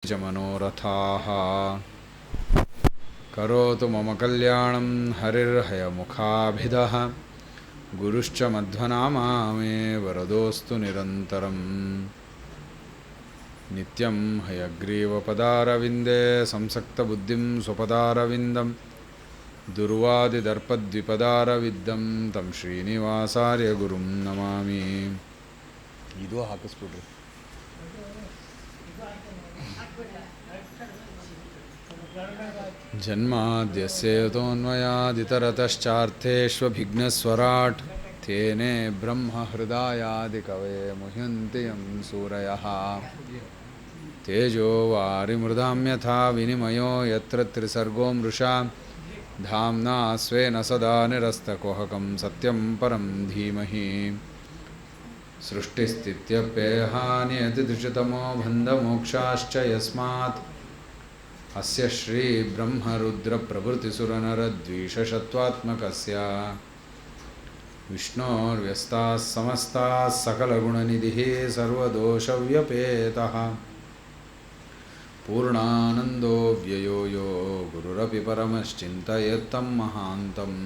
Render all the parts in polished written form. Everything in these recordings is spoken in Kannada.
मनोरथाः करोतु मम कल्याणं हरिर्हयमुखाभिधः गुरुश्च मध्वनामा मे वरदोऽस्तु निरन्तरं नित्यं हयग्रीवपदारविन्दे संसक्तबुद्धिं स्वपदारविन्दं दुर्वादिदर्पद्विपदारविद्धं तं श्रीनिवासार्यगुरुं नमामि. ಇದು ಹಾಕಿಸ್ಬಿಡ್ರಿ. जन्माद्यस्येतोऽन्वयादितरतश्चार्थेष्वभिघ्नस्वराट् तेने ब्रह्महृदायादिकवये मुह्यन्ति यं सूरयः तेजो वारिमृदां यथा विनिमयो यत्र त्रिसर्गो मृषा धाम्ना स्वेन सदा निरस्तकुहकं सत्यं परं धीमहि. सृष्टिस्थित्यप्ययहानियतिदृशतमो बन्धमोक्षाश्च यस्मात् अस्य श्रीब्रह्मरुद्रप्रभृतिसुरनरद्वीषशत्वात्मकस्य विष्णोर्व्यस्ताः समस्ताः सकलगुणनिधिः सर्वदोषव्यपेतः पूर्णानन्दो व्ययो यो गुरुरपि परमश्चिन्तयत्तं महान्तम्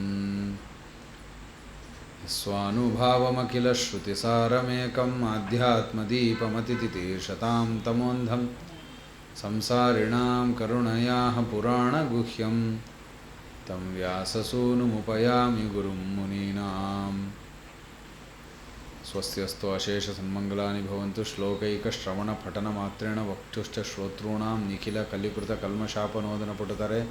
स्वानुभावमखिलश्रुतिसारमेकम् आध्यात्मदीपमतितितीर्षतां तमोन्धं संसारिणां करुणयाः पुराणगुह्यं तं व्याससूनुमुपयामि गुरुं मुनीनाम्. स्वस्त्यस्तु अशेषसन्मङ्गलानि भवन्तु. श्लोकैकश्रवणपठनमात्रेण वक्षुश्च श्रोतॄणां निखिलकलिकृतकल्मषापनोदनपुटतरे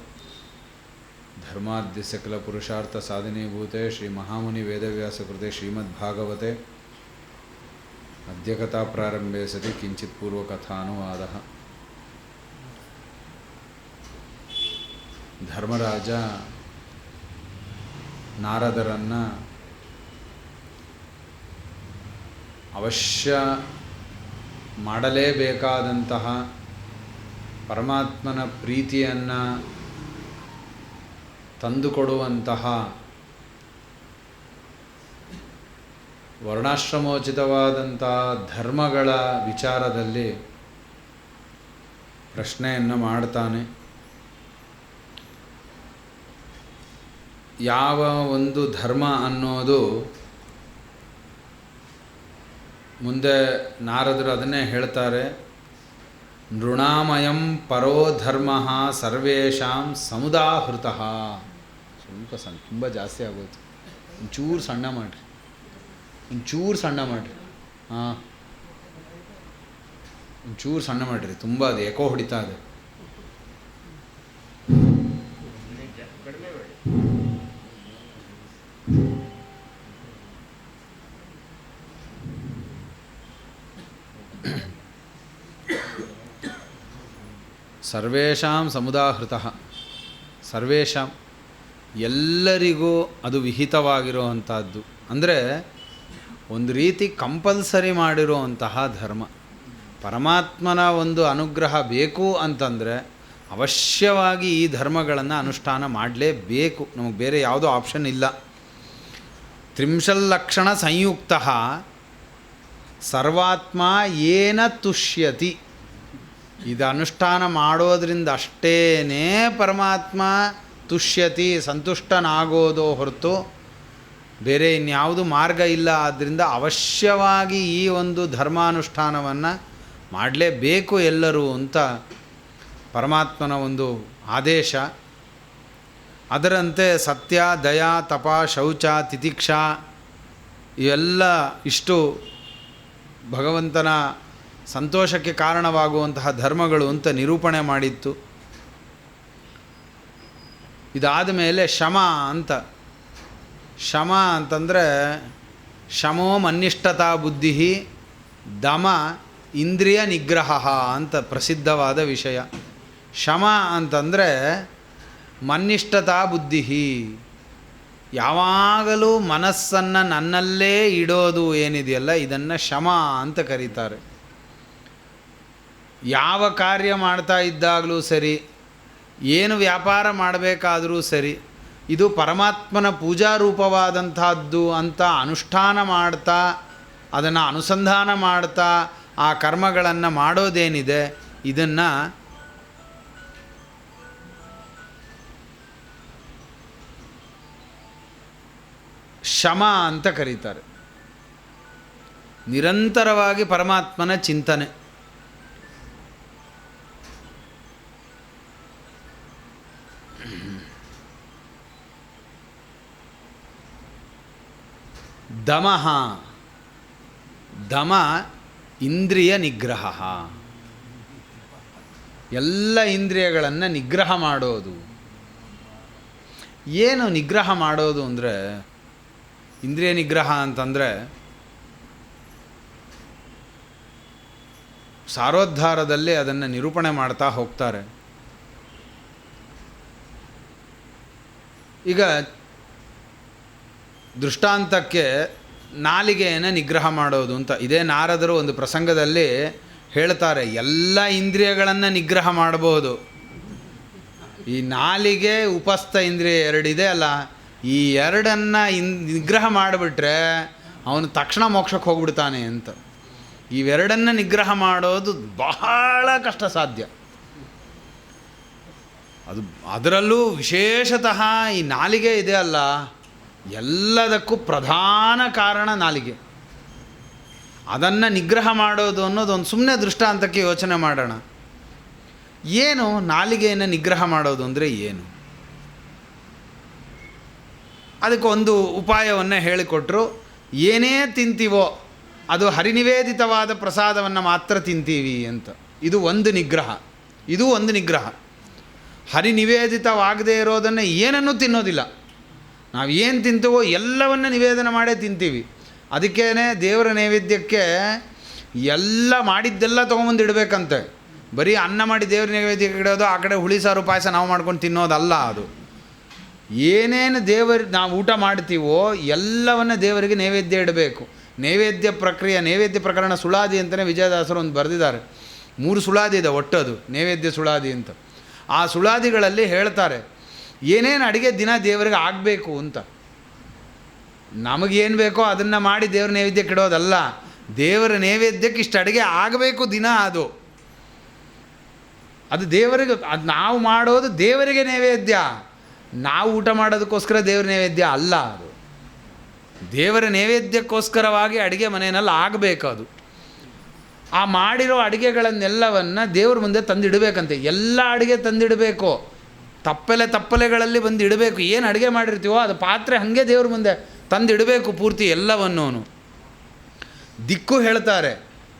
धर्माद्यस्य किलपुरुषार्थसाधिनीभूते श्रीमहामुनिवेदव्यासकृते श्रीमद्भागवते अद्य कथाप्रारम्भे सति किञ्चित् पूर्वकथानुवादः. ಧರ್ಮರಾಜ ನಾರದರನ್ನು ಅವಶ್ಯ ಮಾಡಲೇಬೇಕಾದಂತಹ ಪರಮಾತ್ಮನ ಪ್ರೀತಿಯನ್ನು ತಂದುಕೊಡುವಂತಹ ವರ್ಣಾಶ್ರಮೋಚಿತವಾದಂತಹ ಧರ್ಮಗಳ ವಿಚಾರದಲ್ಲಿ ಪ್ರಶ್ನೆಯನ್ನು ಮಾಡ್ತಾನೆ. ಯಾವ ಒಂದು ಧರ್ಮ ಅನ್ನೋದು ಮುಂದೆ ನಾರದರು ಅದನ್ನೇ ಹೇಳ್ತಾರೆ. ನೃಣಾಮಯಂ ಪರೋ ಧರ್ಮ ಸರ್ವೇಷಾಂ ಸಮುದಾಹೃತಃ. ಸ್ವಲ್ಪ ತುಂಬ ಜಾಸ್ತಿ ಆಗೋಯ್ತು. ಒಂಚೂರು ಸಣ್ಣ ಮಾಡಿರಿ, ಹಾಂ ಒಂಚೂರು ಸಣ್ಣ ಮಾಡಿರಿ. ತುಂಬ ಅದು ಏಕೋ ಹೊಡಿತಾ ಇದೆ. ಸರ್ವೇಷಾಂ ಸಮುದಾಹೃತಃ. ಸರ್ವೇಷಾಂ ಎಲ್ಲರಿಗೂ ಅದು ವಿಹಿತವಾಗಿರುವಂಥದ್ದು. ಅಂದರೆ ಒಂದು ರೀತಿ ಕಂಪಲ್ಸರಿ ಮಾಡಿರುವಂತಹ ಧರ್ಮ. ಪರಮಾತ್ಮನ ಒಂದು ಅನುಗ್ರಹ ಬೇಕು ಅಂತಂದರೆ ಅವಶ್ಯವಾಗಿ ಈ ಧರ್ಮಗಳನ್ನು ಅನುಷ್ಠಾನ ಮಾಡಲೇಬೇಕು. ನಮಗೆ ಬೇರೆ ಯಾವುದೋ ಆಪ್ಷನ್ ಇಲ್ಲ. ತ್ರಿಂಶಲ್ಲಕ್ಷಣ ಸಂಯುಕ್ತ ಸರ್ವಾತ್ಮ ಏನ ತುಷ್ಯತಿ. ಇದು ಅನುಷ್ಠಾನ ಮಾಡೋದ್ರಿಂದ ಅಷ್ಟೇ ಪರಮಾತ್ಮ ತುಷ್ಯತಿ, ಸಂತುಷ್ಟನಾಗೋದು ಹೊರತು ಬೇರೆ ಇನ್ಯಾವುದು ಮಾರ್ಗ ಇಲ್ಲ. ಆದ್ದರಿಂದ ಅವಶ್ಯವಾಗಿ ಈ ಒಂದು ಧರ್ಮಾನುಷ್ಠಾನವನ್ನು ಮಾಡಲೇಬೇಕು ಎಲ್ಲರೂ ಅಂತ ಪರಮಾತ್ಮನ ಒಂದು ಆದೇಶ. ಅದರಂತೆ ಸತ್ಯ, ದಯಾ, ತಪ, ಶೌಚ, ತಿತಿಕ್ಷಾ ಇವೆಲ್ಲ ಇಷ್ಟು ಭಗವಂತನ ಸಂತೋಷಕ್ಕೆ ಕಾರಣವಾಗುವಂತಹ ಧರ್ಮಗಳು ಅಂತ ನಿರೂಪಣೆ ಮಾಡಿತ್ತು. ಇದಾದ ಮೇಲೆ ಶಮ ಅಂತ. ಶಮ ಅಂತಂದರೆ ಶಮೋ ಮನ್ನಿಷ್ಠತಾ ಬುದ್ಧಿ, ದಮ ಇಂದ್ರಿಯ ನಿಗ್ರಹ ಅಂತ ಪ್ರಸಿದ್ಧವಾದ ವಿಷಯ. ಶಮ ಅಂತಂದರೆ ಮನ್ನಿಷ್ಠತಾ ಬುದ್ಧಿ, ಯಾವಾಗಲೂ ಮನಸ್ಸನ್ನು ನನ್ನಲ್ಲೇ ಇಡೋದು ಏನಿದೆಯಲ್ಲ, ಇದನ್ನು ಶಮ ಅಂತ ಕರೀತಾರೆ. ಯಾವ ಕಾರ್ಯ ಮಾಡ್ತಾ ಇದ್ದಾಗಲೂ ಸರಿ, ಏನು ವ್ಯಾಪಾರ ಮಾಡಬೇಕಾದರೂ ಸರಿ, ಇದು ಪರಮಾತ್ಮನ ಪೂಜಾರೂಪವಾದಂಥದ್ದು ಅಂತ ಅನುಷ್ಠಾನ ಮಾಡ್ತಾ, ಅದನ್ನು ಅನುಸಂಧಾನ ಮಾಡ್ತಾ ಆ ಕರ್ಮಗಳನ್ನು ಮಾಡೋದೇನಿದೆ ಇದನ್ನು ಶಮ ಅಂತ ಕರೀತಾರೆ. ನಿರಂತರವಾಗಿ ಪರಮಾತ್ಮನ ಚಿಂತನೆ. ದಮಃ, ದಮ ಇಂದ್ರಿಯ ನಿಗ್ರಹ, ಎಲ್ಲ ಇಂದ್ರಿಯಗಳನ್ನು ನಿಗ್ರಹ ಮಾಡೋದು. ಏನು ನಿಗ್ರಹ ಮಾಡೋದು ಅಂದರೆ, ಇಂದ್ರಿಯ ನಿಗ್ರಹ ಅಂತಂದರೆ ಸಾರೋದ್ಧಾರದಲ್ಲಿ ಅದನ್ನು ನಿರೂಪಣೆ ಮಾಡ್ತಾ ಹೋಗ್ತಾರೆ. ಈಗ ದೃಷ್ಟಾಂತಕ್ಕೆ ನಾಲಿಗೆಯನ್ನು ನಿಗ್ರಹ ಮಾಡೋದು ಅಂತ ಇದೇ ನಾರದರು ಒಂದು ಪ್ರಸಂಗದಲ್ಲಿ ಹೇಳ್ತಾರೆ. ಎಲ್ಲ ಇಂದ್ರಿಯಗಳನ್ನು ನಿಗ್ರಹ ಮಾಡಬಹುದು, ಈ ನಾಲಿಗೆ ಉಪಸ್ಥ ಇಂದ್ರಿಯ ಎರಡಿದೆ ಅಲ್ಲ, ಈ ಎರಡನ್ನು ನಿಗ್ರಹ ಮಾಡಿಬಿಟ್ರೆ ಅವನು ತಕ್ಷಣ ಮೋಕ್ಷಕ್ಕೆ ಹೋಗ್ಬಿಡ್ತಾನೆ ಅಂತ. ಇವೆರಡನ್ನು ನಿಗ್ರಹ ಮಾಡೋದು ಬಹಳ ಕಷ್ಟ ಸಾಧ್ಯ. ಅದರಲ್ಲೂ ವಿಶೇಷತಃ ಈ ನಾಲಿಗೆ ಇದೆ ಅಲ್ಲ, ಎಲ್ಲದಕ್ಕೂ ಪ್ರಧಾನ ಕಾರಣ ನಾಲಿಗೆ. ಅದನ್ನು ನಿಗ್ರಹ ಮಾಡೋದು ಅನ್ನೋದು ಒಂದು ಸುಮ್ಮನೆ ದೃಷ್ಟಾಂತಕ್ಕೆ ಯೋಚನೆ ಮಾಡೋಣ. ಏನು ನಾಲಿಗೆಯನ್ನು ನಿಗ್ರಹ ಮಾಡೋದು ಅಂದರೆ ಏನು? ಅದಕ್ಕೆ ಒಂದು ಉಪಾಯವನ್ನು ಹೇಳಿಕೊಟ್ರು. ಏನೇ ತಿಂತೀವೋ ಅದು ಹರಿನಿವೇದಿತವಾದ ಪ್ರಸಾದವನ್ನು ಮಾತ್ರ ತಿಂತೀವಿ ಅಂತ. ಇದು ಒಂದು ನಿಗ್ರಹ. ಇದು ಒಂದು ನಿಗ್ರಹ. ಹರಿನಿವೇದಿತವಾಗದೇ ಇರೋದನ್ನು ಏನನ್ನೂ ತಿನ್ನೋದಿಲ್ಲ. ನಾವು ಏನು ತಿಂತೀವೋ ಎಲ್ಲವನ್ನು ನಿವೇದನೆ ಮಾಡೇ ತಿಂತೀವಿ. ಅದಕ್ಕೇ ದೇವರ ನೈವೇದ್ಯಕ್ಕೆ ಎಲ್ಲ ಮಾಡಿದ್ದೆಲ್ಲ ತೊಗೊಂಬಂದು ಇಡಬೇಕಂತೆ. ಬರೀ ಅನ್ನ ಮಾಡಿ ದೇವ್ರ ನೈವೇದ್ಯಕ್ಕೆ ಇಡೋದು, ಆ ಕಡೆ ಹುಳಿ ಸಾರು ಪಾಯಸ ನಾವು ಮಾಡ್ಕೊಂಡು ತಿನ್ನೋದಲ್ಲ. ಅದು ಏನೇನು ನಾವು ಊಟ ಮಾಡ್ತೀವೋ ಎಲ್ಲವನ್ನು ದೇವರಿಗೆ ನೈವೇದ್ಯ ಇಡಬೇಕು. ನೈವೇದ್ಯ ಪ್ರಕ್ರಿಯೆ, ನೈವೇದ್ಯ ಪ್ರಕರಣ ಸುಳಾದಿ ಅಂತಲೇ ವಿಜಯದಾಸರು ಒಂದು ಬರೆದಿದ್ದಾರೆ. 3 ಸುಳಾದಿ ಇದೆ ಒಟ್ಟದು, ನೈವೇದ್ಯ ಸುಳಾದಿ ಅಂತ. ಆ ಸುಳಾದಿಗಳಲ್ಲಿ ಹೇಳ್ತಾರೆ ಏನೇನು ಅಡುಗೆ ದಿನ ದೇವರಿಗೆ ಆಗಬೇಕು ಅಂತ. ನಮಗೇನು ಬೇಕೋ ಅದನ್ನು ಮಾಡಿ ದೇವ್ರ ನೈವೇದ್ಯಕ್ಕೆ ಇಡೋದಲ್ಲ. ದೇವರ ನೈವೇದ್ಯಕ್ಕೆ ಇಷ್ಟು ಅಡುಗೆ ಆಗಬೇಕು ದಿನ. ಅದು ದೇವರಿಗೆ, ಅದು ನಾವು ಮಾಡೋದು ದೇವರಿಗೆ ನೈವೇದ್ಯ. ನಾವು ಊಟ ಮಾಡೋದಕ್ಕೋಸ್ಕರ ದೇವರ ನೈವೇದ್ಯ ಅಲ್ಲ. ಅದು ದೇವರ ನೈವೇದ್ಯಕ್ಕೋಸ್ಕರವಾಗಿ ಅಡುಗೆ ಮನೆಯಲ್ಲಿ ಆಗಬೇಕು. ಅದು ಆ ಮಾಡಿರೋ ಅಡುಗೆಗಳನ್ನೆಲ್ಲವನ್ನು ದೇವ್ರ ಮುಂದೆ ತಂದಿಡಬೇಕಂತೆ. ಎಲ್ಲ ಅಡುಗೆ ತಂದಿಡಬೇಕು, ತಪ್ಪಲೆಗಳಲ್ಲಿ ಬಂದು ಇಡಬೇಕು. ಏನು ಅಡುಗೆ ಮಾಡಿರ್ತೀವೋ ಅದು ಪಾತ್ರೆ ಹಾಗೆ ದೇವ್ರ ಮುಂದೆ ತಂದಿಡಬೇಕು ಪೂರ್ತಿ ಎಲ್ಲವನ್ನೂ. ದಿಕ್ಕು ಹೇಳ್ತಾರೆ,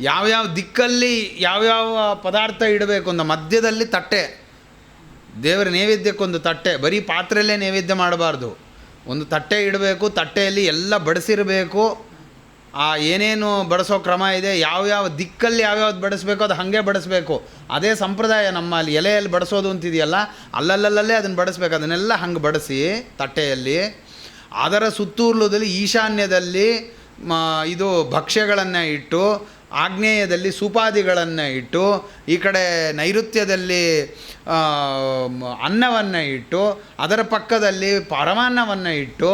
ಯಾವ್ಯಾವ ದಿಕ್ಕಲ್ಲಿ ಯಾವ್ಯಾವ ಪದಾರ್ಥ ಇಡಬೇಕು ಅಂತ. ಮಧ್ಯದಲ್ಲಿ ತಟ್ಟೆ, ದೇವರ ನೈವೇದ್ಯಕ್ಕೊಂದು ತಟ್ಟೆ. ಬರೀ ಪಾತ್ರೆಯಲ್ಲೇ ನೈವೇದ್ಯ ಮಾಡಬಾರ್ದು, ಒಂದು ತಟ್ಟೆ ಇಡಬೇಕು. ತಟ್ಟೆಯಲ್ಲಿ ಎಲ್ಲ ಬಡಿಸಿರಬೇಕು. ಆ ಏನೇನು ಬಡಿಸೋ ಕ್ರಮ ಇದೆ, ಯಾವ್ಯಾವ ದಿಕ್ಕಲ್ಲಿ ಯಾವ್ಯಾವ್ದು ಬಡಿಸ್ಬೇಕು ಅದು ಹಾಗೆ ಬಡಿಸ್ಬೇಕು. ಅದೇ ಸಂಪ್ರದಾಯ ನಮ್ಮಲ್ಲಿ. ಎಲೆಯಲ್ಲಿ ಬಡಿಸೋದು ಅಂತಿದೆಯಲ್ಲ, ಅಲ್ಲಲ್ಲಲ್ಲೇ ಅದನ್ನು ಬಡಿಸ್ಬೇಕು. ಅದನ್ನೆಲ್ಲ ಹಂಗೆ ಬಡಿಸಿ ತಟ್ಟೆಯಲ್ಲಿ, ಅದರ ಸುತ್ತೂರ್ಲದಲ್ಲಿ ಈಶಾನ್ಯದಲ್ಲಿ ಇದು ಭಕ್ಷ್ಯಗಳನ್ನು ಇಟ್ಟು, ಆಗ್ನೇಯದಲ್ಲಿ ಸೂಪಾದಿಗಳನ್ನು ಇಟ್ಟು, ಈ ಕಡೆ ನೈಋತ್ಯದಲ್ಲಿ ಅನ್ನವನ್ನು ಇಟ್ಟು, ಅದರ ಪಕ್ಕದಲ್ಲಿ ಪರಮಾನ್ನವನ್ನು ಇಟ್ಟು,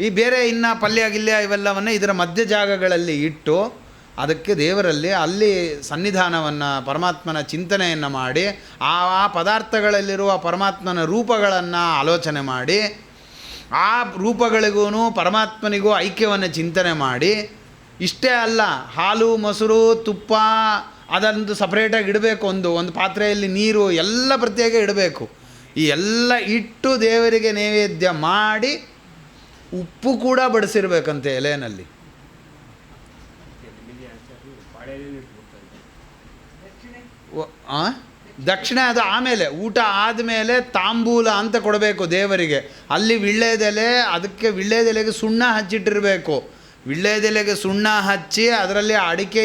ಈ ಬೇರೆ ಇನ್ನು ಪಲ್ಯ ಗಿಲ್ಯ ಇವೆಲ್ಲವನ್ನು ಇದರ ಮಧ್ಯ ಜಾಗಗಳಲ್ಲಿ ಇಟ್ಟು, ಅದಕ್ಕೆ ದೇವರಲ್ಲಿ ಅಲ್ಲಿ ಸನ್ನಿಧಾನವನ್ನು, ಪರಮಾತ್ಮನ ಚಿಂತನೆಯನ್ನು ಮಾಡಿ, ಆ ಪದಾರ್ಥಗಳಲ್ಲಿರುವ ಪರಮಾತ್ಮನ ರೂಪಗಳನ್ನು ಆಲೋಚನೆ ಮಾಡಿ, ಆ ರೂಪಗಳಿಗೂ ಪರಮಾತ್ಮನಿಗೂ ಐಕ್ಯವನ್ನು ಚಿಂತನೆ ಮಾಡಿ. ಇಷ್ಟೇ ಅಲ್ಲ, ಹಾಲು ಮೊಸರು ತುಪ್ಪ ಅದೊಂದು ಸಪ್ರೇಟಾಗಿ ಇಡಬೇಕು. ಒಂದು ಪಾತ್ರೆಯಲ್ಲಿ ನೀರು ಎಲ್ಲ ಪ್ರತ್ಯೇಕ ಇಡಬೇಕು. ಈ ಎಲ್ಲ ಇಟ್ಟು ದೇವರಿಗೆ ನೈವೇದ್ಯ ಮಾಡಿ, ಉಪ್ಪು ಕೂಡ ಬಡಿಸಿರ್ಬೇಕಂತೆ ಎಲೆಯಲ್ಲಿ. ದಕ್ಷಿಣೆ ಅದು ಆಮೇಲೆ, ಊಟ ಆದಮೇಲೆ ತಾಂಬೂಲ ಅಂತ ಕೊಡಬೇಕು ದೇವರಿಗೆ. ಅಲ್ಲಿ ವಿಳ್ಳೆದೆಲೆ, ಅದಕ್ಕೆ ವಿಳ್ಳೆದೆಲೆಗೆ ಸುಣ್ಣ ಹಚ್ಚಿಟ್ಟಿರಬೇಕು. ವಿಳ್ಳೆದೆಲೆಗೆ ಸುಣ್ಣ ಹಚ್ಚಿ ಅದರಲ್ಲಿ ಅಡಿಕೆ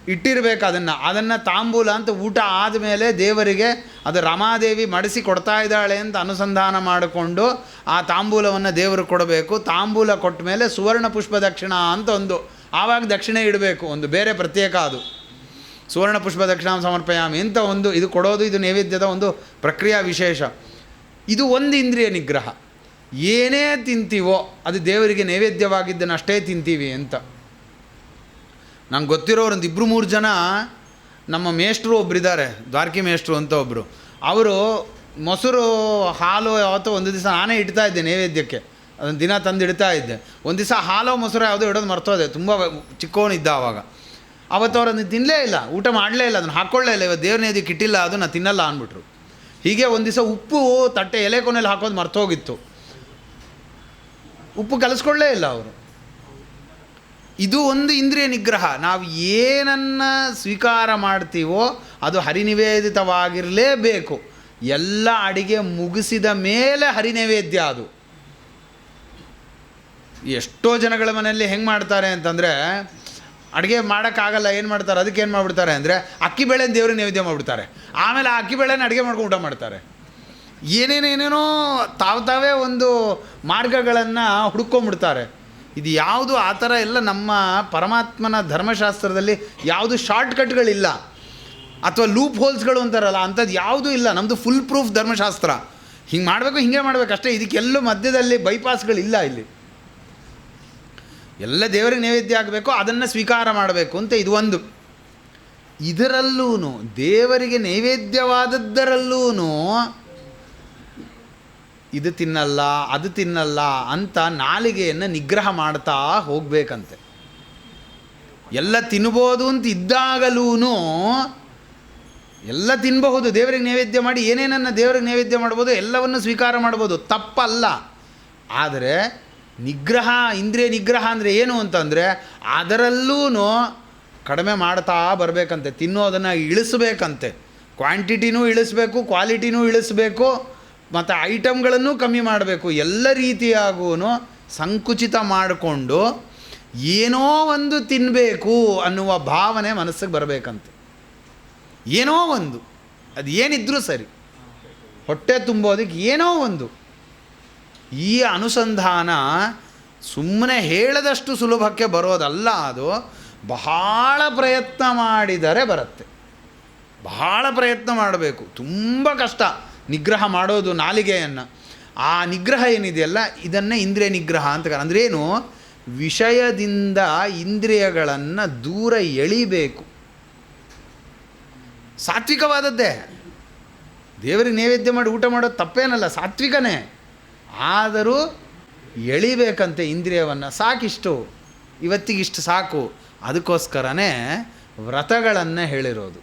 ಇಟ್ಟಿರಬೇಕು. ಅದನ್ನು ತಾಂಬೂಲ ಅಂತ ಊಟ ಆದಮೇಲೆ ದೇವರಿಗೆ ಅದು ರಮಾದೇವಿ ಮಡಿಸಿ ಕೊಡ್ತಾ ಇದ್ದಾಳೆ ಅಂತ ಅನುಸಂಧಾನ ಮಾಡಿಕೊಂಡು ಆ ತಾಂಬೂಲವನ್ನು ದೇವರಿಗೆ ಕೊಡಬೇಕು. ತಾಂಬೂಲ ಕೊಟ್ಟ ಮೇಲೆ ಸುವರ್ಣ ಪುಷ್ಪ ದಕ್ಷಿಣ ಅಂತ ಒಂದು, ಆವಾಗ ದಕ್ಷಿಣೆ ಇಡಬೇಕು. ಒಂದು ಬೇರೆ ಪ್ರತ್ಯೇಕ ಅದು. ಸುವರ್ಣ ಪುಷ್ಪ ದಕ್ಷಿಣ ಸಮರ್ಪಯಾಮಿ ಅಂತ ಒಂದು ಇದು ಕೊಡೋದು. ಇದು ನೈವೇದ್ಯದ ಒಂದು ಪ್ರಕ್ರಿಯಾ ವಿಶೇಷ. ಇದು ಒಂದು ಇಂದ್ರಿಯ ನಿಗ್ರಹ. ಏನೇ ತಿಂತೀವೋ ಅದು ದೇವರಿಗೆ ನೈವೇದ್ಯವಾಗಿದ್ದನ್ನು ಅಷ್ಟೇ ತಿಂತೀವಿ ಅಂತ. ನಂಗೆ ಗೊತ್ತಿರೋರು ಒಂದು 2-3 ಜನ ನಮ್ಮ ಮೇಷ್ಟ್ರು ಒಬ್ಬರಿದ್ದಾರೆ, ದ್ವಾರಕಿ ಮೇಷ್ಟ್ರು ಅಂತ ಒಬ್ಬರು. ಅವರು ಮೊಸರು ಹಾಲು ಯಾವತ್ತೋ ಒಂದು ದಿವಸ ನಾನೇ ಇಡ್ತಾ ಇದ್ದೆ ನೈವೇದ್ಯಕ್ಕೆ, ಅದನ್ನು ದಿನ ತಂದು ಇಡ್ತಾ ಇದ್ದೆ. ಒಂದು ದಿವಸ ಹಾಲು ಮೊಸರು ಯಾವುದೋ ಇಡೋದು ಮರ್ತೋದೆ, ತುಂಬ ಚಿಕ್ಕವನಿದ್ದ ಆವಾಗ. ಅವತ್ತು ಅವ್ರು ಅದನ್ನು ತಿನ್ನಲೇ ಇಲ್ಲ, ಊಟ ಮಾಡಲೇ ಇಲ್ಲ, ಅದನ್ನು ಹಾಕ್ಕೊಳ್ಳೇ ಇಲ್ಲ. ಇವತ್ತು ದೇವ್ರ ನೈವೇದ್ಯಕ್ಕೆ ಇಟ್ಟಿಲ್ಲ, ಅದು ನಾನು ತಿನ್ನಲ್ಲ ಅಂದ್ಬಿಟ್ರು. ಹೀಗೆ ಒಂದು ದಿವಸ ಉಪ್ಪು ತಟ್ಟೆ ಎಲೆ ಕೊನೆಯಲ್ಲಿ ಹಾಕೋದು ಮರ್ತೋಗಿತ್ತು, ಉಪ್ಪು ಕಲಿಸ್ಕೊಳ್ಳೇ ಇಲ್ಲ ಅವರು. ಇದು ಒಂದು ಇಂದ್ರಿಯ ನಿಗ್ರಹ. ನಾವು ಏನನ್ನು ಸ್ವೀಕಾರ ಮಾಡ್ತೀವೋ ಅದು ಹರಿನಿವೇದಿತವಾಗಿರಲೇಬೇಕು. ಎಲ್ಲ ಅಡಿಗೆ ಮುಗಿಸಿದ ಮೇಲೆ ಹರಿನೈವೇದ್ಯ ಅದು. ಎಷ್ಟೋ ಜನಗಳ ಮನೆಯಲ್ಲಿ ಹೆಂಗೆ ಮಾಡ್ತಾರೆ ಅಂತಂದರೆ, ಅಡುಗೆ ಮಾಡೋಕ್ಕಾಗಲ್ಲ, ಏನು ಮಾಡ್ತಾರೆ, ಅದಕ್ಕೆ ಏನು ಮಾಡಿಬಿಡ್ತಾರೆ ಅಂದರೆ ಅಕ್ಕಿ ಬೇಳೆನ ದೇವ್ರಿಗೆ ನೈವೇದ್ಯ ಮಾಡಿಬಿಡ್ತಾರೆ. ಆಮೇಲೆ ಆ ಅಕ್ಕಿ ಬೇಳೆನ ಅಡುಗೆ ಮಾಡ್ಕೊಂಡು ಊಟ ಮಾಡ್ತಾರೆ. ಏನೇನೇನೇನೋ ತಾವೇ ಒಂದು ಮಾರ್ಗಗಳನ್ನು ಹುಡ್ಕೊಂಬಿಡ್ತಾರೆ. ಇದು ಯಾವುದು ಆ ಥರ ಎಲ್ಲ ನಮ್ಮ ಪರಮಾತ್ಮನ ಧರ್ಮಶಾಸ್ತ್ರದಲ್ಲಿ ಯಾವುದು ಶಾರ್ಟ್ಕಟ್ಗಳಿಲ್ಲ, ಅಥವಾ ಲೂಪ್ ಹೋಲ್ಸ್ಗಳು ಅಂತಾರಲ್ಲ ಅಂಥದ್ದು ಯಾವುದೂ ಇಲ್ಲ. ನಮ್ಮದು ಫುಲ್ ಪ್ರೂಫ್ ಧರ್ಮಶಾಸ್ತ್ರ. ಹಿಂಗೆ ಮಾಡಬೇಕು, ಹಿಂಗೆ ಮಾಡಬೇಕು ಅಷ್ಟೇ. ಇದಕ್ಕೆಲ್ಲೂ ಮಧ್ಯದಲ್ಲಿ ಬೈಪಾಸ್ಗಳಿಲ್ಲ. ಇಲ್ಲಿ ಎಲ್ಲ ದೇವರಿಗೆ ನೈವೇದ್ಯ ಆಗಬೇಕು, ಅದನ್ನು ಸ್ವೀಕಾರ ಮಾಡಬೇಕು ಅಂತ ಇದು ಒಂದು. ಇದರಲ್ಲೂ ದೇವರಿಗೆ ನೈವೇದ್ಯವಾದದ್ದರಲ್ಲೂ ಇದು ತಿನ್ನಲ್ಲ ಅದು ತಿನ್ನಲ್ಲ ಅಂತ ನಾಲಿಗೆಯನ್ನು ನಿಗ್ರಹ ಮಾಡ್ತಾ ಹೋಗಬೇಕಂತೆ. ಎಲ್ಲ ತಿನ್ಬೋದು ಅಂತ ಇದ್ದಾಗಲೂ ಎಲ್ಲ ತಿನ್ನಬಹುದು, ದೇವರಿಗೆ ನೈವೇದ್ಯ ಮಾಡಿ ಏನೇನನ್ನು ದೇವರಿಗೆ ನೈವೇದ್ಯ ಮಾಡ್ಬೋದು, ಎಲ್ಲವನ್ನು ಸ್ವೀಕಾರ ಮಾಡ್ಬೋದು, ತಪ್ಪಲ್ಲ. ಆದರೆ ನಿಗ್ರಹ, ಇಂದ್ರಿಯ ನಿಗ್ರಹ ಅಂದರೆ ಏನು ಅಂತಂದರೆ ಅದರಲ್ಲೂ ಕಡಿಮೆ ಮಾಡ್ತಾ ಬರಬೇಕಂತೆ. ತಿನ್ನೋದನ್ನು ಇಳಿಸ್ಬೇಕಂತೆ. ಕ್ವಾಂಟಿಟಿನೂ ಇಳಿಸ್ಬೇಕು, ಕ್ವಾಲಿಟಿನೂ ಇಳಿಸ್ಬೇಕು, ಮತ್ತು ಐಟಮ್ಗಳನ್ನು ಕಮ್ಮಿ ಮಾಡಬೇಕು. ಎಲ್ಲ ರೀತಿಯಾಗೂ ಸಂಕುಚಿತ ಮಾಡಿಕೊಂಡು ಏನೋ ಒಂದು ತಿನ್ನಬೇಕು ಅನ್ನುವ ಭಾವನೆ ಮನಸ್ಸಿಗೆ ಬರಬೇಕಂತೆ. ಏನೋ ಒಂದು, ಅದು ಏನಿದ್ರೂ ಸರಿ, ಹೊಟ್ಟೆ ತುಂಬೋದಕ್ಕೆ ಏನೋ ಒಂದು. ಈ ಅನುಸಂಧಾನ ಸುಮ್ಮನೆ ಹೇಳದಷ್ಟು ಸುಲಭಕ್ಕೆ ಬರೋದಲ್ಲ. ಅದು ಬಹಳ ಪ್ರಯತ್ನ ಮಾಡಿದರೆ ಬರುತ್ತೆ. ಬಹಳ ಪ್ರಯತ್ನ ಮಾಡಬೇಕು, ತುಂಬ ಕಷ್ಟ ನಿಗ್ರಹ ಮಾಡೋದು ನಾಲಿಗೆಯನ್ನು. ಆ ನಿಗ್ರಹ ಏನಿದೆಯಲ್ಲ, ಇದನ್ನೇ ಇಂದ್ರಿಯ ನಿಗ್ರಹ ಅಂತ. ಅಂದರೆ ಏನು, ವಿಷಯದಿಂದ ಇಂದ್ರಿಯಗಳನ್ನು ದೂರ ಎಳಿಬೇಕು. ಸಾತ್ವಿಕವಾದದ್ದೇ. ದೇವರಿಗೆ ನೈವೇದ್ಯ ಮಾಡಿ ಊಟ ಮಾಡೋದು ತಪ್ಪೇನಲ್ಲ, ಸಾತ್ವಿಕನೇ. ಆದರೂ ಎಳಿಬೇಕಂತೆ ಇಂದ್ರಿಯವನ್ನು. ಸಾಕಿಷ್ಟು, ಇವತ್ತಿಗಿಷ್ಟು ಸಾಕು. ಅದಕ್ಕೋಸ್ಕರನೇ ವ್ರತಗಳನ್ನು ಹೇಳಿರೋದು.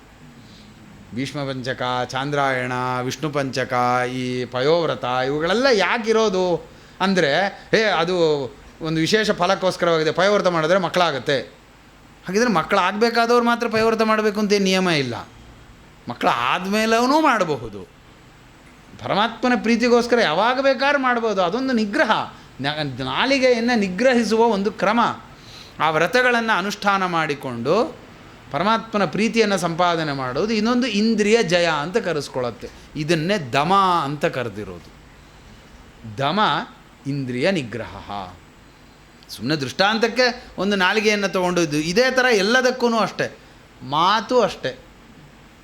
ಭೀಷ್ಮ ಪಂಚಕ, ಚಾಂದ್ರಾಯಣ, ವಿಷ್ಣು ಪಂಚಕ, ಈ ಪಯೋವ್ರತ, ಇವುಗಳೆಲ್ಲ ಯಾಕಿರೋದು ಅಂದರೆ, ಅದು ಒಂದು ವಿಶೇಷ ಫಲಕ್ಕೋಸ್ಕರವಾಗಿದೆ. ಪಯೋವ್ರತ ಮಾಡಿದ್ರೆ ಮಕ್ಕಳಾಗತ್ತೆ. ಹಾಗಿದ್ರೆ ಮಕ್ಕಳಾಗಬೇಕಾದವ್ರು ಮಾತ್ರ ಪಯೋವ್ರತ ಮಾಡಬೇಕು ಅಂತ ನಿಯಮ ಇಲ್ಲ. ಮಕ್ಕಳು ಆದಮೇಲೂ ಮಾಡಬಹುದು. ಪರಮಾತ್ಮನ ಪ್ರೀತಿಗೋಸ್ಕರ ಯಾವಾಗ ಬೇಕಾದ್ರೂ ಮಾಡ್ಬೋದು. ಅದೊಂದು ನಿಗ್ರಹ, ನಾಲಿಗೆಯನ್ನು ನಿಗ್ರಹಿಸುವ ಒಂದು ಕ್ರಮ. ಆ ವ್ರತಗಳನ್ನು ಅನುಷ್ಠಾನ ಮಾಡಿಕೊಂಡು ಪರಮಾತ್ಮನ ಪ್ರೀತಿಯನ್ನು ಸಂಪಾದನೆ ಮಾಡೋದು ಇನ್ನೊಂದು ಇಂದ್ರಿಯ ಜಯ ಅಂತ ಕರೆಸ್ಕೊಳ್ಳುತ್ತೆ. ಇದನ್ನೇ ದಮ ಅಂತ ಕರೆದಿರೋದು. ದಮ ಇಂದ್ರಿಯ ನಿಗ್ರಹ. ಸುಮ್ಮನೆ ದೃಷ್ಟಾಂತಕ್ಕೆ ಒಂದು ನಾಲಿಗೆಯನ್ನು ತೊಗೊಂಡಿದ್ದು. ಇದೇ ಥರ ಎಲ್ಲದಕ್ಕೂ ಅಷ್ಟೇ, ಮಾತು ಅಷ್ಟೇ.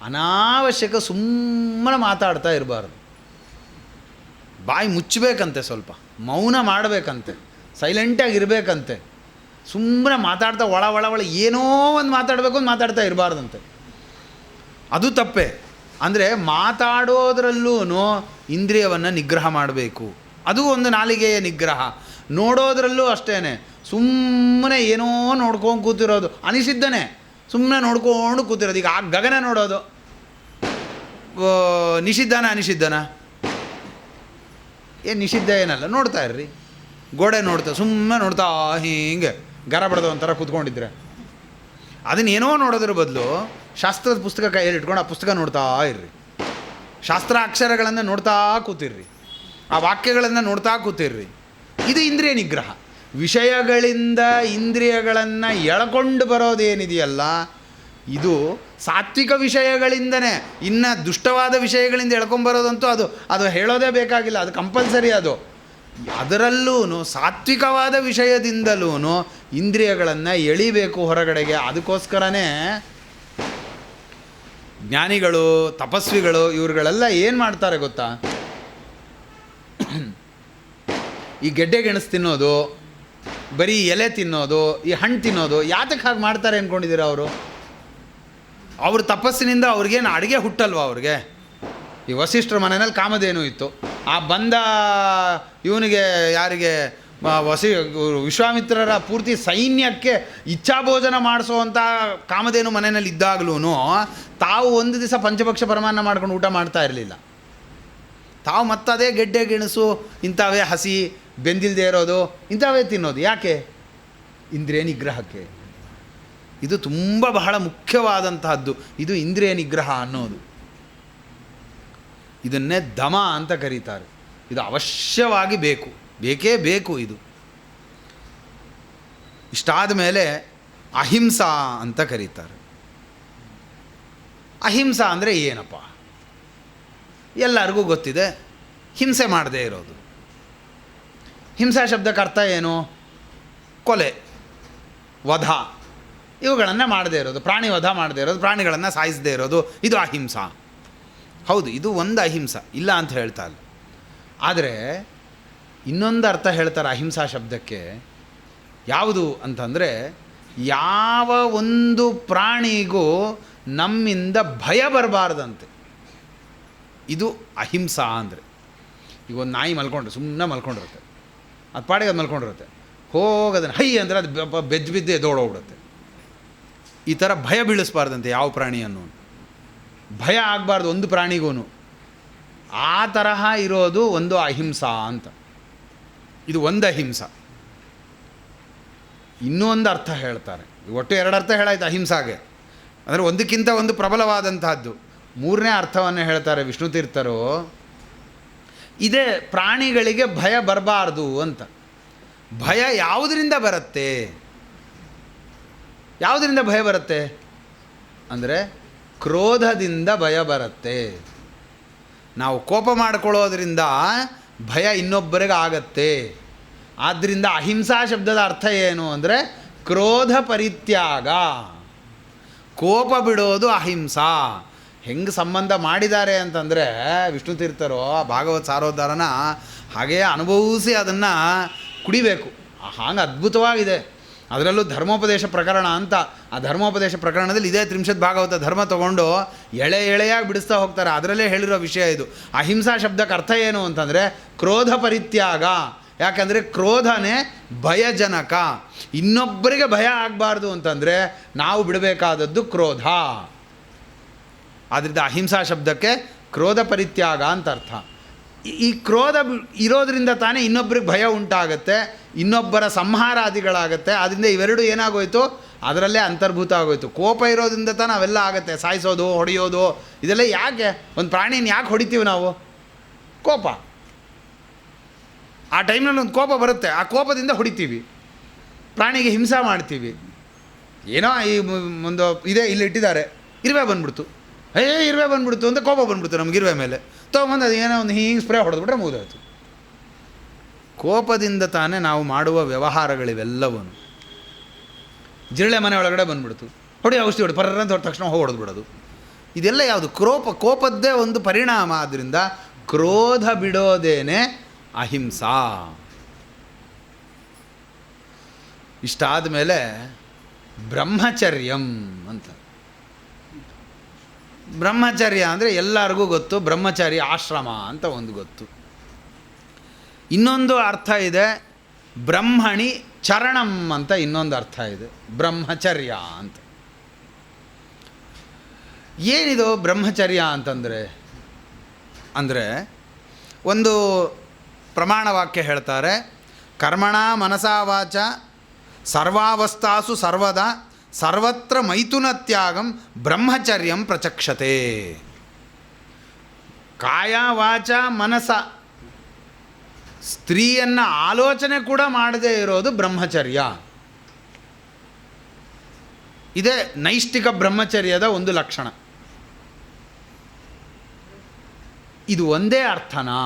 ಅನಾವಶ್ಯಕ ಸುಮ್ಮನೆ ಮಾತಾಡ್ತಾ ಇರಬಾರ್ದು. ಬಾಯಿ ಮುಚ್ಚಬೇಕಂತೆ, ಸ್ವಲ್ಪ ಮೌನ ಮಾಡಬೇಕಂತೆ, ಸೈಲೆಂಟಾಗಿರಬೇಕಂತೆ. ಸುಮ್ಮನೆ ಮಾತಾಡ್ತಾ ಒಳ ಏನೋ ಒಂದು ಮಾತಾಡಬೇಕು ಅಂತ ಮಾತಾಡ್ತಾ ಇರಬಾರ್ದಂತೆ. ಅದು ತಪ್ಪೇ. ಅಂದರೆ ಮಾತಾಡೋದ್ರಲ್ಲೂ ಇಂದ್ರಿಯವನ್ನು ನಿಗ್ರಹ ಮಾಡಬೇಕು. ಅದು ಒಂದು ನಾಲಿಗೆಯ ನಿಗ್ರಹ. ನೋಡೋದ್ರಲ್ಲೂ ಅಷ್ಟೇ, ಸುಮ್ಮನೆ ಏನೋ ನೋಡ್ಕೊಂಡು ಕೂತಿರೋದು, ಅನಿಸಿದ್ದನೇ ಸುಮ್ಮನೆ ನೋಡ್ಕೊಂಡು ಕೂತಿರೋದು. ಈಗ ಆ ಗಗನ ನೋಡೋದು ನಿಷಿದ್ಧನ ಏನು ನಿಷಿದ್ಧ ಏನಲ್ಲ, ನೋಡ್ತಾ ಇರ್ರಿ. ಗೋಡೆ ನೋಡ್ತಾ ಸುಮ್ಮನೆ ನೋಡ್ತಾ ಹಿಂಗೆ ಗರ ಬಡ್ದ ಒಂಥರ ಕೂತ್ಕೊಂಡಿದ್ರೆ, ಅದನ್ನೇನೋ ನೋಡೋದ್ರ ಬದಲು ಶಾಸ್ತ್ರದ ಪುಸ್ತಕ ಕೈಯಲ್ಲಿ ಇಟ್ಕೊಂಡು ಆ ಪುಸ್ತಕ ನೋಡ್ತಾ ಇರ್ರಿ. ಶಾಸ್ತ್ರ ಅಕ್ಷರಗಳನ್ನು ನೋಡ್ತಾ ಕೂತಿರ್ರಿ, ಆ ವಾಕ್ಯಗಳನ್ನು ನೋಡ್ತಾ ಕೂತಿರ್ರಿ. ಇದು ಇಂದ್ರಿಯ ನಿಗ್ರಹ. ವಿಷಯಗಳಿಂದ ಇಂದ್ರಿಯಗಳನ್ನು ಎಳ್ಕೊಂಡು ಬರೋದೇನಿದೆಯಲ್ಲ, ಇದು ಸಾತ್ವಿಕ ವಿಷಯಗಳಿಂದನೇ. ಇನ್ನು ದುಷ್ಟವಾದ ವಿಷಯಗಳಿಂದ ಎಳ್ಕೊಂಬರೋದಂತೂ ಅದು ಹೇಳೋದೇ ಬೇಕಾಗಿಲ್ಲ, ಅದು ಕಂಪಲ್ಸರಿ. ಅದರಲ್ಲೂ ಸಾತ್ವಿಕವಾದ ವಿಷಯದಿಂದಲೂ ಇಂದ್ರಿಯಗಳನ್ನು ಎಳಿಬೇಕು ಹೊರಗಡೆಗೆ. ಅದಕ್ಕೋಸ್ಕರನೇ ಜ್ಞಾನಿಗಳು, ತಪಸ್ವಿಗಳು ಇವ್ರುಗಳೆಲ್ಲ ಏನು ಮಾಡ್ತಾರೆ ಗೊತ್ತಾ, ಈ ಗೆಡ್ಡೆ ಗೆಣಸು ತಿನ್ನೋದು, ಬರೀ ಎಲೆ ತಿನ್ನೋದು, ಈ ಹಣ್ಣು ತಿನ್ನೋದು, ಯಾತಕ್ಕೆ ಹಾಗೆ ಮಾಡ್ತಾರೆ ಅಂದ್ಕೊಂಡಿದ್ದೀರಾ ಅವರು? ಅವ್ರ ತಪಸ್ಸಿನಿಂದ ಅವ್ರಿಗೇನು ಅಡುಗೆ ಹುಟ್ಟಲ್ವ ಅವ್ರಿಗೆ? ಈ ವಸಿಷ್ಠರ ಮನೆಯಲ್ಲಿ ಕಾಮಧೇನು ಇತ್ತು. ಆ ಬಂದ ಇವನಿಗೆ ಯಾರಿಗೆ ವಿಶ್ವಾಮಿತ್ರರ ಪೂರ್ತಿ ಸೈನ್ಯಕ್ಕೆ ಇಚ್ಛಾಭೋಜನ ಮಾಡಿಸೋವಂಥ ಕಾಮಧೇನು ಮನೆಯಲ್ಲಿ ಇದ್ದಾಗಲೂ ತಾವು ಒಂದು ದಿವಸ ಪಂಚಭಕ್ಷ ಪರಮಾನ್ನ ಮಾಡ್ಕೊಂಡು ಊಟ ಮಾಡ್ತಾ ಇರಲಿಲ್ಲ. ತಾವು ಮತ್ತದೇ ಗೆಡ್ಡೆ ಗೆಣಸು ಇಂಥವೇ ಹಸಿ ಬೆಂದಿಲ್ಲದೆ ಇರೋದು ಇಂಥವೇ ತಿನ್ನೋದು. ಯಾಕೆ? ಇಂದ್ರಿಯ ನಿಗ್ರಹಕ್ಕೆ. ಇದು ತುಂಬ ಬಹಳ ಮುಖ್ಯವಾದಂತಹದ್ದು. ಇದು ಇಂದ್ರಿಯ ನಿಗ್ರಹ ಅನ್ನೋದು. ಇದನ್ನೇ ದಮ ಅಂತ ಕರೀತಾರೆ. ಇದು ಅವಶ್ಯವಾಗಿ ಬೇಕು, ಬೇಕೇ ಬೇಕು ಇದು. ಇಷ್ಟಾದ ಮೇಲೆ ಅಹಿಂಸಾ ಅಂತ ಕರೀತಾರೆ. ಅಹಿಂಸಾ ಅಂದರೆ ಏನಪ್ಪ? ಎಲ್ಲರಿಗೂ ಗೊತ್ತಿದೆ, ಹಿಂಸೆ ಮಾಡದೇ ಇರೋದು. ಹಿಂಸಾ ಶಬ್ದಕ್ಕೆ ಅರ್ಥ ಏನು? ಕೊಲೆ, ವಧ, ಇವುಗಳನ್ನು ಮಾಡದೇ ಇರೋದು, ಪ್ರಾಣಿ ವಧ ಮಾಡದೇ ಇರೋದು, ಪ್ರಾಣಿಗಳನ್ನು ಸಾಯಿಸದೇ ಇರೋದು, ಇದು ಅಹಿಂಸಾ. ಹೌದು, ಇದು ಒಂದು ಅಹಿಂಸಾ, ಇಲ್ಲ ಅಂತ ಹೇಳ್ತಾ ಇಲ್ಲ. ಆದರೆ ಇನ್ನೊಂದು ಅರ್ಥ ಹೇಳ್ತಾರೆ ಅಹಿಂಸಾ ಶಬ್ದಕ್ಕೆ. ಯಾವುದು ಅಂತಂದರೆ, ಯಾವ ಒಂದು ಪ್ರಾಣಿಗೂ ನಮ್ಮಿಂದ ಭಯ ಬರಬಾರ್ದಂತೆ. ಇದು ಅಹಿಂಸಾ ಅಂದರೆ. ಈಗ ಒಂದು ನಾಯಿ ಮಲ್ಕೊಂಡ್ರೆ ಸುಮ್ಮನೆ ಮಲ್ಕೊಂಡಿರುತ್ತೆ, ಅದು ಪಾಡಿಗೆ ಅದು ಮಲ್ಕೊಂಡಿರುತ್ತೆ, ಹೋಗೋದನ್ನು ಹೈ ಅಂದರೆ ಅದು ಬೆದ್ದು ಬಿದ್ದು ಎದ್ದೋಡೋಗ್ಬಿಡುತ್ತೆ. ಈ ಥರ ಭಯ ಬೀಳಿಸ್ಬಾರ್ದಂತೆ ಯಾವ ಪ್ರಾಣಿಯನ್ನು. ಭಯ ಆಗಬಾರ್ದು ಒಂದು ಪ್ರಾಣಿಗೂ. ಆ ತರಹ ಇರೋದು ಒಂದು ಅಹಿಂಸಾ ಅಂತ. ಇದು ಒಂದು ಅಹಿಂಸಾ. ಇನ್ನೂ ಒಂದು ಅರ್ಥ ಹೇಳ್ತಾರೆ. ಒಟ್ಟು ಎರಡು ಅರ್ಥ ಹೇಳಾಯ್ತು ಅಹಿಂಸಾಗೆ, ಅಂದರೆ ಒಂದಕ್ಕಿಂತ ಒಂದು ಪ್ರಬಲವಾದಂತಹದ್ದು. ಮೂರನೇ ಅರ್ಥವನ್ನು ಹೇಳ್ತಾರೆ ವಿಷ್ಣು ತೀರ್ಥರು. ಇದೇ ಪ್ರಾಣಿಗಳಿಗೆ ಭಯ ಬರಬಾರ್ದು ಅಂತ. ಭಯ ಯಾವುದರಿಂದ ಬರುತ್ತೆ? ಯಾವುದರಿಂದ ಭಯ ಬರುತ್ತೆ ಅಂದರೆ ಕ್ರೋಧದಿಂದ ಭಯ ಬರುತ್ತೆ. ನಾವು ಕೋಪ ಮಾಡಿಕೊಳ್ಳೋದ್ರಿಂದ ಭಯ ಇನ್ನೊಬ್ಬರಿಗೆ ಆಗತ್ತೆ. ಆದ್ದರಿಂದ ಅಹಿಂಸಾ ಶಬ್ದದ ಅರ್ಥ ಏನು ಅಂದರೆ ಕ್ರೋಧ ಪರಿತ್ಯಾಗ, ಕೋಪ ಬಿಡೋದು ಅಹಿಂಸಾ. ಹೆಂಗೆ ಸಂಬಂಧ ಮಾಡಿದ್ದಾರೆ ಅಂತಂದರೆ ವಿಷ್ಣು ತೀರ್ಥರು ಭಾಗವತ್ ಸಾರೋದ್ಧಾರನ ಹಾಗೇ ಅನುಭವಿಸಿ ಅದನ್ನು ಕುಡಿಬೇಕು. ಹಾಗೆ ಅದ್ಭುತವಾಗಿದೆ. ಅದರಲ್ಲೂ ಧರ್ಮೋಪದೇಶ ಪ್ರಕರಣ ಅಂತ. ಆ ಧರ್ಮೋಪದೇಶ ಪ್ರಕರಣದಲ್ಲಿ ಇದೇ ತ್ರಿಂಶತ್ ಭಾಗವತ ಧರ್ಮ ತೊಗೊಂಡು ಎಳೆಯಾಗಿ ಬಿಡಿಸ್ತಾ ಹೋಗ್ತಾರೆ. ಅದರಲ್ಲೇ ಹೇಳಿರೋ ವಿಷಯ ಇದು. ಅಹಿಂಸಾ ಶಬ್ದಕ್ಕೆ ಅರ್ಥ ಏನು ಅಂತಂದರೆ ಕ್ರೋಧ ಪರಿತ್ಯಾಗ. ಯಾಕಂದರೆ ಕ್ರೋಧನೇ ಭಯಜನಕ. ಇನ್ನೊಬ್ಬರಿಗೆ ಭಯ ಆಗಬಾರ್ದು ಅಂತಂದರೆ ನಾವು ಬಿಡಬೇಕಾದದ್ದು ಕ್ರೋಧ. ಆದ್ದರಿಂದ ಅಹಿಂಸಾ ಶಬ್ದಕ್ಕೆ ಕ್ರೋಧ ಪರಿತ್ಯಾಗ ಅಂತ ಅರ್ಥ. ಈ ಕ್ರೋಧ ಇರೋದರಿಂದ ತಾನೇ ಇನ್ನೊಬ್ಬರಿಗೆ ಭಯ ಉಂಟಾಗತ್ತೆ, ಇನ್ನೊಬ್ಬರ ಸಂಹಾರಾದಿಗಳಾಗತ್ತೆ. ಆದ್ದರಿಂದ ಇವೆರಡು ಏನಾಗೋಯ್ತು, ಅದರಲ್ಲೇ ಅಂತರ್ಭೂತ ಆಗೋಯ್ತು. ಕೋಪ ಇರೋದ್ರಿಂದ ತಾನೇ ಅವೆಲ್ಲ ಆಗುತ್ತೆ, ಸಾಯಿಸೋದು, ಹೊಡೆಯೋದು, ಇದೆಲ್ಲ ಯಾಕೆ? ಒಂದು ಪ್ರಾಣಿನ ಯಾಕೆ ಹೊಡಿತೀವಿ ನಾವು? ಕೋಪ. ಆ ಟೈಮ್ನಲ್ಲಿ ಒಂದು ಕೋಪ ಬರುತ್ತೆ, ಆ ಕೋಪದಿಂದ ಹೊಡಿತೀವಿ, ಪ್ರಾಣಿಗೆ ಹಿಂಸೆ ಮಾಡ್ತೀವಿ. ಏನೋ ಈ ಒಂದು ಇದೇ ಇಲ್ಲಿ ಇಟ್ಟಿದ್ದಾರೆ, ಇರುವೆ ಬಂದ್ಬಿಡ್ತು, ಇರುವೆ ಬಂದ್ಬಿಡ್ತು ಅಂತ ಕೋಪ ಬಂದ್ಬಿಡ್ತು ನಮ್ಗೆ ಇರುವೆ ಮೇಲೆ. ತೊಗೊಂಬಂದು ಅದು ಏನೋ ಒಂದು ಹಿಂಗೆ ಸ್ಪ್ರೇ ಹೊಡೆದ್ಬಿಟ್ರೆ ಮುಗಿದೋಯ್ತು. ಕೋಪದಿಂದ ತಾನೇ ನಾವು ಮಾಡುವ ವ್ಯವಹಾರಗಳಿವೆಲ್ಲವೂ. ಜಿರಳೆ ಮನೆ ಒಳಗಡೆ ಬಂದ್ಬಿಡ್ತು, ಹೊಡಿ ಔಷಧಿ ಹೊಡಿ ಪರ್ರ ಅಂತ ಹೊಡೆದ ತಕ್ಷಣ ಹೋಗಿ ಹೊಡೆದ್ಬಿಡೋದು. ಇದೆಲ್ಲ ಯಾವುದು? ಕೋಪದ್ದೇ ಒಂದು ಪರಿಣಾಮ. ಆದ್ದರಿಂದ ಕ್ರೋಧ ಬಿಡೋದೇನೆ ಅಹಿಂಸಾ. ಇಷ್ಟಾದ ಮೇಲೆ ಬ್ರಹ್ಮಚರ್ಯಂ ಅಂತ. ಬ್ರಹ್ಮಚರ್ಯ ಅಂದರೆ ಎಲ್ಲರಿಗೂ ಗೊತ್ತು, ಬ್ರಹ್ಮಚಾರಿ ಆಶ್ರಮ ಅಂತ ಒಂದು ಗೊತ್ತು. ಇನ್ನೊಂದು ಅರ್ಥ ಇದೆ, ಬ್ರಹ್ಮಣಿ ಚರಣಂ ಅಂತ ಇನ್ನೊಂದು ಅರ್ಥ ಇದೆ, ಬ್ರಹ್ಮಚರ್ಯ ಅಂತ. ಏನಿದು ಬ್ರಹ್ಮಚರ್ಯ ಅಂತಂದರೆ ಅಂದರೆ ಒಂದು ಪ್ರಮಾಣ ವಾಕ್ಯ ಹೇಳ್ತಾರೆ, ಕರ್ಮಣ ಮನಸಾ ವಾಚ ಸರ್ವಾವಸ್ಥಾಸು ಸರ್ವದಾ ಸರ್ವತ್ರ ಮೈಥುನತ್ಯಾಗಂ ಬ್ರಹ್ಮಚರ್ಯಂ ಪ್ರಚಕ್ಷತೆ. ಕಾಯ ವಾಚ ಮನಸ, ಸ್ತ್ರೀಯನ್ನು ಆಲೋಚನೆ ಕೂಡ ಮಾಡದೇ ಇರೋದು ಬ್ರಹ್ಮಚರ್ಯ. ಇದೇ ನೈಷ್ಠಿಕ ಬ್ರಹ್ಮಚರ್ಯದ ಒಂದು ಲಕ್ಷಣ. ಇದು ಒಂದೇ ಅರ್ಥನಾ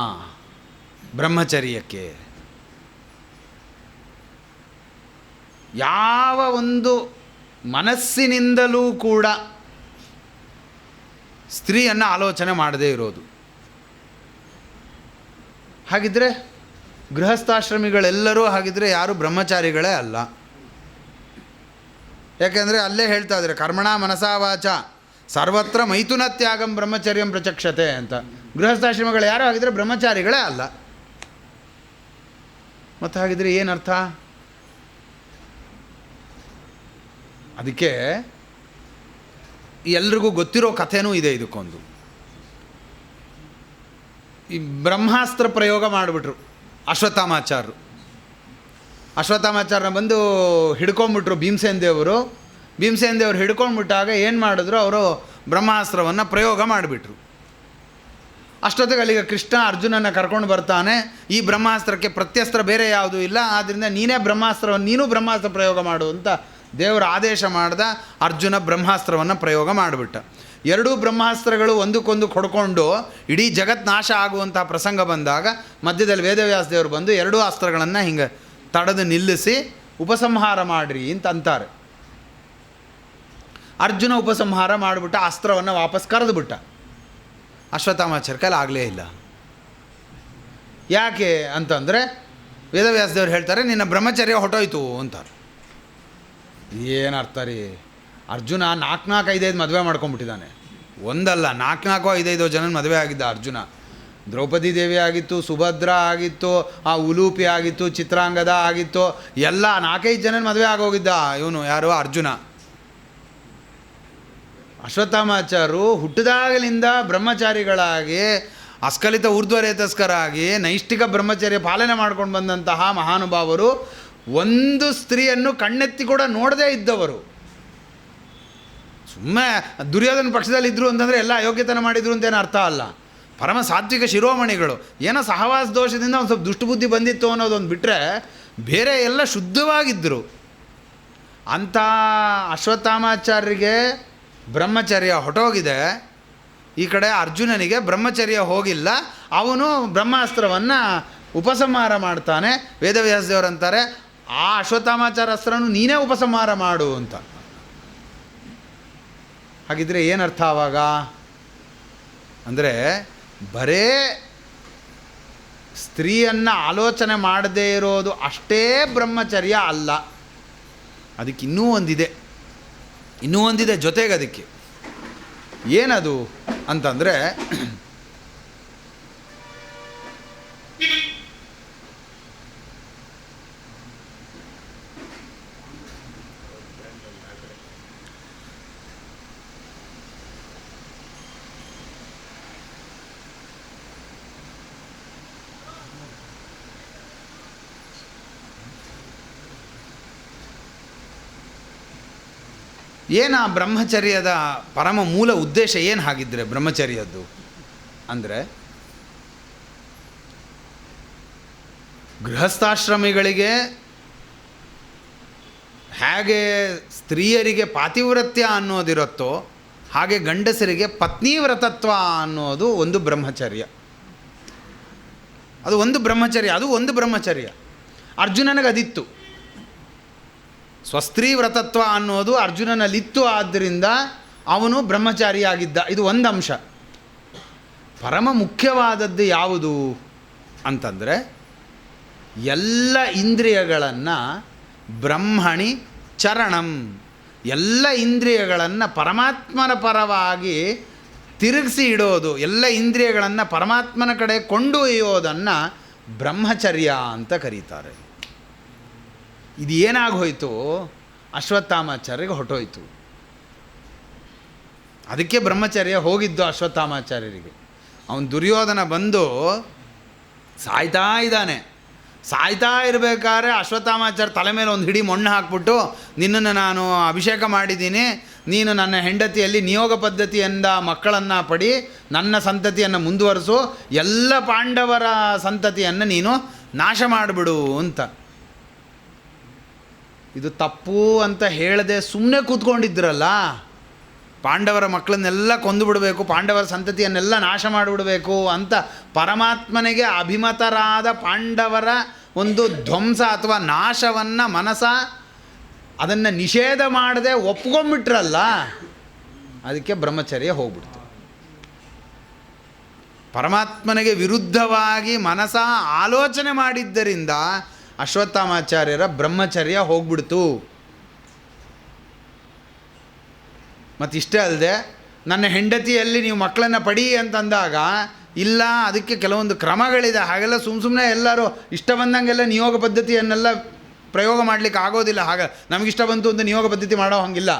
ಬ್ರಹ್ಮಚರ್ಯಕ್ಕೆ? ಯಾವ ಒಂದು ಮನಸ್ಸಿನಿಂದಲೂ ಕೂಡ ಸ್ತ್ರೀಯನ್ನು ಆಲೋಚನೆ ಮಾಡದೇ ಇರೋದು. ಹಾಗಿದ್ದರೆ ಗೃಹಸ್ಥಾಶ್ರಮಿಗಳೆಲ್ಲರೂ ಹಾಗಿದ್ದರೆ ಯಾರು ಬ್ರಹ್ಮಚಾರಿಗಳೇ ಅಲ್ಲ. ಯಾಕೆಂದರೆ ಅಲ್ಲೇ ಹೇಳ್ತಾ ಇದ್ದಾರೆ, ಕರ್ಮಣ ಮನಸಾ ವಾಚ ಸರ್ವತ್ರ ಮೈಥುನ ತ್ಯಾಗಂ ಬ್ರಹ್ಮಚರ್ಯಂ ಪ್ರಚಕ್ಷತೆ ಅಂತ. ಗೃಹಸ್ಥಾಶ್ರಮಗಳು ಯಾರೋ ಆಗಿದ್ರೆ ಬ್ರಹ್ಮಚಾರಿಗಳೇ ಅಲ್ಲ. ಮತ್ತು ಹಾಗಿದ್ರೆ ಏನರ್ಥ? ಅದಕ್ಕೆ ಎಲ್ರಿಗೂ ಗೊತ್ತಿರೋ ಕಥೆನೂ ಇದೆ ಇದಕ್ಕೊಂದು. ಈ ಬ್ರಹ್ಮಾಸ್ತ್ರ ಪ್ರಯೋಗ ಮಾಡಿಬಿಟ್ರು ಅಶ್ವತ್ಥಾಮಾಚಾರ್ಯರು. ಅಶ್ವತ್ಥಾಮಾಚಾರ್ಯನ ಬಂದು ಹಿಡ್ಕೊಂಬಿಟ್ರು ಭೀಮಸೇನ ದೇವರು. ಭೀಮಸೇನ ದೇವರು ಹಿಡ್ಕೊಂಡ್ಬಿಟ್ಟಾಗ ಏನು ಮಾಡಿದ್ರು, ಅವರು ಬ್ರಹ್ಮಾಸ್ತ್ರವನ್ನು ಪ್ರಯೋಗ ಮಾಡಿಬಿಟ್ರು. ಅಷ್ಟೊತ್ತಿಗೆ ಅಲ್ಲಿಗೆ ಕೃಷ್ಣ ಅರ್ಜುನನ ಕರ್ಕೊಂಡು ಬರ್ತಾನೆ. ಈ ಬ್ರಹ್ಮಾಸ್ತ್ರಕ್ಕೆ ಪ್ರತ್ಯಸ್ತ್ರ ಬೇರೆ ಯಾವುದೂ ಇಲ್ಲ, ಆದ್ದರಿಂದ ನೀನೇ ನೀನು ಬ್ರಹ್ಮಾಸ್ತ್ರ ಪ್ರಯೋಗ ಮಾಡು ಅಂತ ದೇವರು ಆದೇಶ ಮಾಡ್ದ. ಅರ್ಜುನ ಬ್ರಹ್ಮಾಸ್ತ್ರವನ್ನು ಪ್ರಯೋಗ ಮಾಡಿಬಿಟ್ಟ. ಎರಡೂ ಬ್ರಹ್ಮಾಸ್ತ್ರಗಳು ಒಂದಕ್ಕೊಂದು ಹೊಡ್ಕೊಂಡು ಇಡೀ ಜಗತ್ ನಾಶ ಆಗುವಂಥ ಪ್ರಸಂಗ ಬಂದಾಗ ಮಧ್ಯದಲ್ಲಿ ವೇದವ್ಯಾಸ ದೇವರು ಬಂದು ಎರಡೂ ಅಸ್ತ್ರಗಳನ್ನು ಹಿಂಗೆ ತಡೆದು ನಿಲ್ಲಿಸಿ ಉಪಸಂಹಾರ ಮಾಡಿರಿ ಅಂತ ಅಂತಾರೆ. ಅರ್ಜುನ ಉಪಸಂಹಾರ ಮಾಡಿಬಿಟ್ಟ, ಅಸ್ತ್ರವನ್ನು ವಾಪಸ್ ಕರೆದು ಬಿಟ್ಟ. ಅಶ್ವತ್ಥಾಮಾಚಾರ್ಯ ಕೈಲಿ ಆಗಲೇ ಇಲ್ಲ. ಯಾಕೆ ಅಂತಂದರೆ ವೇದವ್ಯಾಸ ದೇವರು ಹೇಳ್ತಾರೆ, ನಿನ್ನ ಬ್ರಹ್ಮಚರ್ಯ ಹೊಟ್ಟೋಯ್ತು ಅಂತಾರೆ. ಏನರ್ಥ ರೀ? ಅರ್ಜುನ 4-5 ಮದುವೆ ಮಾಡ್ಕೊಂಡ್ಬಿಟ್ಟಿದ್ದಾನೆ. ಒಂದಲ್ಲ 4-5 ಜನ ಮದುವೆ ಆಗಿದ್ದ ಅರ್ಜುನ. ದ್ರೌಪದಿ ದೇವಿ ಆಗಿತ್ತು, ಸುಭದ್ರ ಆಗಿತ್ತು, ಆ ಉಲೂಪಿ ಆಗಿತ್ತು, ಚಿತ್ರಾಂಗದ ಆಗಿತ್ತು, ಎಲ್ಲ 4-5 ಜನ ಮದುವೆ ಆಗೋಗಿದ್ದ ಇವನು ಯಾರು? ಅರ್ಜುನ. ಅಶ್ವತ್ಥಾಮಾಚಾರ್ಯರು ಹುಟ್ಟಿದಾಗಲಿಂದ ಬ್ರಹ್ಮಚಾರಿಗಳಾಗಿ ಅಸ್ಖಲಿತ ಊರ್ಧ್ವರೇತಸ್ಕರಾಗಿ ನೈಷ್ಠಿಕ ಬ್ರಹ್ಮಚರ್ಯ ಪಾಲನೆ ಮಾಡ್ಕೊಂಡು ಬಂದಂತಹ ಮಹಾನುಭಾವರು, ಒಂದು ಸ್ತ್ರೀಯನ್ನು ಕಣ್ಣೆತ್ತಿ ಕೂಡ ನೋಡದೇ ಇದ್ದವರು. ಸುಮ್ಮನೆ ದುರ್ಯೋಧನ ಪಕ್ಷದಲ್ಲಿದ್ದರು ಅಂತಂದರೆ ಎಲ್ಲ ಅಯೋಗ್ಯತನ ಮಾಡಿದರು ಅಂತೇನು ಅರ್ಥ ಅಲ್ಲ. ಪರಮ ಸಾತ್ವಿಕ ಶಿರೋಮಣಿಗಳು. ಏನೋ ಸಹವಾಸ ದೋಷದಿಂದ ಒಂದು ಸ್ವಲ್ಪ ದುಷ್ಟಬುದ್ಧಿ ಬಂದಿತ್ತು ಅನ್ನೋದೊಂದು ಬಿಟ್ಟರೆ ಬೇರೆ ಎಲ್ಲ ಶುದ್ಧವಾಗಿದ್ದರು. ಅಂಥ ಅಶ್ವತ್ಥಾಮಾಚಾರ್ಯರಿಗೆ ಬ್ರಹ್ಮಚರ್ಯ ಹೊಟ್ಟೋಗಿದೆ. ಈ ಕಡೆ ಅರ್ಜುನನಿಗೆ ಬ್ರಹ್ಮಚರ್ಯ ಹೋಗಿಲ್ಲ. ಅವನು ಬ್ರಹ್ಮಾಸ್ತ್ರವನ್ನು ಉಪಸಂಹಾರ ಮಾಡ್ತಾನೆ. ವೇದವ್ಯಾಸ ದೇವರಂತಾರೆ, ಆ ಅಶ್ವತ್ಥಾಮಾಚಾರ್ಯ ಅಸ್ತ್ರನು ನೀನೇ ಉಪಸಂಹಾರ ಮಾಡು ಅಂತ. ಹಾಗಿದ್ರೆ ಏನರ್ಥ ಆವಾಗ? ಅಂದರೆ ಬರೇ ಸ್ತ್ರೀಯನ್ನು ಆಲೋಚನೆ ಮಾಡದೇ ಇರೋದು ಅಷ್ಟೇ ಬ್ರಹ್ಮಚರ್ಯ ಅಲ್ಲ. ಅದಕ್ಕೆ ಇನ್ನೂ ಒಂದಿದೆ ಜೊತೆಗೆ. ಅದಕ್ಕೆ ಏನದು ಅಂತಂದರೆ, ಏನು ಆ ಬ್ರಹ್ಮಚರ್ಯದ ಪರಮ ಮೂಲ ಉದ್ದೇಶ ಏನು ಹಾಗಿದ್ರೆ ಬ್ರಹ್ಮಚರ್ಯದ್ದು ಅಂದರೆ, ಗೃಹಸ್ಥಾಶ್ರಮಿಗಳಿಗೆ ಹೇಗೆ ಸ್ತ್ರೀಯರಿಗೆ ಪಾತಿವ್ರತ್ಯ ಅನ್ನೋದಿರುತ್ತೋ ಹಾಗೆ ಗಂಡಸರಿಗೆ ಪತ್ನಿವ್ರತತ್ವ ಅನ್ನೋದು ಒಂದು ಬ್ರಹ್ಮಚರ್ಯ. ಅದು ಒಂದು ಬ್ರಹ್ಮಚರ್ಯ. ಅರ್ಜುನನಿಗೆ ಅದಿತ್ತು. ಸ್ವಸ್ತ್ರೀ ವ್ರತತ್ವ ಅನ್ನೋದು ಅರ್ಜುನನಲ್ಲಿತ್ತು. ಆದ್ದರಿಂದ ಅವನು ಬ್ರಹ್ಮಚಾರಿಯಾಗಿದ್ದ. ಇದು ಒಂದು ಅಂಶ. ಪರಮ ಮುಖ್ಯವಾದದ್ದು ಯಾವುದು ಅಂತಂದರೆ, ಎಲ್ಲ ಇಂದ್ರಿಯಗಳನ್ನು ಬ್ರಹ್ಮಣಿ ಚರಣಂ, ಎಲ್ಲ ಇಂದ್ರಿಯಗಳನ್ನು ಪರಮಾತ್ಮನ ಪರವಾಗಿ ತಿರುಗಿಸಿ ಇಡೋದು, ಎಲ್ಲ ಇಂದ್ರಿಯಗಳನ್ನು ಪರಮಾತ್ಮನ ಕಡೆ ಕೊಂಡೊಯ್ಯೋದನ್ನು ಬ್ರಹ್ಮಚರ್ಯ ಅಂತ ಕರೀತಾರೆ. ಇದು ಏನಾಗೋಯ್ತು? ಅಶ್ವತ್ಥಾಮಾಚಾರ್ಯರಿಗೆ ಹೊಟ್ಟೋಯ್ತು. ಅದಕ್ಕೆ ಬ್ರಹ್ಮಚರ್ಯ ಹೋಗಿದ್ದು ಅಶ್ವತ್ಥಾಮಾಚಾರ್ಯರಿಗೆ. ಅವನು ದುರ್ಯೋಧನ ಬಂದು ಸಾಯ್ತಾ ಇದ್ದಾನೆ. ಸಾಯ್ತಾ ಇರಬೇಕಾದ್ರೆ ಅಶ್ವತ್ಥಾಮಾಚಾರ್ಯ ತಲೆ ಮೇಲೆ ಒಂದು ಹಿಡಿ ಮಣ್ಣು ಹಾಕ್ಬಿಟ್ಟು, ನಿನ್ನನ್ನು ನಾನು ಅಭಿಷೇಕ ಮಾಡಿದ್ದೀನಿ, ನೀನು ನನ್ನ ಹೆಂಡತಿಯಲ್ಲಿ ನಿಯೋಗ ಪದ್ಧತಿಯಿಂದ ಮಕ್ಕಳನ್ನು ಪಡಿ, ನನ್ನ ಸಂತತಿಯನ್ನು ಮುಂದುವರಿಸು, ಎಲ್ಲ ಪಾಂಡವರ ಸಂತತಿಯನ್ನು ನೀನು ನಾಶ ಮಾಡಿಬಿಡು ಅಂತ. ಇದು ತಪ್ಪು ಅಂತ ಹೇಳದೆ ಸುಮ್ಮನೆ ಕೂತ್ಕೊಂಡಿದ್ರಲ್ಲ. ಪಾಂಡವರ ಮಕ್ಕಳನ್ನೆಲ್ಲ ಕೊಂದು ಬಿಡಬೇಕು, ಪಾಂಡವರ ಸಂತತಿಯನ್ನೆಲ್ಲ ನಾಶ ಮಾಡಿಬಿಡಬೇಕು ಅಂತ ಪರಮಾತ್ಮನಿಗೆ ಅಭಿಮತರಾದ ಪಾಂಡವರ ಒಂದು ಧ್ವಂಸ ಅಥವಾ ನಾಶವನ್ನು ಅದನ್ನು ನಿಷೇಧ ಮಾಡದೆ ಒಪ್ಕೊಂಡ್ಬಿಟ್ರಲ್ಲ, ಅದಕ್ಕೆ ಬ್ರಹ್ಮಚರ್ಯ ಹೋಗ್ಬಿಡ್ತು. ಪರಮಾತ್ಮನಿಗೆ ವಿರುದ್ಧವಾಗಿ ಆಲೋಚನೆ ಮಾಡಿದ್ದರಿಂದ ಅಶ್ವತ್ಥಾಮಾಚಾರ್ಯರ ಬ್ರಹ್ಮಚರ್ಯ ಹೋಗ್ಬಿಡ್ತು. ಮತ್ತಿಷ್ಟೇ ಅಲ್ಲದೆ ನನ್ನ ಹೆಂಡತಿಯಲ್ಲಿ ನೀವು ಮಕ್ಕಳನ್ನು ಪಡಿ ಅಂತಂದಾಗ ಇಲ್ಲ, ಅದಕ್ಕೆ ಕೆಲವೊಂದು ಕ್ರಮಗಳಿದೆ. ಹಾಗೆಲ್ಲ ಸುಮ್ಮನೆ ಎಲ್ಲರೂ ಇಷ್ಟ ಬಂದಂಗೆಲ್ಲ ನಿಯೋಗ ಪದ್ಧತಿಯನ್ನೆಲ್ಲ ಪ್ರಯೋಗ ಮಾಡಲಿಕ್ಕೆ ಆಗೋದಿಲ್ಲ. ಹಾಗೆ ನಮಗಿಷ್ಟ ಬಂತು ಅಂತ ನಿಯೋಗ ಪದ್ಧತಿ ಮಾಡೋ ಹಾಗಿಲ್ಲ.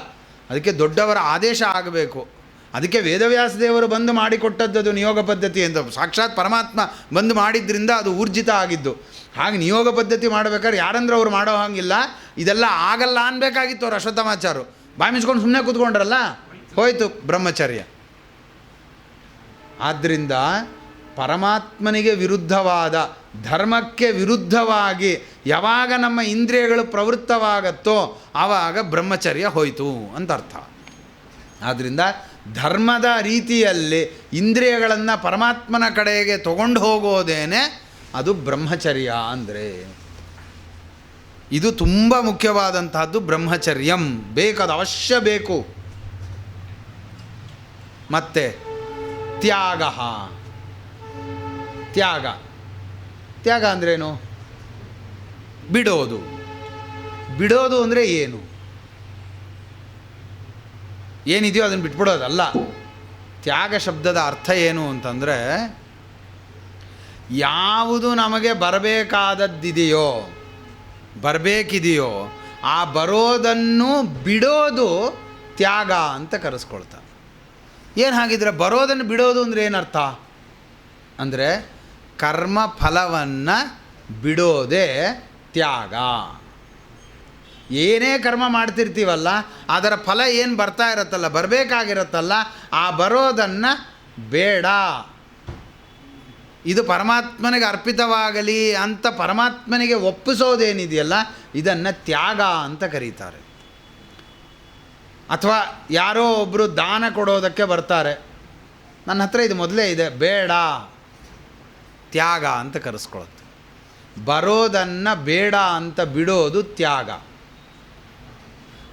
ಅದಕ್ಕೆ ದೊಡ್ಡವರ ಆದೇಶ ಆಗಬೇಕು. ಅದಕ್ಕೆ ವೇದವ್ಯಾಸ ದೇವರು ಬಂದು ಮಾಡಿಕೊಟ್ಟದ್ದು ನಿಯೋಗ ಪದ್ಧತಿ ಅಂತ. ಸಾಕ್ಷಾತ್ ಪರಮಾತ್ಮ ಬಂದು ಮಾಡಿದ್ರಿಂದ ಅದು ಊರ್ಜಿತ ಆಗಿದ್ದು. ಹಾಗೆ ನಿಯೋಗ ಪದ್ಧತಿ ಮಾಡಬೇಕಾದ್ರೆ ಯಾರಂದ್ರೆ ಅವ್ರು ಮಾಡೋ ಹಾಗಿಲ್ಲ. ಇದೆಲ್ಲ ಆಗಲ್ಲ ಅನ್ಬೇಕಾಗಿತ್ತು ಅವ್ರು ಅಶ್ವತ್ಥಾಮಾಚಾರು. ಬಾಯಿ ಮುಚ್ಕೊಂಡು ಸುಮ್ಮನೆ ಕೂತ್ಕೊಂಡ್ರಲ್ಲ, ಹೋಯಿತು ಬ್ರಹ್ಮಚರ್ಯ. ಆದ್ದರಿಂದ ಪರಮಾತ್ಮನಿಗೆ ವಿರುದ್ಧವಾದ, ಧರ್ಮಕ್ಕೆ ವಿರುದ್ಧವಾಗಿ ಯಾವಾಗ ನಮ್ಮ ಇಂದ್ರಿಯಗಳು ಪ್ರವೃತ್ತವಾಗತ್ತೋ ಆವಾಗ ಬ್ರಹ್ಮಚರ್ಯ ಹೋಯಿತು ಅಂತ ಅರ್ಥ. ಆದ್ದರಿಂದ ಧರ್ಮದ ರೀತಿಯಲ್ಲಿ ಇಂದ್ರಿಯಗಳನ್ನು ಪರಮಾತ್ಮನ ಕಡೆಗೆ ತಗೊಂಡು ಹೋಗೋದೇನೆ ಅದು ಬ್ರಹ್ಮಚರ್ಯ ಅಂದರೆ. ಇದು ತುಂಬ ಮುಖ್ಯವಾದಂತಹದ್ದು. ಬ್ರಹ್ಮಚರ್ಯಂ ಬೇಕದು, ಅವಶ್ಯ ಬೇಕು. ಮತ್ತು ತ್ಯಾಗ. ತ್ಯಾಗ ತ್ಯಾಗ ಅಂದ್ರೇನು? ಬಿಡೋದು. ಬಿಡೋದು ಅಂದರೆ ಏನು? ಏನಿದೆಯೋ ಅದನ್ನು ಬಿಟ್ಬಿಡೋದಲ್ಲ. ತ್ಯಾಗ ಶಬ್ದದ ಅರ್ಥ ಏನು ಅಂತಂದರೆ, ಯಾವುದು ನಮಗೆ ಬರಬೇಕಾದದ್ದಿದೆಯೋ, ಬರಬೇಕಿದೆಯೋ ಆ ಬರೋದನ್ನು ಬಿಡೋದು ತ್ಯಾಗ ಅಂತ ಕರೆಸ್ಕೊಳ್ತಾರೆ. ಏನು ಹಾಗಿದ್ರೆ ಬರೋದನ್ನು ಬಿಡೋದು ಅಂದರೆ ಏನರ್ಥ ಅಂದರೆ, ಕರ್ಮ ಫಲವನ್ನು ಬಿಡೋದೇ ತ್ಯಾಗ. ಏನೇ ಕರ್ಮ ಮಾಡ್ತಿರ್ತೀವಲ್ಲ ಅದರ ಫಲ ಏನು ಬರ್ತಾ ಇರತ್ತಲ್ಲ, ಬರಬೇಕಾಗಿರತ್ತಲ್ಲ, ಆ ಬರೋದನ್ನು ಬೇಡ, ಇದು ಪರಮಾತ್ಮನಿಗೆ ಅರ್ಪಿತವಾಗಲಿ ಅಂತ ಪರಮಾತ್ಮನಿಗೆ ಒಪ್ಪಿಸೋದೇನಿದೆಯಲ್ಲ ಇದನ್ನು ತ್ಯಾಗ ಅಂತ ಕರೀತಾರೆ. ಅಥವಾ ಯಾರೋ ಒಬ್ಬರು ದಾನ ಕೊಡೋದಕ್ಕೆ ಬರ್ತಾರೆ, ನನ್ನ ಹತ್ರ ಇದು ಮೊದಲೇ ಇದೆ ಬೇಡ, ತ್ಯಾಗ ಅಂತ ಕರೆಸ್ಕೊಳುತ್ತೆ. ಬರೋದನ್ನು ಬೇಡ ಅಂತ ಬಿಡೋದು ತ್ಯಾಗ.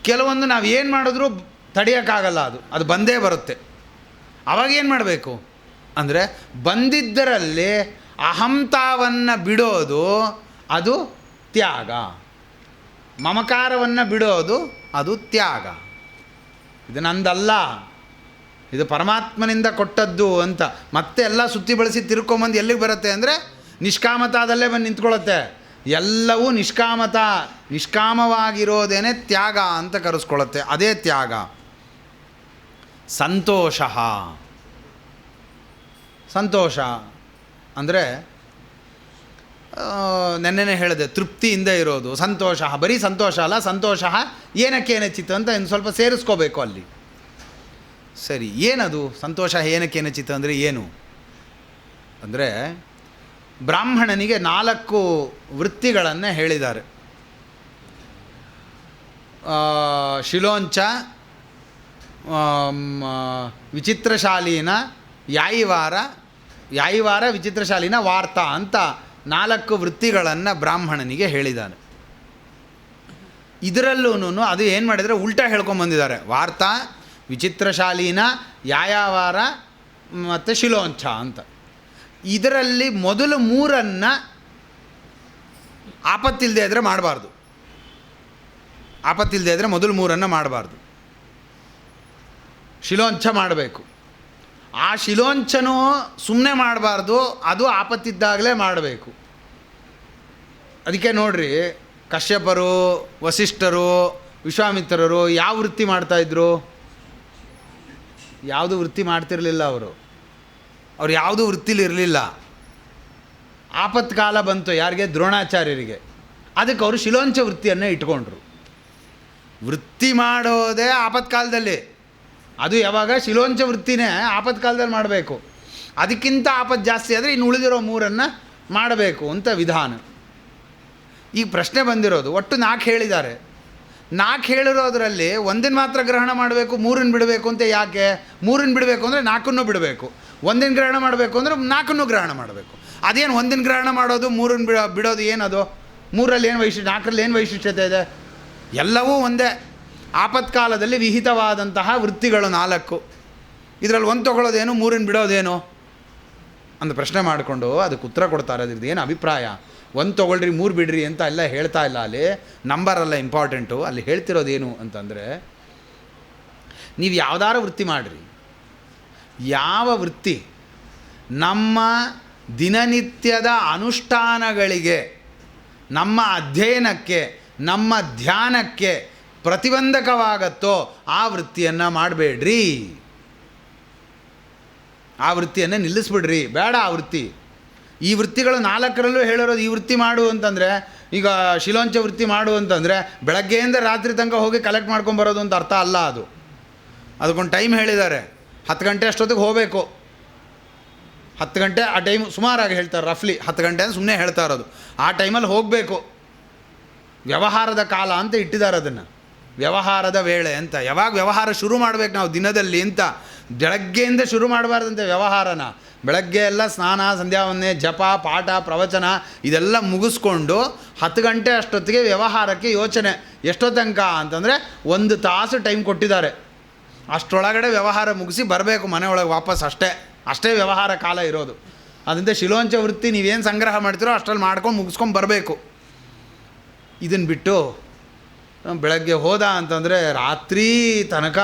ಕೆಲವೊಂದು ನಾವು ಏನು ಮಾಡಿದ್ರೂ ತಡೆಯೋಕ್ಕಾಗಲ್ಲ, ಅದು ಬಂದೇ ಬರುತ್ತೆ. ಅವಾಗೇನು ಮಾಡಬೇಕು ಅಂದರೆ, ಬಂದಿದ್ದರಲ್ಲಿ ಅಹಂತಾವನ್ನು ಬಿಡೋದು ಅದು ತ್ಯಾಗ. ಮಮಕಾರವನ್ನು ಬಿಡೋದು ಅದು ತ್ಯಾಗ. ಇದು ನಂದಲ್ಲ, ಇದು ಪರಮಾತ್ಮನಿಂದ ಕೊಟ್ಟದ್ದು ಅಂತ ಮತ್ತೆ ಎಲ್ಲ ಸುತ್ತಿ ಬಳಸಿ ತಿರ್ಕೊಂಬಂದು ಎಲ್ಲಿಗೆ ಬರುತ್ತೆ ಅಂದರೆ ನಿಷ್ಕಾಮತಾದಲ್ಲೇ ಬಂದು ನಿಂತ್ಕೊಳ್ಳುತ್ತೆ. ಎಲ್ಲವೂ ನಿಷ್ಕಾಮವಾಗಿರೋದೇನೆ ತ್ಯಾಗ ಅಂತ ಕರೆಸ್ಕೊಳ್ಳುತ್ತೆ. ಅದೇ ತ್ಯಾಗ. ಸಂತೋಷ. ಸಂತೋಷ ಅಂದರೆ ನೆನ್ನೆನೇ ಹೇಳಿದೆ, ತೃಪ್ತಿಯಿಂದ ಇರೋದು ಸಂತೋಷ. ಬರೀ ಸಂತೋಷ ಅಲ್ಲ, ಸಂತೋಷ ಏನಕ್ಕೇನಚಿತ್ತು ಅಂತ ಇನ್ನು ಸ್ವಲ್ಪ ಸೇರಿಸ್ಕೋಬೇಕು ಅಲ್ಲಿ. ಸರಿ, ಏನದು ಸಂತೋಷ ಏನಕ್ಕೇನಚಿತ್ತು ಅಂದರೆ ಏನು ಅಂದರೆ, ಬ್ರಾಹ್ಮಣನಿಗೆ 4 ವೃತ್ತಿಗಳನ್ನು ಹೇಳಿದ್ದಾರೆ. ಶಿಲೋಂಚ, ವಿಚಿತ್ರಶಾಲೀನ, ಯಾಯಿವಾರ, ವಿಚಿತ್ರಶಾಲೀನ, ವಾರ್ತಾ ಅಂತ 4 ವೃತ್ತಿಗಳನ್ನು ಬ್ರಾಹ್ಮಣನಿಗೆ ಹೇಳಿದ್ದಾನೆ. ಇದರಲ್ಲೂ ಅದು ಏನು ಮಾಡಿದರೆ ಉಲ್ಟಾ ಹೇಳ್ಕೊಂಬಂದಿದ್ದಾರೆ. ವಾರ್ತಾ, ವಿಚಿತ್ರಶಾಲೀನ, ಯಾಯಾವಾರ ಮತ್ತು ಶಿಲೋಂಚ ಅಂತ. ಇದರಲ್ಲಿ ಮೊದಲು 3 ಆಪತ್ತಿಲ್ಲದೆ ಇದ್ದರೆ ಮಾಡಬಾರ್ದು. ಆಪತ್ತಿಲ್ಲದೆ ಇದ್ದರೆ ಮೊದಲು 3 ಮಾಡಬಾರ್ದು, ಶಿಲೋಂಚ ಮಾಡಬೇಕು. ಆ ಶಿಲೋಂಚನೂ ಸುಮ್ಮನೆ ಮಾಡಬಾರ್ದು, ಅದು ಆಪತ್ತಿದ್ದಾಗಲೇ ಮಾಡಬೇಕು. ಅದಕ್ಕೆ ನೋಡ್ರಿ, ಕಶ್ಯಪರು, ವಸಿಷ್ಠರು, ವಿಶ್ವಾಮಿತ್ರರು ಯಾವ ವೃತ್ತಿ ಮಾಡ್ತಾಯಿದ್ರು? ಯಾವುದು ವೃತ್ತಿ ಮಾಡ್ತಿರಲಿಲ್ಲ ಅವರು ಯಾವುದೂ ವೃತ್ತಿಲಿರಲಿಲ್ಲ. ಆಪತ್ಕಾಲ ಬಂತು ಯಾರಿಗೆ? ದ್ರೋಣಾಚಾರ್ಯರಿಗೆ. ಅದಕ್ಕೆ ಅವರು ಶಿಲೋಂಚ ವೃತ್ತಿಯನ್ನು ಇಟ್ಕೊಂಡ್ರು. ವೃತ್ತಿ ಮಾಡೋದೇ ಆಪತ್ಕಾಲದಲ್ಲಿ. ಅದು ಯಾವಾಗ? ಶಿಲೋಂಚ ವೃತ್ತಿನೇ ಆಪತ್ಕಾಲದಲ್ಲಿ ಮಾಡಬೇಕು. ಅದಕ್ಕಿಂತ ಆಪತ್ತು ಜಾಸ್ತಿ ಆದರೆ ಇನ್ನು ಉಳಿದಿರೋ 3 ಮಾಡಬೇಕು ಅಂತ ವಿಧಾನ. ಈಗ ಪ್ರಶ್ನೆ ಬಂದಿರೋದು, ಒಟ್ಟು 4 ಹೇಳಿದ್ದಾರೆ. 4 ಹೇಳಿರೋದ್ರಲ್ಲಿ 1 ಮಾತ್ರ ಗ್ರಹಣ ಮಾಡಬೇಕು, 3 ಬಿಡಬೇಕು ಅಂತ ಯಾಕೆ? 3 ಬಿಡಬೇಕು ಅಂದರೆ 4 ಬಿಡಬೇಕು. 1 ಗ್ರಹಣ ಮಾಡಬೇಕು ಅಂದರೆ 4 ಗ್ರಹಣ ಮಾಡಬೇಕು. ಅದೇನು 1 ಗ್ರಹಣ ಮಾಡೋದು 3 ಬಿಡೋದು ಏನದು? 3ರಲ್ಲಿ ಏನು ವೈಶಿಷ್ಟ್ಯ, 4ರಲ್ಲಿ ಏನು ವೈಶಿಷ್ಟ್ಯತೆ ಇದೆ? ಎಲ್ಲವೂ ಒಂದೇ. ಆಪತ್ಕಾಲದಲ್ಲಿ ವಿಹಿತವಾದಂತಹ ವೃತ್ತಿಗಳು 4. ಇದರಲ್ಲಿ 1 ತೊಗೊಳ್ಳೋದೇನು, 3 ಬಿಡೋದೇನು ಅಂತ ಪ್ರಶ್ನೆ ಮಾಡಿಕೊಂಡು ಅದಕ್ಕೆ ಉತ್ತರ ಕೊಡ್ತಾರೆ. ಅದ್ರದ್ದು ಏನು ಅಭಿಪ್ರಾಯ? 1 ತೊಗೊಳ್ರಿ 3 ಬಿಡ್ರಿ ಅಂತ ಎಲ್ಲ ಹೇಳ್ತಾ ಇಲ್ಲ. ಅಲ್ಲಿ ನಂಬರಲ್ಲ ಇಂಪಾರ್ಟೆಂಟು. ಅಲ್ಲಿ ಹೇಳ್ತಿರೋದೇನು ಅಂತಂದರೆ, ನೀವು ಯಾವ್ದಾರು ವೃತ್ತಿ ಮಾಡಿರಿ, ಯಾವ ವೃತ್ತಿ ನಮ್ಮ ದಿನನಿತ್ಯದ ಅನುಷ್ಠಾನಗಳಿಗೆ, ನಮ್ಮ ಅಧ್ಯಯನಕ್ಕೆ, ನಮ್ಮ ಧ್ಯಾನಕ್ಕೆ ಪ್ರತಿಬಂಧಕವಾಗತ್ತೋ ಆ ವೃತ್ತಿಯನ್ನು ಮಾಡಬೇಡ್ರಿ, ಆ ವೃತ್ತಿಯನ್ನು ನಿಲ್ಲಿಸ್ಬಿಡ್ರಿ, ಬೇಡ ಆ ವೃತ್ತಿ. ಈ ವೃತ್ತಿಗಳು 4ರಲ್ಲೂ ಹೇಳಿರೋದು ಈ ವೃತ್ತಿ ಮಾಡು ಅಂತಂದರೆ, ಈಗ ಶಿಲೋಂಚ ವೃತ್ತಿ ಮಾಡು ಅಂತಂದರೆ ಬೆಳಗ್ಗೆಯಿಂದ ರಾತ್ರಿ ತನಕ ಹೋಗಿ ಕಲೆಕ್ಟ್ ಮಾಡ್ಕೊಂಬರೋದು ಅಂತ ಅರ್ಥ ಅಲ್ಲ. ಅದಕ್ಕೊಂದು ಟೈಮ್ ಹೇಳಿದ್ದಾರೆ, 10 ಗಂಟೆ ಅಷ್ಟೊತ್ತಿಗೆ ಹೋಗಬೇಕು. 10 ಗಂಟೆ ಆ ಟೈಮ್ ಸುಮಾರಾಗಿ ಹೇಳ್ತಾರೆ, ರಫ್ಲಿ 10 ಗಂಟೆ ಅಂತ ಸುಮ್ಮನೆ ಹೇಳ್ತಾ ಇರೋದು. ಆ ಟೈಮಲ್ಲಿ ಹೋಗಬೇಕು. ವ್ಯವಹಾರದ ಕಾಲ ಅಂತ ಇಟ್ಟಿದ್ದಾರೆ ಅದನ್ನು, ವ್ಯವಹಾರದ ವೇಳೆ ಅಂತ. ಯಾವಾಗ ವ್ಯವಹಾರ ಶುರು ಮಾಡಬೇಕು ನಾವು ದಿನದಲ್ಲಿ ಅಂತ, ಬೆಳಗ್ಗೆಯಿಂದ ಶುರು ಮಾಡಬಾರ್ದಂತೆ ವ್ಯವಹಾರನ. ಬೆಳಗ್ಗೆ ಎಲ್ಲ ಸ್ನಾನ, ಸಂಧ್ಯಾವಂದನೆ, ಜಪ, ಪಾಠ, ಪ್ರವಚನ ಇದೆಲ್ಲ ಮುಗಿಸ್ಕೊಂಡು 10 ಗಂಟೆ ಅಷ್ಟೊತ್ತಿಗೆ ವ್ಯವಹಾರಕ್ಕೆ ಯೋಚನೆ. ಎಷ್ಟೋ ತನಕ ಅಂತಂದರೆ 1 ತಾಸು ಟೈಮ್ ಕೊಟ್ಟಿದ್ದಾರೆ. ಅಷ್ಟರೊಳಗಡೆ ವ್ಯವಹಾರ ಮುಗಿಸಿ ಬರಬೇಕು ಮನೆಯೊಳಗೆ ವಾಪಸ್. ಅಷ್ಟೇ ವ್ಯವಹಾರ ಕಾಲ ಇರೋದು. ಅದರಿಂದ ಶಿಲೋಂಚ ವೃತ್ತಿ ನೀವೇನು ಸಂಗ್ರಹ ಮಾಡ್ತೀರೋ ಅಷ್ಟರಲ್ಲಿ ಮಾಡ್ಕೊಂಡು ಮುಗಿಸ್ಕೊಂಡು ಬರಬೇಕು. ಇದನ್ನು ಬಿಟ್ಟು ಬೆಳಗ್ಗೆ ಹೋದ ಅಂತಂದರೆ ರಾತ್ರಿ ತನಕ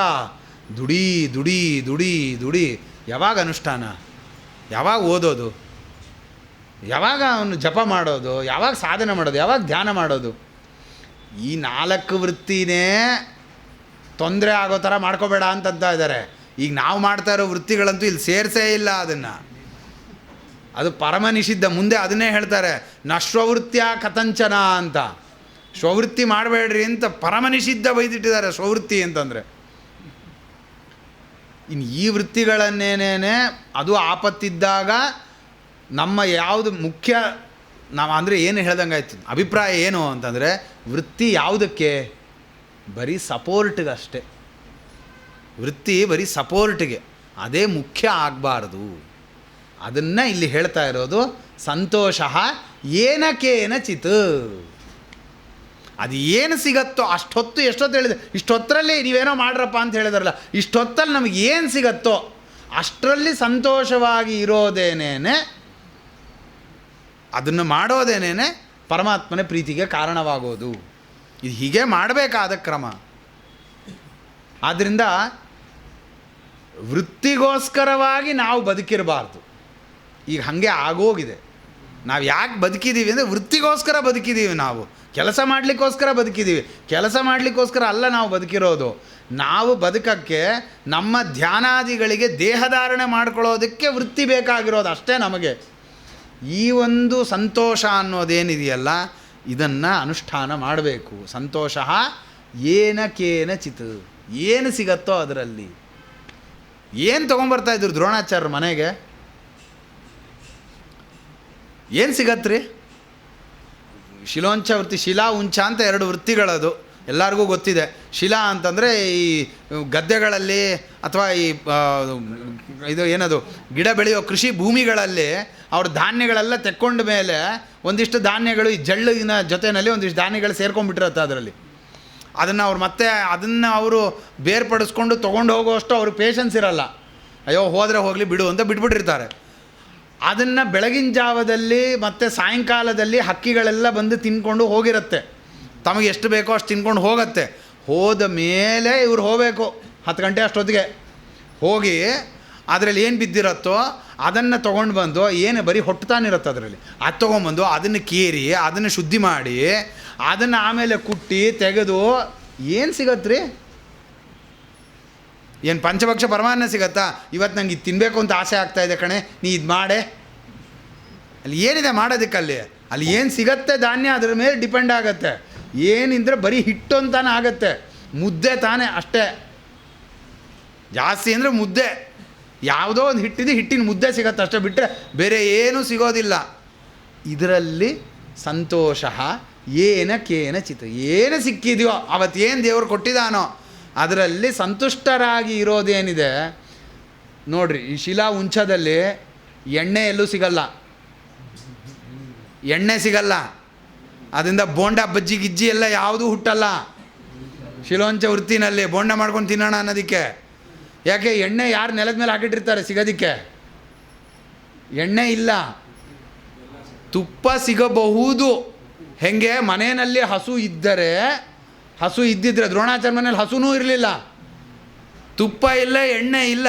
ದುಡಿ ದುಡಿ ದುಡಿ ದುಡಿ. ಯಾವಾಗ ಅನುಷ್ಠಾನ, ಯಾವಾಗ ಓದೋದು, ಯಾವಾಗ ಅವನು ಜಪ ಮಾಡೋದು, ಯಾವಾಗ ಸಾಧನೆ ಮಾಡೋದು, ಯಾವಾಗ ಧ್ಯಾನ ಮಾಡೋದು? ಈ 4 ವೃತ್ತಿನೇ ತೊಂದರೆ ಆಗೋ ಥರ ಮಾಡ್ಕೋಬೇಡ ಅಂತಂತ ಇದ್ದಾರೆ. ಈಗ ನಾವು ಮಾಡ್ತಾ ಇರೋ ವೃತ್ತಿಗಳಂತೂ ಇಲ್ಲಿ ಸೇರಿಸೇ ಇಲ್ಲ. ಅದು ಪರಮ ನಿಷಿದ್ಧ. ಮುಂದೆ ಅದನ್ನೇ ಹೇಳ್ತಾರೆ, ನಶ್ವವೃತ್ತಿಯ ಕಥಂಚನ ಅಂತ. ಸ್ವವೃತ್ತಿ ಮಾಡಬೇಡ್ರಿ ಅಂತ ಪರಮ ನಿಷಿದ್ಧ ಬೈದಿಟ್ಟಿದ್ದಾರೆ ಸ್ವವೃತ್ತಿ ಅಂತಂದರೆ. ಇನ್ನು ಈ ವೃತ್ತಿಗಳನ್ನೇನೇ ಅದು ಆಪತ್ತಿದ್ದಾಗ ನಮ್ಮ ಯಾವುದು ಮುಖ್ಯ, ನಾವು ಅಂದರೆ ಏನು ಹೇಳ್ದಂಗಾಯ್ತು, ಅಭಿಪ್ರಾಯ ಏನು ಅಂತಂದರೆ ವೃತ್ತಿ ಯಾವುದಕ್ಕೆ? ಬರೀ ಸಪೋರ್ಟ್ಗಷ್ಟೇ. ವೃತ್ತಿ ಬರೀ ಸಪೋರ್ಟ್ಗೆ, ಅದೇ ಮುಖ್ಯ ಆಗಬಾರ್ದು. ಅದನ್ನು ಇಲ್ಲಿ ಹೇಳ್ತಾ ಇರೋದು. ಸಂತೋಷ ಏನಕೇನ ಚಿತ್. ಅದು ಏನು ಸಿಗತ್ತೋ ಅಷ್ಟೊತ್ತು, ಎಷ್ಟೊತ್ತು ಹೇಳಿದೆ, ಇಷ್ಟೊತ್ತರಲ್ಲಿ ನೀವೇನೋ ಮಾಡ್ರಪ್ಪ ಅಂತ ಹೇಳಿದಾರಲ್ಲ, ಇಷ್ಟೊತ್ತಲ್ಲಿ ನಮಗೆ ಏನು ಸಿಗತ್ತೋ ಅಷ್ಟರಲ್ಲಿ ಸಂತೋಷವಾಗಿ ಇರೋದೇನೇನೆ, ಅದನ್ನು ಮಾಡೋದೇನೇನೆ ಪರಮಾತ್ಮನ ಪ್ರೀತಿಗೆ ಕಾರಣವಾಗೋದು. ಇದು ಹೀಗೆ ಮಾಡಬೇಕಾದ ಕ್ರಮ. ಆದ್ದರಿಂದ ವೃತ್ತಿಗೋಸ್ಕರವಾಗಿ ನಾವು ಬದುಕಿರಬಾರ್ದು. ಈಗ ಹಾಗೆ ಆಗೋಗಿದೆ. ನಾವು ಯಾಕೆ ಬದುಕಿದ್ದೀವಿ ಅಂದರೆ ವೃತ್ತಿಗೋಸ್ಕರ ಬದುಕಿದ್ದೀವಿ. ನಾವು ಕೆಲಸ ಮಾಡಲಿಕ್ಕೋಸ್ಕರ ಬದುಕಿದ್ದೀವಿ. ಕೆಲಸ ಮಾಡಲಿಕ್ಕೋಸ್ಕರ ಅಲ್ಲ ನಾವು ಬದುಕಿರೋದು. ನಾವು ಬದುಕಕ್ಕೆ, ನಮ್ಮ ಧ್ಯಾನಾದಿಗಳಿಗೆ ದೇಹಧಾರಣೆ ಮಾಡ್ಕೊಳ್ಳೋದಕ್ಕೆ ವೃತ್ತಿ ಬೇಕಾಗಿರೋದು ಅಷ್ಟೇ ನಮಗೆ. ಈ ಒಂದು ಸಂತೋಷ ಅನ್ನೋದೇನಿದೆಯಲ್ಲ, ಇದನ್ನು ಅನುಷ್ಠಾನ ಮಾಡಬೇಕು. ಸಂತೋಷ ಏನಕೇನ ಚಿತ್. ಏನು ಸಿಗತ್ತೋ ಅದರಲ್ಲಿ. ಏನು ತೊಗೊಂಬರ್ತಾಯಿದ್ರು ದ್ರೋಣಾಚಾರ್ಯರ ಮನೆಗೆ? ಏನು ಸಿಗತ್ರಿ? ಶಿಲೋಂಚ ವೃತ್ತಿ, ಶಿಲಾ ಉಂಚ ಅಂತ 2 ವೃತ್ತಿಗಳದು ಎಲ್ಲರಿಗೂ ಗೊತ್ತಿದೆ. ಶಿಲಾ ಅಂತಂದರೆ ಈ ಗದ್ದೆಗಳಲ್ಲಿ ಅಥವಾ ಈ ಇದು ಏನದು ಗಿಡ ಬೆಳೆಯೋ ಕೃಷಿ ಭೂಮಿಗಳಲ್ಲಿ ಅವ್ರ ಧಾನ್ಯಗಳೆಲ್ಲ ತೆಕ್ಕೊಂಡ ಮೇಲೆ ಒಂದಿಷ್ಟು ಧಾನ್ಯಗಳು ಈ ಜಳ್ಳಿನ ಜೊತೆಯಲ್ಲಿ ಒಂದಿಷ್ಟು ಧಾನ್ಯಗಳು ಸೇರ್ಕೊಂಡ್ಬಿಟ್ಟಿರುತ್ತೆ ಅದರಲ್ಲಿ. ಅದನ್ನು ಅವರು ಬೇರ್ಪಡಿಸ್ಕೊಂಡು ತೊಗೊಂಡು ಹೋಗೋಷ್ಟು ಅವ್ರಿಗೆ ಪೇಷನ್ಸ್ ಇರಲ್ಲ. ಅಯ್ಯೋ ಹೋದರೆ ಹೋಗಲಿ ಬಿಡು ಅಂತ ಬಿಟ್ಬಿಟ್ಟಿರ್ತಾರೆ. ಅದನ್ನು ಬೆಳಗಿನ ಜಾವದಲ್ಲಿ ಮತ್ತು ಸಾಯಂಕಾಲದಲ್ಲಿ ಹಕ್ಕಿಗಳೆಲ್ಲ ಬಂದು ತಿನ್ಕೊಂಡು ಹೋಗಿರುತ್ತೆ. ತಮಗೆ ಎಷ್ಟು ಬೇಕೋ ಅಷ್ಟು ತಿನ್ಕೊಂಡು ಹೋಗುತ್ತೆ. ಹೋದ ಮೇಲೆ ಇವ್ರು ಹೋಗಬೇಕು 10 ಗಂಟೆ ಅಷ್ಟೊತ್ತಿಗೆ. ಹೋಗಿ ಅದರಲ್ಲಿ ಏನು ಬಿದ್ದಿರತ್ತೋ ಅದನ್ನು ತೊಗೊಂಡು ಬಂದು, ಏನು ಬರೀ ಹೊಟ್ಟುತ್ತಾನಿರುತ್ತೆ ಅದರಲ್ಲಿ, ಅದು ತೊಗೊಂಬಂದು ಅದನ್ನು ಕೀರಿ, ಅದನ್ನು ಶುದ್ಧಿ ಮಾಡಿ, ಅದನ್ನು ಆಮೇಲೆ ಕುಟ್ಟಿ ತೆಗೆದು ಏನು ಸಿಗತ್ರಿ? ಏನು ಪಂಚಭಕ್ಷ ಪರಮಾನ್ನ ಸಿಗತ್ತಾ? ಇವತ್ತು ನಂಗೆ ಇದು ತಿನ್ನಬೇಕು ಅಂತ ಆಸೆ ಆಗ್ತಾಯಿದೆ ಕಣೆ, ನೀ ಇದು ಮಾಡೆ. ಅಲ್ಲಿ ಏನಿದೆ ಮಾಡೋದಕ್ಕಲ್ಲಿ? ಅಲ್ಲಿ ಏನು ಸಿಗತ್ತೆ ಧಾನ್ಯ ಅದ್ರ ಮೇಲೆ ಡಿಪೆಂಡ್ ಆಗುತ್ತೆ. ಏನಿದ್ರೆ ಬರೀ ಹಿಟ್ಟು ಅಂತಾನೆ ಆಗುತ್ತೆ, ಮುದ್ದೆ ತಾನೇ ಅಷ್ಟೇ. ಜಾಸ್ತಿ ಅಂದರೆ ಮುದ್ದೆ, ಯಾವುದೋ ಒಂದು ಹಿಟ್ಟಿನ ಮುದ್ದೆ ಸಿಗತ್ತೆ ಅಷ್ಟೇ, ಬಿಟ್ಟರೆ ಬೇರೆ ಏನೂ ಸಿಗೋದಿಲ್ಲ. ಇದರಲ್ಲಿ ಸಂತೋಷ ಏನಕೇನ ಚಿತ್. ಏನು ಸಿಕ್ಕಿದೆಯೋ ಅವತ್ತೇನು ದೇವರು ಕೊಟ್ಟಿದ್ದಾನೋ ಅದರಲ್ಲಿ ಸಂತುಷ್ಟರಾಗಿ ಇರೋದೇನಿದೆ ನೋಡ್ರಿ. ಈ ಶಿಲಾ ಉಂಚದಲ್ಲಿ ಎಣ್ಣೆ ಎಲ್ಲೂ ಸಿಗಲ್ಲ, ಎಣ್ಣೆ ಸಿಗಲ್ಲ. ಅದರಿಂದ ಬೋಂಡ ಬಜ್ಜಿ ಗಿಜ್ಜಿ ಎಲ್ಲ ಯಾವುದೂ ಹುಟ್ಟಲ್ಲ ಶಿಲೋಂಚ ವೃತ್ತಿನಲ್ಲಿ. ಬೋಂಡ ಮಾಡ್ಕೊಂಡು ತಿನ್ನೋಣ ಅನ್ನೋದಕ್ಕೆ. ಯಾಕೆ? ಎಣ್ಣೆ ಯಾರು ನೆಲದ ಮೇಲೆ ಹಾಕಿಟ್ಟಿರ್ತಾರೆ ಸಿಗೋದಕ್ಕೆ? ಎಣ್ಣೆ ಇಲ್ಲ. ತುಪ್ಪ ಸಿಗಬಹುದು. ಹೆಂಗೆ? ಮನೆಯಲ್ಲಿ ಹಸು ಇದ್ದಿದ್ರೆ, ದ್ರೋಣಾಚಾರ್ಯ ಮನೇಲಿ ಹಸುನೂ ಇರಲಿಲ್ಲ, ತುಪ್ಪ ಇಲ್ಲ, ಎಣ್ಣೆ ಇಲ್ಲ.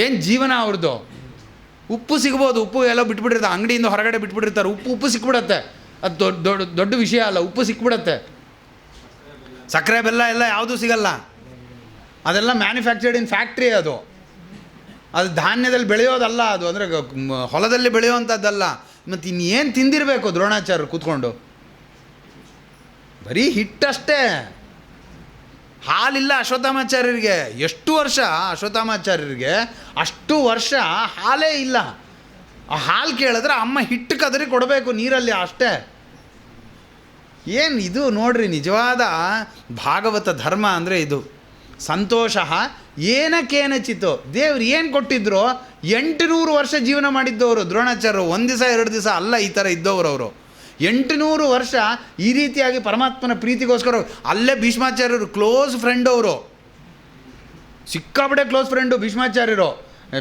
ಏನು ಜೀವನ ಅವ್ರದ್ದು. ಉಪ್ಪು ಸಿಗ್ಬೋದು, ಉಪ್ಪು ಎಲ್ಲೋ ಬಿಟ್ಬಿಟ್ಟಿರ್ತಾರೆ, ಅಂಗಡಿಯಿಂದ ಹೊರಗಡೆ ಬಿಟ್ಬಿಟ್ಟಿರ್ತಾರೆ, ಉಪ್ಪು ಸಿಕ್ಬಿಡತ್ತೆ. ಅದು ದೊಡ್ಡ ವಿಷಯ ಅಲ್ಲ, ಉಪ್ಪು ಸಿಕ್ಬಿಡತ್ತೆ. ಸಕ್ಕರೆ ಬೆಲ್ಲ ಎಲ್ಲ ಯಾವುದೂ ಸಿಗಲ್ಲ, ಅದೆಲ್ಲ ಮ್ಯಾನುಫ್ಯಾಕ್ಚರ್ಡ್ ಇನ್ ಫ್ಯಾಕ್ಟ್ರಿ. ಅದು ಧಾನ್ಯದಲ್ಲಿ ಬೆಳೆಯೋದಲ್ಲ, ಅದು ಅಂದರೆ ಹೊಲದಲ್ಲಿ ಬೆಳೆಯುವಂಥದ್ದಲ್ಲ. ಮತ್ತು ಇನ್ನೇನು ತಿಂದಿರಬೇಕು ದ್ರೋಣಾಚಾರ್ಯರು ಕೂತ್ಕೊಂಡು? ಬರೀ ಹಿಟ್ಟಷ್ಟೇ, ಹಾಲಿಲ್ಲ ಅಶ್ವತ್ಥಾಮಾಚಾರ್ಯರಿಗೆ. ಎಷ್ಟು ವರ್ಷ ಅಶ್ವತ್ಥಾಮಾಚಾರ್ಯರಿಗೆ? ಅಷ್ಟು ವರ್ಷ ಹಾಲೇ ಇಲ್ಲ. ಆ ಹಾಲು ಕೇಳಿದ್ರೆ ಅಮ್ಮ ಹಿಟ್ಟು ಕದರಿ ಕೊಡಬೇಕು ನೀರಲ್ಲಿ, ಅಷ್ಟೇ. ಏನು ಇದು ನೋಡ್ರಿ, ನಿಜವಾದ ಭಾಗವತ ಧರ್ಮ ಅಂದರೆ ಇದು. ಸಂತೋಷ ಏನಕ್ಕೇನಚಿತ್ತು. ದೇವ್ರು ಏನು ಕೊಟ್ಟಿದ್ರು? 800 ವರ್ಷ ಜೀವನ ಮಾಡಿದ್ದವರು ದ್ರೋಣಾಚಾರ್ಯರು. ಒಂದು ದಿವಸ 2 ದಿವಸ ಅಲ್ಲ ಈ ಥರ ಇದ್ದವರು ಅವರು. 800 ವರ್ಷ ಈ ರೀತಿಯಾಗಿ ಪರಮಾತ್ಮನ ಪ್ರೀತಿಗೋಸ್ಕರ. ಅಲ್ಲೇ ಭೀಷ್ಮಾಚಾರ್ಯರು ಕ್ಲೋಸ್ ಫ್ರೆಂಡ್ ಅವರು, ಸಿಕ್ಕಾಪಟ್ಟೆ ಕ್ಲೋಸ್ ಫ್ರೆಂಡು ಭೀಷ್ಮಾಚಾರ್ಯರು.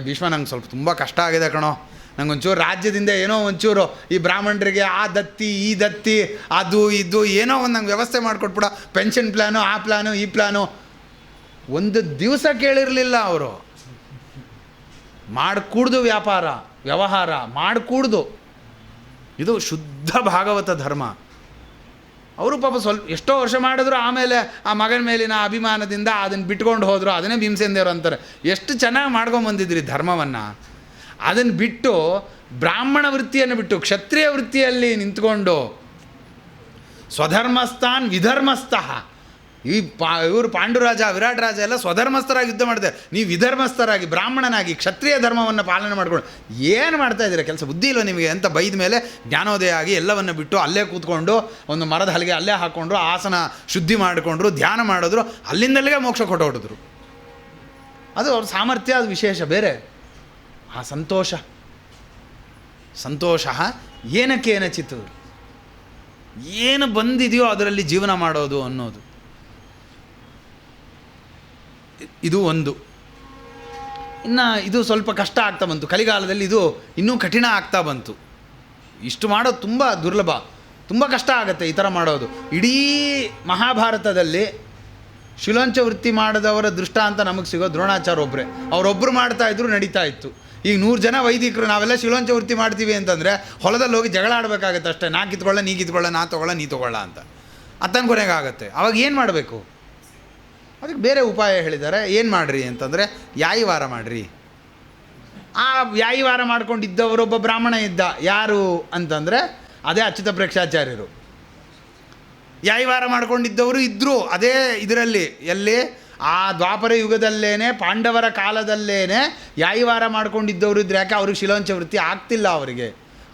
ಭೀಷ್ಮ, ನಂಗೆ ಸ್ವಲ್ಪ ತುಂಬ ಕಷ್ಟ ಆಗಿದೆ ಕಣೋ, ನಂಗೆ ಒಂಚೂರು ರಾಜ್ಯದಿಂದ ಏನೋ ಒಂಚೂರು ಈ ಬ್ರಾಹ್ಮಣರಿಗೆ ಆ ದತ್ತಿ ಈ ದತ್ತಿ ಅದು ಇದು ಏನೋ ಒಂದು ನಂಗೆ ವ್ಯವಸ್ಥೆ ಮಾಡಿಕೊಟ್ಬಿಡ, ಪೆನ್ಷನ್ ಪ್ಲ್ಯಾನು ಆ ಪ್ಲ್ಯಾನು ಈ ಪ್ಲ್ಯಾನು. ಒಂದು ದಿವಸ ಕೇಳಿರಲಿಲ್ಲ ಅವರು. ಮಾಡಿಕೂಡ್ದು ವ್ಯವಹಾರ ಮಾಡಿಕೂಡ್ದು. ಇದು ಶುದ್ಧ ಭಾಗವತ ಧರ್ಮ. ಅವರು ಪಾಪ ಸ್ವಲ್ಪ ಎಷ್ಟೋ ವರ್ಷ ಮಾಡಿದ್ರು, ಆಮೇಲೆ ಆ ಮಗನ ಮೇಲಿನ ಅಭಿಮಾನದಿಂದ ಅದನ್ನು ಬಿಟ್ಕೊಂಡು ಹೋದರು. ಅದನ್ನೇ ಭೀಮಸೇನ ದೇವರು ಅಂತಾರೆ, ಎಷ್ಟು ಚೆನ್ನಾಗಿ ಮಾಡ್ಕೊಂಬಂದಿದ್ರಿ ಧರ್ಮವನ್ನು. ಅದನ್ನು ಬಿಟ್ಟು ಬ್ರಾಹ್ಮಣ ವೃತ್ತಿಯನ್ನು ಬಿಟ್ಟು ಕ್ಷತ್ರಿಯ ವೃತ್ತಿಯಲ್ಲಿ ನಿಂತ್ಕೊಂಡು ಸ್ವಧರ್ಮಸ್ಥಾನ್ ವಿಧರ್ಮಸ್ಥಃ. ಇವರು ಪಾಂಡುರಾಜ ವಿರಾಟ್ ರಾಜ ಎಲ್ಲ ಸ್ವಧರ್ಮಸ್ಥರಾಗಿ ಯುದ್ಧ ಮಾಡಿದೆ, ನೀವು ವಿಧರ್ಮಸ್ಥರಾಗಿ ಬ್ರಾಹ್ಮಣನಾಗಿ ಕ್ಷತ್ರಿಯ ಧರ್ಮವನ್ನು ಪಾಲನೆ ಮಾಡ್ಕೊಂಡು ಏನು ಮಾಡ್ತಾ ಇದ್ದೀರಾ? ಕೆಲಸ ಬುದ್ಧಿ ಇಲ್ವ ನಿಮಗೆ ಅಂತ ಬೈದ ಮೇಲೆ ಜ್ಞಾನೋದಯ ಆಗಿ ಎಲ್ಲವನ್ನು ಬಿಟ್ಟು ಅಲ್ಲೇ ಕೂತ್ಕೊಂಡು ಒಂದು ಮರದ ಹಲಿಗೆ ಅಲ್ಲೇ ಹಾಕ್ಕೊಂಡ್ರು, ಆಸನ ಶುದ್ಧಿ ಮಾಡಿಕೊಂಡ್ರು, ಧ್ಯಾನ ಮಾಡಿದ್ರು, ಅಲ್ಲಿಂದಲ್ಲಿಗೆ ಮೋಕ್ಷ ಕೊಟ್ಟುಬಿಟ್ಟಿದ್ರು. ಅದು ಅವ್ರ ಸಾಮರ್ಥ್ಯ, ಅದು ವಿಶೇಷ ಬೇರೆ. ಆ ಸಂತೋಷ ಏನಕ್ಕೇನಚಿತ್ತು, ಏನು ಬಂದಿದೆಯೋ ಅದರಲ್ಲಿ ಜೀವನ ಮಾಡೋದು ಅನ್ನೋದು. ಇದು ಒಂದು. ಇನ್ನು ಇದು ಸ್ವಲ್ಪ ಕಷ್ಟ ಆಗ್ತಾ ಬಂತು ಕಲಿಗಾಲದಲ್ಲಿ, ಇದು ಇನ್ನೂ ಕಠಿಣ ಆಗ್ತಾ ಬಂತು. ಇಷ್ಟು ಮಾಡೋದು ತುಂಬ ದುರ್ಲಭ, ತುಂಬ ಕಷ್ಟ ಆಗುತ್ತೆ ಈ ಥರ ಮಾಡೋದು. ಇಡೀ ಮಹಾಭಾರತದಲ್ಲಿ ಶಿಲೋಂಚ ವೃತ್ತಿ ಮಾಡಿದವರ ದೃಷ್ಟಾಂತ ನಮಗೆ ಸಿಗೋ ದ್ರೋಣಾಚಾರ್ಯ ಒಬ್ಬರೇ. ಅವರೊಬ್ಬರು ಮಾಡ್ತಾಯಿದ್ರು, ನಡೀತಾ ಇತ್ತು. ಈಗ 100 ಜನ ವೈದಿಕರು ನಾವೆಲ್ಲ ಶಿಲೋಂಚ ವೃತ್ತಿ ಮಾಡ್ತೀವಿ ಅಂತಂದರೆ ಹೊಲದಲ್ಲಿ ಹೋಗಿ ಜಗಳ ಆಡಬೇಕಾಗತ್ತೆ ಅಷ್ಟೇ. ನಾ ಕಿತ್ಕೊಳ್ಳ ನೀ ಕಿತ್ಕೊಳ್ಳ, ನಾ ತೊಗೊಳ್ಳ ನೀ ತೊಗೊಳ್ಳ ಅಂತ. ಅತ್ತನ ಕೊನೆಗಾಗತ್ತೆ. ಅವಾಗ ಏನು ಮಾಡಬೇಕು? ಅದಕ್ಕೆ ಬೇರೆ ಉಪಾಯ ಹೇಳಿದ್ದಾರೆ. ಏನು ಮಾಡಿರಿ ಅಂತಂದರೆ ಯಾಯಿವಾರ ಮಾಡಿರಿ. ಆ ಯಾಯಿವಾರ ಮಾಡ್ಕೊಂಡಿದ್ದವರೊಬ್ಬ ಬ್ರಾಹ್ಮಣ ಇದ್ದ. ಯಾರು ಅಂತಂದರೆ ಅದೇ ಅಚ್ಯುತ ಪ್ರೇಕ್ಷಾಚಾರ್ಯರು. ಯಾಯಿವಾರ ಮಾಡ್ಕೊಂಡಿದ್ದವರು ಇದ್ದರು ಅದೇ ಇದರಲ್ಲಿ. ಎಲ್ಲಿ? ಆ ದ್ವಾಪರ ಯುಗದಲ್ಲೇ ಪಾಂಡವರ ಕಾಲದಲ್ಲೇ ಯಾಯಿವಾರ ಮಾಡ್ಕೊಂಡಿದ್ದವರು ಇದ್ರೆ. ಯಾಕೆ? ಅವ್ರಿಗೆ ಶಿಲೋಂಚ ವೃತ್ತಿ ಆಗ್ತಿಲ್ಲ,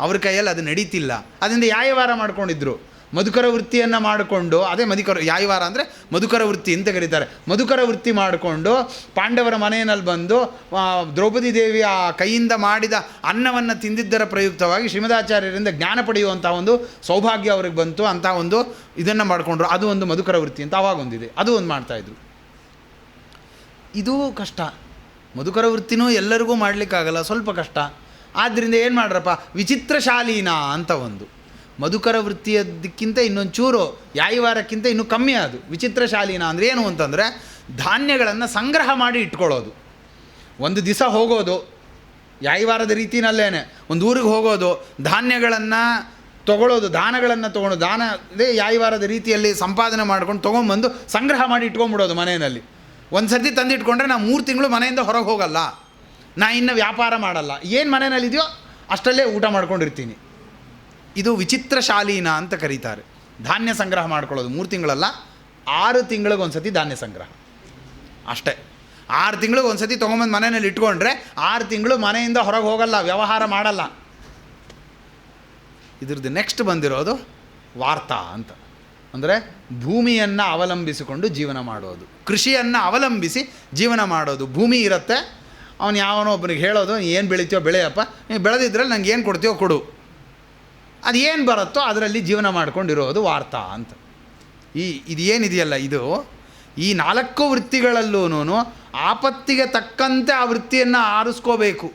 ಅವ್ರ ಕೈಯಲ್ಲಿ ಅದು ನಡೀತಿಲ್ಲ. ಅದರಿಂದ ಯಾಯಿವಾರ ಮಾಡ್ಕೊಂಡಿದ್ರು. ಮಧುಕರ ವೃತ್ತಿಯನ್ನು ಮಾಡಿಕೊಂಡು, ಅದೇ ಯಾಯಿವಾರ ಅಂದರೆ ಮಧುಕರ ವೃತ್ತಿ ಅಂತ ಕರೀತಾರೆ. ಮಧುಕರ ವೃತ್ತಿ ಮಾಡಿಕೊಂಡು ಪಾಂಡವರ ಮನೆಯಲ್ಲಿ ಬಂದು ದ್ರೌಪದಿ ದೇವಿಯ ಕೈಯಿಂದ ಮಾಡಿದ ಅನ್ನವನ್ನು ತಿಂದಿದ್ದರ ಪ್ರಯುಕ್ತವಾಗಿ ಶ್ರೀಮದಾಚಾರ್ಯರಿಂದ ಜ್ಞಾನ ಪಡೆಯುವಂಥ ಒಂದು ಸೌಭಾಗ್ಯ ಅವ್ರಿಗೆ ಬಂತು. ಅಂಥ ಒಂದು ಇದನ್ನು ಮಾಡಿಕೊಂಡ್ರು. ಅದು ಒಂದು ಮಧುಕರ ವೃತ್ತಿ ಅಂತ ಆವಾಗೊಂದಿದೆ. ಅದು ಒಂದು ಮಾಡ್ತಾಯಿದ್ರು. ಇದು ಕಷ್ಟ. ಮಧುಕರ ವೃತ್ತಿನೂ ಎಲ್ಲರಿಗೂ ಮಾಡಲಿಕ್ಕಾಗಲ್ಲ, ಸ್ವಲ್ಪ ಕಷ್ಟ. ಆದ್ದರಿಂದ ಏನು ಮಾಡ್ರಪ್ಪ, ವಿಚಿತ್ರ ಶಾಲೀನ ಅಂತ ಒಂದು. ಮಧುಕರ ವೃತ್ತಿಯದಕ್ಕಿಂತ ಇನ್ನೊಂಚೂರು ಯಾಯಿವಾರಕ್ಕಿಂತ ಇನ್ನೂ ಕಮ್ಮಿ ಅದು. ವಿಚಿತ್ರ ಶಾಲೀನ ಅಂದರೆ ಏನು ಅಂತಂದರೆ ಧಾನ್ಯಗಳನ್ನು ಸಂಗ್ರಹ ಮಾಡಿ ಇಟ್ಕೊಳ್ಳೋದು. ಒಂದು ದಿವಸ ಹೋಗೋದು ಯಾಯಿವಾರದ ರೀತಿಯಲ್ಲೇ, ಒಂದು ಊರಿಗೆ ಹೋಗೋದು, ಧಾನ್ಯಗಳನ್ನು ತೊಗೊಳ್ಳೋದು, ದಾನಗಳನ್ನು ತೊಗೊಳೋದು. ದಾನ ಅದೇ ಯಾಯಿವಾರದ ರೀತಿಯಲ್ಲಿ ಸಂಪಾದನೆ ಮಾಡ್ಕೊಂಡು ತೊಗೊಂಬಂದು ಸಂಗ್ರಹ ಮಾಡಿ ಇಟ್ಕೊಂಡ್ಬಿಡೋದು ಮನೆಯಲ್ಲಿ. ಒಂದು ಸರ್ತಿ ತಂದಿಟ್ಕೊಂಡ್ರೆ ನಾವು 3 ತಿಂಗಳು ಮನೆಯಿಂದ ಹೊರಗೆ ಹೋಗಲ್ಲ, ನಾ ಇನ್ನು ವ್ಯಾಪಾರ ಮಾಡಲ್ಲ, ಏನು ಮನೆಯಲ್ಲಿದೆಯೋ ಅಷ್ಟಲ್ಲೇ ಊಟ ಮಾಡ್ಕೊಂಡಿರ್ತೀನಿ. ಇದು ವಿಚಿತ್ರ ಶಾಲೀನ ಅಂತ ಕರೀತಾರೆ. ಧಾನ್ಯ ಸಂಗ್ರಹ ಮಾಡ್ಕೊಳ್ಳೋದು 3 ತಿಂಗಳಲ್ಲ, 6 ತಿಂಗಳಿಗೊಂದು ಸತಿ ಧಾನ್ಯ ಸಂಗ್ರಹ ಅಷ್ಟೇ. 6 ತಿಂಗಳಿಗೆ ಒಂದು ಸತಿ ತೊಗೊಂಬಂದು ಮನೆಯಲ್ಲಿ ಇಟ್ಕೊಂಡ್ರೆ 6 ತಿಂಗಳು ಮನೆಯಿಂದ ಹೊರಗೆ ಹೋಗಲ್ಲ, ವ್ಯವಹಾರ ಮಾಡಲ್ಲ. ಇದ್ರದ್ದು ನೆಕ್ಸ್ಟ್ ಬಂದಿರೋದು ವಾರ್ತಾ ಅಂತ. ಅಂದರೆ ಭೂಮಿಯನ್ನು ಅವಲಂಬಿಸಿಕೊಂಡು ಜೀವನ ಮಾಡೋದು, ಕೃಷಿಯನ್ನು ಅವಲಂಬಿಸಿ ಜೀವನ ಮಾಡೋದು. ಭೂಮಿ ಇರುತ್ತೆ, ಅವನು ಯಾವನೋ ಒಬ್ಬನಿಗೆ ಹೇಳೋದು, ಏನು ಬೆಳಿತೀಯೋ ಬೆಳೆಯಪ್ಪ, ನೀವು ಬೆಳೆದಿದ್ರಲ್ಲಿ ನಂಗೆ ಏನು ಕೊಡ್ತೀಯೋ ಕೊಡು, ಅದು ಏನು ಬರುತ್ತೋ ಅದರಲ್ಲಿ ಜೀವನ ಮಾಡ್ಕೊಂಡಿರೋದು ವಾರ್ತಾ ಅಂತ. ಇದು ಏನಿದೆಯಲ್ಲ, ಇದು ಈ 4 ವೃತ್ತಿಗಳಲ್ಲೂ ಆಪತ್ತಿಗೆ ತಕ್ಕಂತೆ ಆ ವೃತ್ತಿಯನ್ನು ಆರಿಸ್ಕೋಬೇಕು.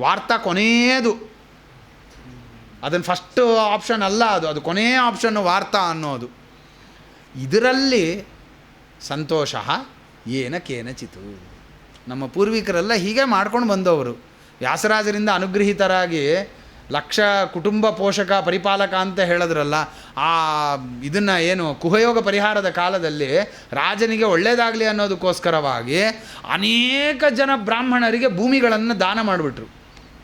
ವಾರ್ತಾ ಕೊನೆಯದು, ಅದನ್ನು ಫಸ್ಟ್ ಆಪ್ಷನ್ ಅಲ್ಲ, ಅದು ಕೊನೆಯ ಆಪ್ಷನ್ನು ವಾರ್ತಾ ಅನ್ನೋದು. ಇದರಲ್ಲಿ ಸಂತೋಷ ಏನ ಕೇನಚಿತು, ನಮ್ಮ ಪೂರ್ವಿಕರೆಲ್ಲ ಹೀಗೆ ಮಾಡ್ಕೊಂಡು ಬಂದವರು. ವ್ಯಾಸರಾಜರಿಂದ ಅನುಗ್ರಹಿತರಾಗಿ ಲಕ್ಷ ಕುಟುಂಬ ಪೋಷಕ ಪರಿಪಾಲಕ ಅಂತ ಹೇಳಿದ್ರಲ್ಲ, ಆ ಇದನ್ನು ಏನು ಕುಹಯೋಗ ಪರಿಹಾರದ ಕಾಲದಲ್ಲಿ ರಾಜನಿಗೆ ಒಳ್ಳೆಯದಾಗಲಿ ಅನ್ನೋದಕ್ಕೋಸ್ಕರವಾಗಿ ಅನೇಕ ಜನ ಬ್ರಾಹ್ಮಣರಿಗೆ ಭೂಮಿಗಳನ್ನು ದಾನ ಮಾಡಿಬಿಟ್ರು.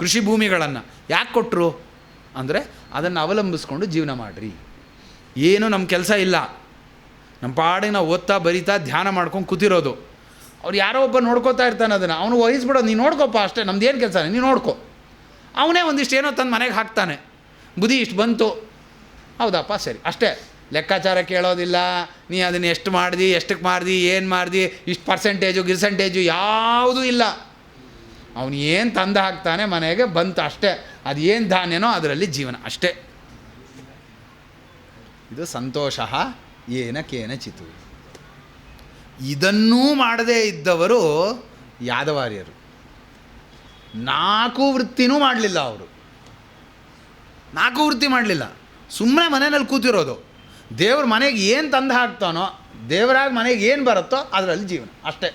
ಕೃಷಿ ಭೂಮಿಗಳನ್ನು ಯಾಕೆ ಕೊಟ್ಟರು ಅಂದರೆ, ಅದನ್ನು ಅವಲಂಬಿಸ್ಕೊಂಡು ಜೀವನ ಮಾಡಿರಿ, ಏನು ನಮ್ಮ ಕೆಲಸ ಇಲ್ಲ, ನಮ್ಮ ಪಾಡಿಗೆ ನಾವು ಓದ್ತಾ ಬರೀತಾ ಧ್ಯಾನ ಮಾಡ್ಕೊಂಡು ಕೂತಿರೋದು. ಅವ್ರು ಯಾರೋ ಒಬ್ಬ ನೋಡ್ಕೋತಾ ಇರ್ತಾನೆ, ಅದನ್ನು ಅವನು ವಹಿಸ್ಬಿಡೋದು, ನೀನು ನೋಡ್ಕೊಪ್ಪ ಅಷ್ಟೇ, ನಮ್ದು ಏನು ಕೆಲಸ ನೀನು ನೋಡ್ಕೊ. ಅವನೇ ಒಂದಿಷ್ಟು ಏನೋ ತಂದು ಮನೆಗೆ ಹಾಕ್ತಾನೆ, ಬುದ್ಧಿ ಇಷ್ಟು ಬಂತು, ಹೌದಪ್ಪ ಸರಿ ಅಷ್ಟೇ, ಲೆಕ್ಕಾಚಾರ ಕೇಳೋದಿಲ್ಲ, ನೀ ಅದನ್ನು ಎಷ್ಟು ಮಾಡ್ದು, ಎಷ್ಟಕ್ಕೆ ಮಾರ್ದು, ಏನು ಮಾರ್ದು, ಇಷ್ಟು ಪರ್ಸೆಂಟೇಜು ಯಾವುದೂ ಇಲ್ಲ. ಅವನು ಏನು ತಂದು ಹಾಕ್ತಾನೆ ಮನೆಗೆ ಬಂತು ಅಷ್ಟೇ, ಅದು ಏನು ಧಾನ್ಯನೋ ಅದರಲ್ಲಿ ಜೀವನ ಅಷ್ಟೇ. ಇದು ಸಂತೋಷ ಏನ ಕೇನಚಿತು. ಇದನ್ನೂ ಮಾಡದೇ ಇದ್ದವರು ಯಾದವಾರ್ಯರು. 4 ವೃತ್ತಿನೂ ಮಾಡಲಿಲ್ಲ ಅವರು, 4 ವೃತ್ತಿ ಮಾಡಲಿಲ್ಲ, ಸುಮ್ಮನೆ ಮನೆಯಲ್ಲಿ ಕೂತಿರೋದು. ದೇವ್ರ ಮನೆಗೆ ಏನು ತಂದು ಹಾಕ್ತಾನೋ, ದೇವರಾಗ ಮನೆಗೆ ಏನು ಬರುತ್ತೋ ಅದರಲ್ಲಿ ಜೀವನ ಅಷ್ಟೇ.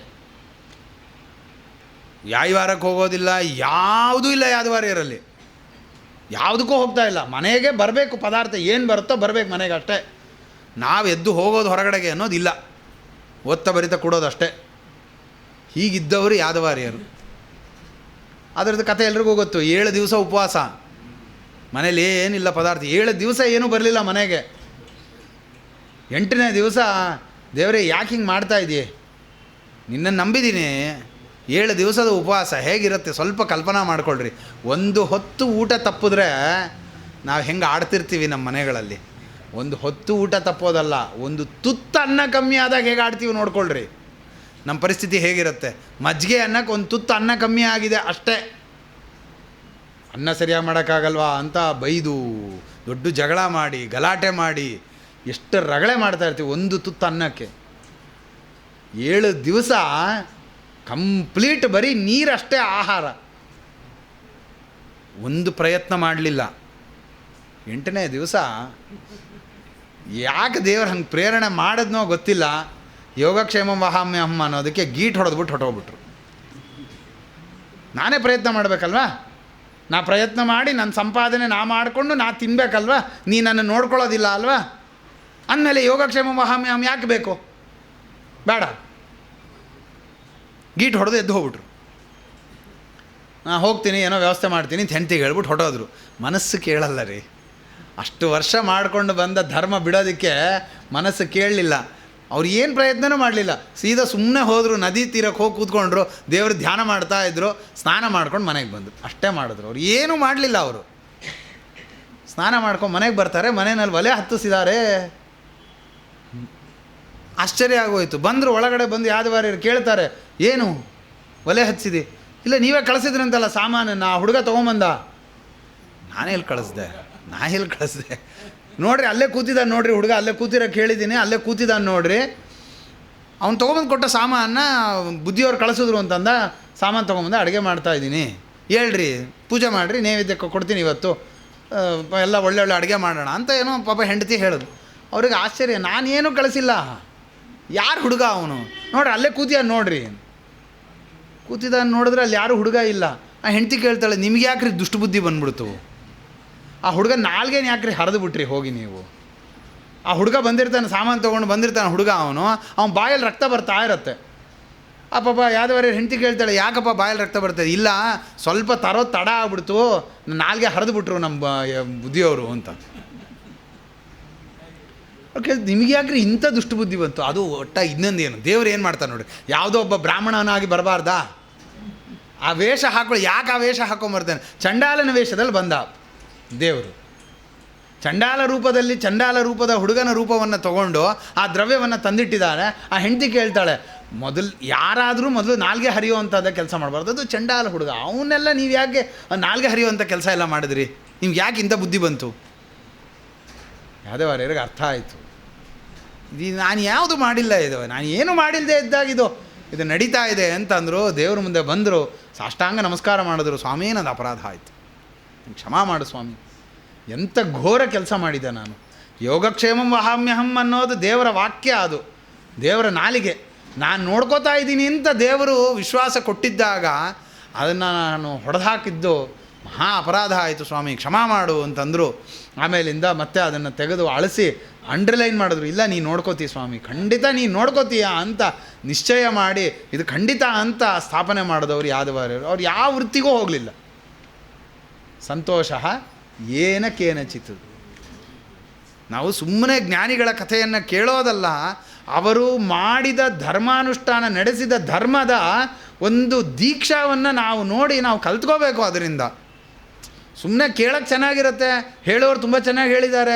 ಯಾಯವಾರಕ್ಕೆ ಹೋಗೋದಿಲ್ಲ, ಯಾವುದೂ ಇಲ್ಲ ಯಾದವಾರ್ಯರಲ್ಲಿ, ಯಾವುದಕ್ಕೂ ಹೋಗ್ತಾ ಇಲ್ಲ. ಮನೆಗೆ ಬರಬೇಕು, ಪದಾರ್ಥ ಏನು ಬರುತ್ತೋ ಬರಬೇಕು ಮನೆಗೆ ಅಷ್ಟೇ. ನಾವು ಎದ್ದು ಹೋಗೋದು ಹೊರಗಡೆಗೆ ಅನ್ನೋದಿಲ್ಲ, ಓದ್ತಾ ಬರಿತಾ ಕೊಡೋದು ಅಷ್ಟೇ. ಹೀಗಿದ್ದವರು ಯಾದವಾರ್ಯರು. ಅದರದ್ದು ಕಥೆ ಎಲ್ರಿಗೂ ಗೊತ್ತು. 7 ದಿವಸ ಉಪವಾಸ, ಮನೇಲಿ ಏನಿಲ್ಲ ಪದಾರ್ಥ. 7 ದಿವಸ ಏನೂ ಬರಲಿಲ್ಲ ಮನೆಗೆ. 8ನೇ ದಿವಸ, ದೇವರೇ ಯಾಕೆ ಹಿಂಗೆ ಮಾಡ್ತಾ ಇದೆಯೇ, ನಿನ್ನನ್ನು ನಂಬಿದ್ದೀನಿ, 7 ದಿವಸದ ಉಪವಾಸ ಹೇಗಿರುತ್ತೆ ಸ್ವಲ್ಪ ಕಲ್ಪನಾ ಮಾಡ್ಕೊಳ್ರಿ. 1 ಹೊತ್ತು ಊಟ ತಪ್ಪಿದ್ರೆ ನಾವು ಹೆಂಗೆ ಆಡ್ತಿರ್ತೀವಿ ನಮ್ಮ ಮನೆಗಳಲ್ಲಿ. 1 ಹೊತ್ತು ಊಟ ತಪ್ಪೋದಲ್ಲ, 1 ತುತ್ತು ಅನ್ನ ಕಮ್ಮಿ ಆದಾಗ ಹೇಗೆ ಆಡ್ತೀವಿ ನೋಡ್ಕೊಳ್ರಿ. ನಮ್ಮ ಪರಿಸ್ಥಿತಿ ಹೇಗಿರುತ್ತೆ. ಮಜ್ಜಿಗೆ ಅನ್ನಕ್ಕೆ 1 ತುತ್ತು ಅನ್ನ ಕಮ್ಮಿ ಆಗಿದೆ ಅಷ್ಟೇ, ಅನ್ನ ಸರಿಯಾಗಿ ಮಾಡೋಕ್ಕಾಗಲ್ವಾ ಅಂತ ಬೈದು ದೊಡ್ಡ ಜಗಳ ಮಾಡಿ ಗಲಾಟೆ ಮಾಡಿ ಎಷ್ಟು ರಗಳೆ ಮಾಡ್ತಾ ಇರ್ತೀವಿ 1 ತುತ್ತು ಅನ್ನಕ್ಕೆ. 7 ದಿವಸ ಕಂಪ್ಲೀಟ್ ಬರೀ ನೀರಷ್ಟೇ ಆಹಾರ, ಒಂದು ಪ್ರಯತ್ನ ಮಾಡಲಿಲ್ಲ. 8ನೇ ದಿವಸ ಯಾಕೆ ದೇವ್ರು ಹಂಗೆ ಪ್ರೇರಣೆ ಮಾಡಿದ್ನೋ ಗೊತ್ತಿಲ್ಲ, ಯೋಗಕ್ಷೇಮ ವಹಾಮ್ಯಹಂ ಅನ್ನೋದಕ್ಕೆ ಗೀಟ್ ಹೊಡೆದ್ಬಿಟ್ಟು ಹೊಟ್ಟೋಗ್ಬಿಟ್ರು. ನಾನೇ ಪ್ರಯತ್ನ ಮಾಡಬೇಕಲ್ವಾ, ನಾ ಪ್ರಯತ್ನ ಮಾಡಿ ನನ್ನ ಸಂಪಾದನೆ ನಾ ಮಾಡಿಕೊಂಡು ನಾ ತಿನ್ನಬೇಕಲ್ವ, ನೀ ನನ್ನ ನೋಡ್ಕೊಳ್ಳೋದಿಲ್ಲ ಅಲ್ವಾ, ಅಂದಮೇಲೆ ಯೋಗಕ್ಷೇಮ ವಹಾಮ್ಯಹಂ ಯಾಕೆ ಬೇಕು, ಬೇಡ. ಗೀಟ್ ಹೊಡೆದು ಎದ್ದು ಹೋಗ್ಬಿಟ್ರು. ನಾನು ಹೋಗ್ತೀನಿ, ಏನೋ ವ್ಯವಸ್ಥೆ ಮಾಡ್ತೀನಿ ಅಂತ ಹೆಂಡ್ತಿಗೆ ಹೇಳ್ಬಿಟ್ಟು ಹೊಟ್ಟೋದ್ರು. ಮನಸ್ಸು ಕೇಳಲ್ಲ ರೀ, ಅಷ್ಟು ವರ್ಷ ಮಾಡಿಕೊಂಡು ಬಂದ ಧರ್ಮ ಬಿಡೋದಕ್ಕೆ ಮನಸ್ಸು ಕೇಳಲಿಲ್ಲ. ಅವ್ರು ಏನು ಪ್ರಯತ್ನನೂ ಮಾಡಲಿಲ್ಲ, ಸೀದಾ ಸುಮ್ಮನೆ ಹೋದರು, ನದಿ ತೀರಕ್ಕೆ ಹೋಗಿ ಕೂತ್ಕೊಂಡ್ರು, ದೇವ್ರ ಧ್ಯಾನ ಮಾಡ್ತಾಯಿದ್ರು, ಸ್ನಾನ ಮಾಡ್ಕೊಂಡು ಮನೆಗೆ ಬಂದರು, ಅಷ್ಟೇ ಮಾಡಿದ್ರು. ಅವ್ರು ಏನೂ ಮಾಡಲಿಲ್ಲ. ಅವರು ಸ್ನಾನ ಮಾಡ್ಕೊಂಡು ಮನೆಗೆ ಬರ್ತಾರೆ, ಮನೆಯಲ್ಲಿ ಒಲೆ ಹತ್ತಿಸಿದ್ದಾರೆ. ಆಶ್ಚರ್ಯ ಆಗೋಯ್ತು. ಬಂದರು, ಒಳಗಡೆ ಬಂದು ಯಾದವಾರ್ಯರು ಕೇಳ್ತಾರೆ, ಏನು ಒಲೆ ಹಚ್ಚಿದೆ? ಇಲ್ಲ ನೀವೇ ಕಳಿಸಿದ್ರಂತಲ್ಲ ಸಾಮಾನನ್ನು, ಆ ಹುಡುಗ ತೊಗೊಂಬಂದ. ನಾನೇ ಎಲ್ಲಿ ಕಳಿಸ್ದೆ ನೋಡ್ರಿ, ಅಲ್ಲೇ ಕೂತಿದ್ದಾನೆ ನೋಡ್ರಿ ಹುಡುಗ, ಅಲ್ಲೇ ಕೂತಿರೋಕೆ ಹೇಳಿದ್ದೀನಿ, ಅಲ್ಲೇ ಕೂತಿದ್ದಾನೆ ನೋಡ್ರಿ. ಅವ್ನು ತೊಗೊಂಬಂದು ಕೊಟ್ಟ ಸಾಮಾನ ಬುದ್ಧಿಯವ್ರು ಕಳಿಸಿದ್ರು ಅಂತಂದ, ಸಾಮಾನು ತೊಗೊಂಬಂದ ಅಡುಗೆ ಮಾಡ್ತಾಯಿದ್ದೀನಿ, ಹೇಳ್ರಿ ಪೂಜೆ ಮಾಡಿರಿ, ನೈವೇದ್ಯಕ್ಕೆ ಕೊಡ್ತೀನಿ ಇವತ್ತು, ಎಲ್ಲ ಒಳ್ಳೆ ಅಡುಗೆ ಮಾಡೋಣ ಅಂತ ಏನೋ ಪಾಪ ಹೆಂಡತಿ ಹೇಳೋದು. ಅವ್ರಿಗೆ ಆಶ್ಚರ್ಯ, ನಾನೇನು ಕಳಿಸಿಲ್ಲ, ಯಾರು ಹುಡುಗ ಅವನು ನೋಡ್ರಿ, ಅಲ್ಲೇ ಕೂತಿದ್ದಾನೆ ನೋಡ್ರಿ. ಕೂತಿದ್ದಾನೆ ನೋಡಿದ್ರೆ ಅಲ್ಲಿ ಯಾರು ಹುಡುಗ ಇಲ್ಲ. ಆ ಹೆಂಡತಿ ಕೇಳ್ತಾಳೆ, ನಿಮ್ಗೆ ಯಾಕ್ರಿ ದುಷ್ಟು ಬುದ್ಧಿ ಬಂದ್ಬಿಡ್ತು, ಆ ಹುಡುಗ ನಾಲ್ಗೇನು ಯಾಕ್ರಿ ಹರಿದು ಬಿಟ್ರಿ ಹೋಗಿ ನೀವು. ಆ ಹುಡುಗ ಬಂದಿರ್ತಾನೆ, ಸಾಮಾನು ತೊಗೊಂಡು ಬಂದಿರ್ತಾನೆ ಹುಡುಗ, ಅವನ ಬಾಯಲ್ಲಿ ರಕ್ತ ಬರ್ತಾ ಇರುತ್ತೆ. ಆ ಪಾಪ ಯಾದವಾರ್ಯ ಹೆಂಡತಿ ಕೇಳ್ತಾಳೆ, ಯಾಕಪ್ಪ ಬಾಯಲ್ಲಿ ರಕ್ತ ಬರ್ತದೆ? ಇಲ್ಲ ಸ್ವಲ್ಪ ತರೋದು ತಡ ಆಗ್ಬಿಡ್ತು, ನಾಲ್ಗೆ ಹರಿದು ಬಿಟ್ರು ನಮ್ಮ ಬುದ್ಧಿಯವರು ಅಂತ. ಓಕೆ, ನಿಮಗೆ ಯಾಕ್ರಿ ಇಂಥ ದುಷ್ಟು ಬುದ್ಧಿ ಬಂತು? ಅದು ಇನ್ನೊಂದೇನು, ದೇವ್ರು ಏನು ಮಾಡ್ತಾರೆ ನೋಡಿ, ಯಾವುದೋ ಒಬ್ಬ ಬ್ರಾಹ್ಮಣನಾಗಿ ಬರಬಾರ್ದಾ, ಆ ವೇಷ ಹಾಕೊಳ್ಳಿ. ಯಾಕೆ ಆ ವೇಷ ಹಾಕೊಂಬರ್ತಾನೆ? ಚಂಡಾಲನ ವೇಷದಲ್ಲಿ ಬಂದ ದೇವರು. ಚಂಡಾಲ ರೂಪದ ಹುಡುಗನ ರೂಪವನ್ನು ತಗೊಂಡು ಆ ದ್ರವ್ಯವನ್ನು ತಂದಿಟ್ಟಿದ್ದಾನೆ. ಆ ಹೆಂಡತಿ ಕೇಳ್ತಾಳೆ, ಯಾರಾದರೂ ಮೊದಲು ನಾಲ್ಗೆ ಹರಿಯುವಂಥದ್ದು ಕೆಲಸ ಮಾಡಬಾರ್ದು, ಅದು ಚಂಡಾಲ ಹುಡುಗ, ಅವನ್ನೆಲ್ಲ ನೀವು ಯಾಕೆ ನಾಲ್ಗೆ ಹರಿಯುವಂಥ ಕೆಲಸ ಎಲ್ಲ ಮಾಡಿದ್ರಿ, ನಿಮ್ಗೆ ಯಾಕೆ ಇಂಥ ಬುದ್ಧಿ ಬಂತು? ಯಾದವಾರ್ಯರಿಗೆ ಅರ್ಥ ಆಯಿತು, ನಾನು ಯಾವುದು ಮಾಡಿಲ್ಲ, ನಾನು ಏನು ಮಾಡಿಲ್ಲದೆ ಇದ್ದಾಗಿದ್ದು ಇದು ನಡೀತಾ ಇದೆ ಅಂತಂದರು. ದೇವ್ರ ಮುಂದೆ ಬಂದರು, ಸಾಷ್ಟಾಂಗ ನಮಸ್ಕಾರ ಮಾಡಿದ್ರು. ಸ್ವಾಮಿ, ನನ್ನದು ಅಪರಾಧ ಆಯಿತು, ಕ್ಷಮಾ ಮಾಡು ಸ್ವಾಮಿ, ಎಂಥ ಘೋರ ಕೆಲಸ ಮಾಡಿದೆ ನಾನು. ಯೋಗಕ್ಷೇಮಂ ವಹಾಮ್ಯಹಂ ಅನ್ನೋದು ದೇವರ ವಾಕ್ಯ, ಅದು ದೇವರ ನಾಲಿಗೆ. ನಾನು ನೋಡ್ಕೋತಾ ಇದ್ದೀನಿ ಅಂತ ದೇವರು ವಿಶ್ವಾಸ ಕೊಟ್ಟಿದ್ದಾಗ ಅದನ್ನು ನಾನು ಹೊಡೆದಾಕಿದ್ದು ಮಹಾ ಅಪರಾಧ ಆಯಿತು ಸ್ವಾಮಿ, ಕ್ಷಮಾ ಮಾಡು ಅಂತಂದರು. ಆಮೇಲಿಂದ ಮತ್ತೆ ಅದನ್ನು ತೆಗೆದು ಅಳಿಸಿ ಅಂಡರ್ಲೈನ್ ಮಾಡಿದ್ರು. ಇಲ್ಲ, ನೀನು ನೋಡ್ಕೋತೀಯ ಸ್ವಾಮಿ, ಖಂಡಿತ ನೀನು ನೋಡ್ಕೋತೀಯ ಅಂತ ನಿಶ್ಚಯ ಮಾಡಿ ಇದು ಖಂಡಿತ ಅಂತ ಸ್ಥಾಪನೆ ಮಾಡಿದವರು ಯಾದವಾರ್ಯರು. ಅವ್ರು ಯಾವ ವೃತ್ತಿಗೂ ಹೋಗಲಿಲ್ಲ. ಸಂತೋಷ ಏನ ಕೇನಚಿತ್. ನಾವು ಸುಮ್ಮನೆ ಜ್ಞಾನಿಗಳ ಕಥೆಯನ್ನು ಕೇಳೋದಲ್ಲ, ಅವರು ಮಾಡಿದ ಧರ್ಮಾನುಷ್ಠಾನ, ನಡೆಸಿದ ಧರ್ಮದ ಒಂದು ದೀಕ್ಷಾವನ್ನು ನಾವು ನೋಡಿ ನಾವು ಕಲ್ತ್ಕೋಬೇಕು. ಅದರಿಂದ ಸುಮ್ಮನೆ ಕೇಳೋಕ್ಕೆ ಚೆನ್ನಾಗಿರುತ್ತೆ, ಹೇಳೋರು ತುಂಬ ಚೆನ್ನಾಗಿ ಹೇಳಿದ್ದಾರೆ,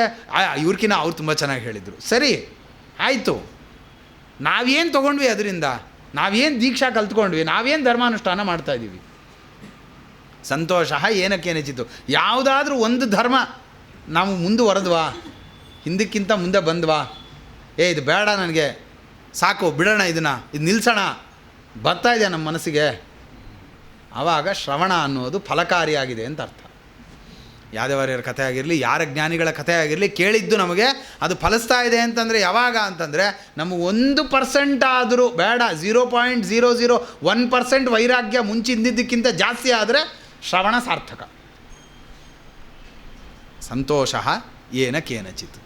ಇವ್ರಕಿನ್ನ ಅವ್ರು ತುಂಬ ಚೆನ್ನಾಗಿ ಹೇಳಿದರು, ಸರಿ ಆಯಿತು. ನಾವೇನು ತೊಗೊಂಡ್ವಿ ಅದರಿಂದ? ನಾವೇನು ದೀಕ್ಷಾ ಕಲ್ತ್ಕೊಂಡ್ವಿ? ನಾವೇನು ಧರ್ಮಾನುಷ್ಠಾನ ಮಾಡ್ತಾಯಿದ್ದೀವಿ? ಸಂತೋಷ ಏನಕ್ಕೇನಿಚಿತ್ತು. ಯಾವುದಾದ್ರೂ ಒಂದು ಧರ್ಮ ನಾವು ಮುಂದುವರೆದ್ವಾ, ಹಿಂದಕ್ಕಿಂತ ಮುಂದೆ ಬಂದ್ವಾ? ಇದು ಬೇಡ ನನಗೆ, ಸಾಕು ಬಿಡೋಣ, ಇದು ನಿಲ್ಲಿಸೋಣ ಬರ್ತಾ ಇದೆಯಾ ನಮ್ಮ ಮನಸ್ಸಿಗೆ? ಆವಾಗ ಶ್ರವಣ ಅನ್ನೋದು ಫಲಕಾರಿಯಾಗಿದೆ ಅಂತ ಅರ್ಥ. ಯಾದವಾರ್ಯರ ಕಥೆ ಆಗಿರಲಿ, ಯಾರ ಜ್ಞಾನಿಗಳ ಕಥೆ ಆಗಿರಲಿ, ಕೇಳಿದ್ದು ನಮಗೆ ಅದು ಫಲಿಸ್ತಾ ಇದೆ ಅಂತಂದರೆ ಯಾವಾಗ ಅಂತಂದರೆ ನಮ್ಮ 1% ಆದರೂ ಬೇಡ, 0.001% ವೈರಾಗ್ಯ ಮುಂಚಿಂದಿದ್ದಕ್ಕಿಂತ ಜಾಸ್ತಿ ಆದರೆ ಶ್ರವಣ ಸಾರ್ಥಕ. ಸಂತೋಷ ಏನ ಕೇನಚಿತ್.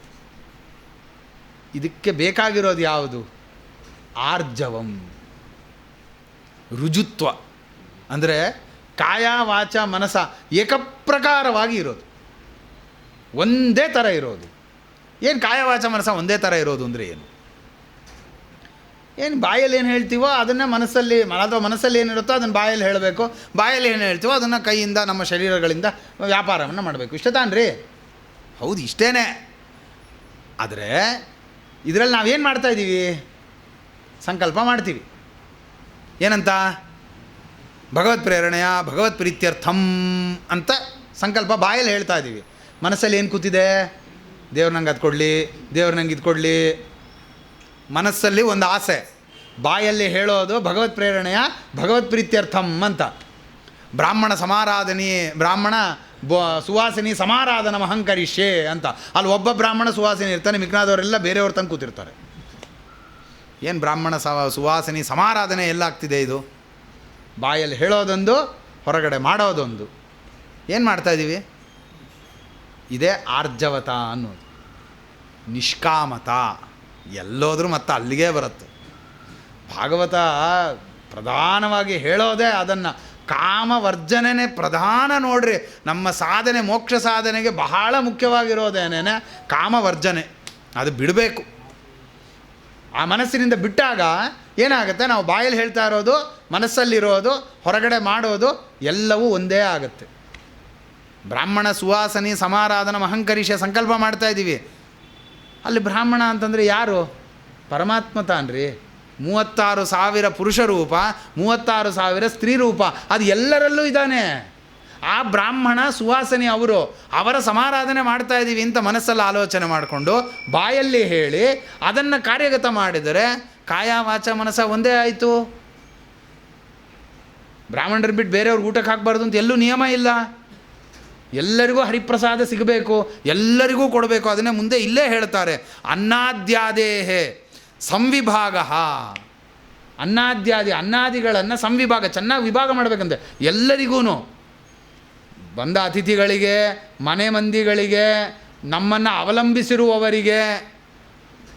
ಇದಕ್ಕೆ ಬೇಕಾಗಿರೋದು ಯಾವುದು? ಆರ್ಜವಂ, ರುಜುತ್ವ. ಅಂದರೆ ಕಾಯ ವಾಚ ಮನಸ ಏಕಪ್ರಕಾರವಾಗಿ ಇರೋದು, ಒಂದೇ ಥರ ಇರೋದು. ಏನು ಕಾಯ ವಾಚ ಮನಸ ಒಂದೇ ಥರ ಇರೋದು ಅಂದರೆ ಏನು ಬಾಯಲ್ಲಿ ಏನು ಹೇಳ್ತೀವೋ ಅದನ್ನು ಮನಸ್ಸಲ್ಲಿ, ಅಥವಾ ಮನಸ್ಸಲ್ಲಿ ಏನಿರುತ್ತೋ ಅದನ್ನು ಬಾಯಲ್ಲಿ ಹೇಳಬೇಕು, ಬಾಯಲ್ಲಿ ಏನು ಹೇಳ್ತೀವೋ ಅದನ್ನು ಕೈಯಿಂದ ನಮ್ಮ ಶರೀರಗಳಿಂದ ವ್ಯಾಪಾರವನ್ನು ಮಾಡಬೇಕು. ಇಷ್ಟೇ ತಾನ್ರಿ? ಹೌದು, ಇಷ್ಟೇ. ಆದರೆ ಇದರಲ್ಲಿ ನಾವೇನು ಮಾಡ್ತಾಯಿದ್ದೀವಿ? ಸಂಕಲ್ಪ ಮಾಡ್ತೀವಿ. ಏನಂತ? ಭಗವತ್ ಪ್ರೇರಣೆಯ ಭಗವತ್ ಪ್ರೀತ್ಯರ್ಥಂ ಅಂತ ಸಂಕಲ್ಪ ಬಾಯಲ್ಲಿ ಹೇಳ್ತಾ ಇದ್ದೀವಿ. ಮನಸ್ಸಲ್ಲಿ ಏನು ಕೂತಿದೆ? ದೇವ್ರು ನಂಗೆ ಅದು ಕೊಡಲಿ, ದೇವ್ರು ನಂಗೆ ಇದು ಕೊಡಲಿ. ಮನಸ್ಸಲ್ಲಿ ಒಂದು ಆಸೆ, ಬಾಯಲ್ಲಿ ಹೇಳೋದು ಭಗವತ್ ಪ್ರೇರಣೆಯ ಭಗವತ್ ಪ್ರೀತ್ಯರ್ಥಂ ಅಂತ. ಬ್ರಾಹ್ಮಣ ಸಮಾರಾಧನೆ, ಬ್ರಾಹ್ಮಣ ಸುವಾಸಿನಿ ಸಮಾರಾಧನ ಅಹಂಕರಿಷ್ಯೆ ಅಂತ. ಅಲ್ಲಿ ಒಬ್ಬ ಬ್ರಾಹ್ಮಣ ಸುವಾಸಿನಿ ಇರ್ತಾನೆ, ಮಿಕ್ನಾದವರೆಲ್ಲ ಬೇರೆಯವ್ರ ತಂದು ಕೂತಿರ್ತಾರೆ. ಏನು ಬ್ರಾಹ್ಮಣ ಸುವಾಸಿನಿ ಸಮಾರಾಧನೆ ಎಲ್ಲ ಆಗ್ತಿದೆ? ಇದು ಬಾಯಲ್ಲಿ ಹೇಳೋದೊಂದು, ಹೊರಗಡೆ ಮಾಡೋದೊಂದು. ಏನು ಮಾಡ್ತಾಯಿದ್ದೀವಿ? ಇದೇ ಆರ್ಜವತ ಅನ್ನೋದು. ನಿಷ್ಕಾಮತ ಎಲ್ಲೋದ್ರೂ ಮತ್ತೆ ಅಲ್ಲಿಗೆ ಬರುತ್ತೆ. ಭಾಗವತ ಪ್ರಧಾನವಾಗಿ ಹೇಳೋದೇ ಅದನ್ನು. ಕಾಮವರ್ಜನೆ ಪ್ರಧಾನ ನೋಡ್ರಿ. ನಮ್ಮ ಸಾಧನೆ, ಮೋಕ್ಷ ಸಾಧನೆಗೆ ಬಹಳ ಮುಖ್ಯವಾಗಿರೋದೇನೇನೆ ಕಾಮವರ್ಜನೆ. ಅದು ಬಿಡಬೇಕು. ಆ ಮನಸ್ಸಿನಿಂದ ಬಿಟ್ಟಾಗ ಏನಾಗುತ್ತೆ? ನಾವು ಬಾಯಲ್ಲಿ ಹೇಳ್ತಾ ಇರೋದು, ಮನಸ್ಸಲ್ಲಿರೋದು, ಹೊರಗಡೆ ಮಾಡೋದು ಎಲ್ಲವೂ ಒಂದೇ ಆಗುತ್ತೆ. ಬ್ರಾಹ್ಮಣ ಸುವಾಸನಿ ಸಮಾರಾಧನ ಅಹಂಕರಿಷ್ಯ ಸಂಕಲ್ಪ ಮಾಡ್ತಾಯಿದ್ದೀವಿ. ಅಲ್ಲಿ ಬ್ರಾಹ್ಮಣ ಅಂತಂದರೆ ಯಾರು? ಪರಮಾತ್ಮ ತಾನ್ರಿ. 36,000 ಪುರುಷ ರೂಪ, 36,000 ಸ್ತ್ರೀ ರೂಪ, ಅದು ಎಲ್ಲರಲ್ಲೂ ಇದ್ದಾನೆ. ಆ ಬ್ರಾಹ್ಮಣ ಸುವಾಸನಿ ಅವರ ಸಮಾರಾಧನೆ ಮಾಡ್ತಾಯಿದ್ದೀವಿ ಅಂತ ಮನಸ್ಸಲ್ಲಿ ಆಲೋಚನೆ ಮಾಡಿಕೊಂಡು ಬಾಯಲ್ಲಿ ಹೇಳಿ ಅದನ್ನು ಕಾರ್ಯಗತ ಮಾಡಿದರೆ ಕಾಯ ವಾಚ ಮನಸ ಒಂದೇ ಆಯಿತು. ಬ್ರಾಹ್ಮಣರು ಬಿಟ್ಟು ಬೇರೆಯವ್ರಿಗೆ ಊಟಕ್ಕೆ ಹಾಕಬಾರ್ದು ಅಂತ ಎಲ್ಲೂ ನಿಯಮ ಇಲ್ಲ. ಎಲ್ಲರಿಗೂ ಹರಿಪ್ರಸಾದ ಸಿಗಬೇಕು, ಎಲ್ಲರಿಗೂ ಕೊಡಬೇಕು. ಅದನ್ನೇ ಮುಂದೆ ಇಲ್ಲೇ ಹೇಳ್ತಾರೆ, ಅನ್ನದ್ಯಾದೇಹೇ ಸಂವಿಭಾಗ. ಅನ್ನಾದಿಗಳನ್ನು ಸಂವಿಭಾಗ, ಚೆನ್ನಾಗಿ ವಿಭಾಗ ಮಾಡಬೇಕಂತೆ. ಎಲ್ಲರಿಗೂ, ಬಂದ ಅತಿಥಿಗಳಿಗೆ, ಮನೆ ಮಂದಿಗಳಿಗೆ, ನಮ್ಮನ್ನು ಅವಲಂಬಿಸಿರುವವರಿಗೆ,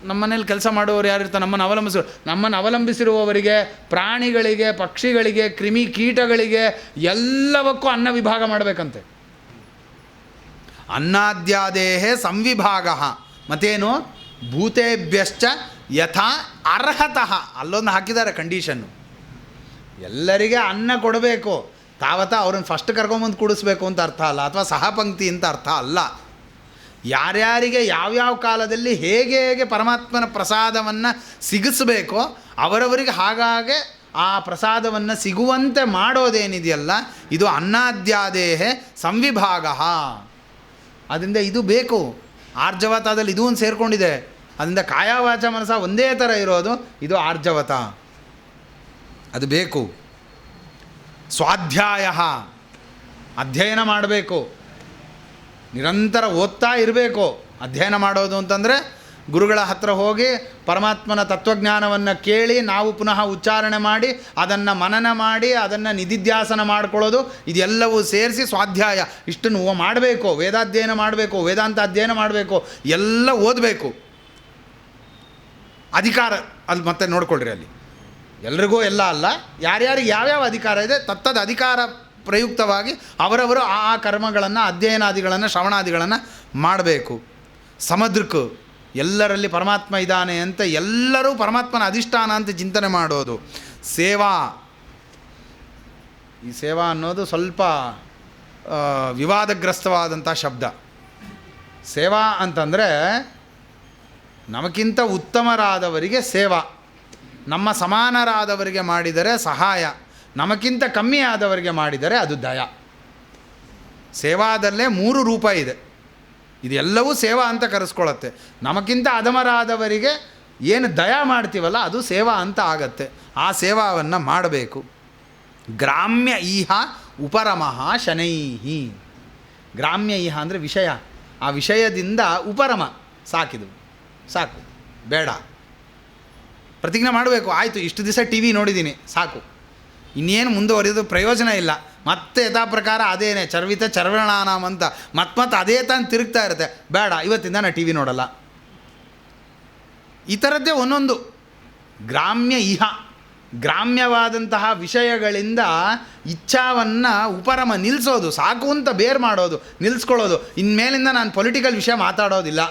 ನಮ್ಮನೇಲಿ ಕೆಲಸ ಮಾಡುವವರು ಯಾರಿರ್ತಾರೆ ನಮ್ಮನ್ನು ಅವಲಂಬಿಸಿರುವವರಿಗೆ, ಪ್ರಾಣಿಗಳಿಗೆ, ಪಕ್ಷಿಗಳಿಗೆ, ಕ್ರಿಮಿ ಕೀಟಗಳಿಗೆ ಎಲ್ಲವಕ್ಕೂ ಅನ್ನ ವಿಭಾಗ ಮಾಡಬೇಕಂತೆ. ಅನ್ನದ್ಯಾದೇಹೇ ಸಂವಿಭಾಗ. ಮತ್ತೇನು? ಭೂತೇಭ್ಯಶ್ಚ ಯಥಾ ಅರ್ಹತಃ. ಅಲ್ಲೊಂದು ಹಾಕಿದ್ದಾರೆ ಕಂಡೀಷನ್ನು. ಎಲ್ಲರಿಗೆ ಅನ್ನ ಕೊಡಬೇಕು. ತಾವತ್ತ ಅವ್ರನ್ನ ಫಸ್ಟ್ ಕರ್ಕೊಂಬಂದು ಕೂಡಿಸ್ಬೇಕು ಅಂತ ಅರ್ಥ ಅಲ್ಲ, ಅಥವಾ ಸಹಪಂಕ್ತಿ ಅಂತ ಅರ್ಥ ಅಲ್ಲ. ಯಾರ್ಯಾರಿಗೆ ಯಾವ್ಯಾವ ಕಾಲದಲ್ಲಿ ಹೇಗೆ ಹೇಗೆ ಪರಮಾತ್ಮನ ಪ್ರಸಾದವನ್ನು ಸಿಗಿಸ್ಬೇಕೋ ಅವರವರಿಗೆ ಹಾಗಾಗೆ ಆ ಪ್ರಸಾದವನ್ನು ಸಿಗುವಂತೆ ಮಾಡೋದೇನಿದೆಯಲ್ಲ, ಇದು ಅನ್ನದ್ಯಾದೇಹೇ ಸಂವಿಭಾಗ. ಅದರಿಂದ ಇದು ಬೇಕು. ಆರ್ಜವತದಲ್ಲಿ ಇದೂ ಒಂದು ಸೇರಿಕೊಂಡಿದೆ. ಅದರಿಂದ ಕಾಯವಾಚ ಮನಸ ಒಂದೇ ಥರ ಇರೋದು, ಇದು ಆರ್ಜವತ. ಅದು ಬೇಕು. ಸ್ವಾಧ್ಯಾಯ, ಅಧ್ಯಯನ ಮಾಡಬೇಕು, ನಿರಂತರ ಓದ್ತಾ ಇರಬೇಕು. ಅಧ್ಯಯನ ಮಾಡೋದು ಅಂತಂದರೆ ಗುರುಗಳ ಹತ್ರ ಹೋಗಿ ಪರಮಾತ್ಮನ ತತ್ವಜ್ಞಾನವನ್ನು ಕೇಳಿ ನಾವು ಪುನಃ ಉಚ್ಚಾರಣೆ ಮಾಡಿ ಅದನ್ನು ಮನನ ಮಾಡಿ ಅದನ್ನು ನಿಧಿಧ್ಯಾಸನ ಮಾಡ್ಕೊಳ್ಳೋದು, ಇದೆಲ್ಲವೂ ಸೇರಿಸಿ ಸ್ವಾಧ್ಯಾಯ ಇಷ್ಟನ್ನು ಮಾಡಬೇಕು. ವೇದಾಧ್ಯಯನ ಮಾಡಬೇಕು, ವೇದಾಂತ ಅಧ್ಯಯನ ಮಾಡಬೇಕು, ಎಲ್ಲ ಓದಬೇಕು. ಅಧಿಕಾರ ಅಲ್ಲಿ ಮತ್ತೆ ನೋಡ್ಕೊಳ್ರಿ, ಅಲ್ಲಿ ಎಲ್ರಿಗೂ ಎಲ್ಲ ಅಲ್ಲ, ಯಾರ್ಯಾರಿಗೆ ಯಾವ್ಯಾವ ಅಧಿಕಾರ ಇದೆ ತತ್ತದ ಅಧಿಕಾರ ಪ್ರಯುಕ್ತವಾಗಿ ಅವರವರು ಆ ಕರ್ಮಗಳನ್ನು, ಅಧ್ಯಯನಾದಿಗಳನ್ನು, ಶ್ರವಣಾದಿಗಳನ್ನು ಮಾಡಬೇಕು. ಸಮದೃಕ್ ಎಲ್ಲರಲ್ಲಿ ಪರಮಾತ್ಮ ಇದ್ದಾನೆ ಅಂತ ಎಲ್ಲರೂ ಪರಮಾತ್ಮನ ಅಧಿಷ್ಠಾನ ಅಂತ ಚಿಂತನೆ ಮಾಡೋದು. ಸೇವಾ, ಈ ಸೇವಾ ಅನ್ನೋದು ಸ್ವಲ್ಪ ವಿವಾದಗ್ರಸ್ತವಾದಂಥ ಶಬ್ದ. ಸೇವಾ ಅಂತಂದರೆ ನಮಗಿಂತ ಉತ್ತಮರಾದವರಿಗೆ ಸೇವಾ, ನಮ್ಮ ಸಮಾನರಾದವರಿಗೆ ಮಾಡಿದರೆ ಸಹಾಯ, ನಮಗಿಂತ ಕಮ್ಮಿ ಆದವರಿಗೆ ಮಾಡಿದರೆ ಅದು ದಯ. ಸೇವಾದಲ್ಲೇ 3 ರೂಪ ಇದೆ. ಇದೆಲ್ಲವೂ ಸೇವಾ ಅಂತ ಕರೆಸ್ಕೊಳ್ಳುತ್ತೆ. ನಮಗಿಂತ ಅಧಮರಾದವರಿಗೆ ಏನು ದಯ ಮಾಡ್ತೀವಲ್ಲ ಅದು ಸೇವಾ ಅಂತ ಆಗತ್ತೆ. ಆ ಸೇವಾವನ್ನು ಮಾಡಬೇಕು. ಗ್ರಾಮ್ಯ ಈಹ ಉಪರಮಃ ಶನೈಹಿ. ಗ್ರಾಮ್ಯ ಈಹ ಅಂದರೆ ವಿಷಯ, ಆ ವಿಷಯದಿಂದ ಉಪರಮ, ಸಾಕು, ಬೇಡ. ಪ್ರತಿಜ್ಞೆ ಮಾಡಬೇಕು, ಆಯಿತು ಇಷ್ಟು ದಿವಸ ಟಿ ವಿ ನೋಡಿದ್ದೀನಿ, ಸಾಕು, ಇನ್ನೇನು ಮುಂದುವರಿಯೋದು ಪ್ರಯೋಜನ ಇಲ್ಲ. ಮತ್ತೆ ಯಥಾ ಪ್ರಕಾರ ಅದೇನೆ ಚರ್ವಿತ ಚರ್ವಣಾನಾಮ ಅಂತ ಮತ್ತೆ ಅದೇ ತಾನು ತಿರುಗ್ತಾ ಇರುತ್ತೆ. ಬೇಡ, ಇವತ್ತಿಂದ ನಾನು ಟಿ ವಿ ನೋಡಲ್ಲ. ಈ ಥರದ್ದೇ ಒಂದೊಂದು ಗ್ರಾಮ್ಯ ಇಹ, ಗ್ರಾಮ್ಯವಾದಂತಹ ವಿಷಯಗಳಿಂದ ಇಚ್ಛಾವನ್ನು ಉಪರಮ ನಿಲ್ಲಿಸೋದು, ಸಾಕು ಅಂತ ಬೇರ್ ಮಾಡೋದು, ನಿಲ್ಲಿಸ್ಕೊಳ್ಳೋದು. ಇನ್ಮೇಲಿಂದ ನಾನು ಪೊಲಿಟಿಕಲ್ ವಿಷಯ ಮಾತಾಡೋದಿಲ್ಲ,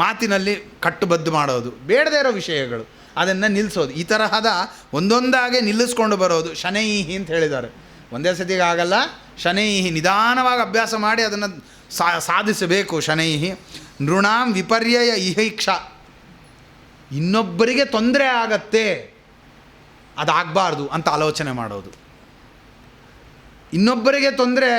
ಮಾತಿನಲ್ಲಿ ಕಟ್ಟುಬದ್ದು ಮಾಡೋದು, ಬೇಡದೇ ಇರೋ ವಿಷಯಗಳು ಅದನ್ನು ನಿಲ್ಲಿಸೋದು. ಈ ತರಹದ ಒಂದೊಂದಾಗೆ ನಿಲ್ಲಿಸ್ಕೊಂಡು ಬರೋದು ಶನೈಹಿ ಅಂತ ಹೇಳಿದ್ದಾರೆ. ಒಂದೇ ಸತಿಗೆ ಆಗಲ್ಲ, ಶನೈಹಿ ನಿಧಾನವಾಗಿ ಅಭ್ಯಾಸ ಮಾಡಿ ಅದನ್ನು ಸಾಧಿಸಬೇಕು. ಶನೈಹಿ ನೃಣಾಂ ವಿಪರ್ಯಯ ಇಹೈಕ್ಷ, ಇನ್ನೊಬ್ಬರಿಗೆ ತೊಂದರೆ ಆಗತ್ತೆ ಅದಾಗಬಾರ್ದು ಅಂತ ಆಲೋಚನೆ ಮಾಡೋದು. ಇನ್ನೊಬ್ಬರಿಗೆ ತೊಂದರೆ,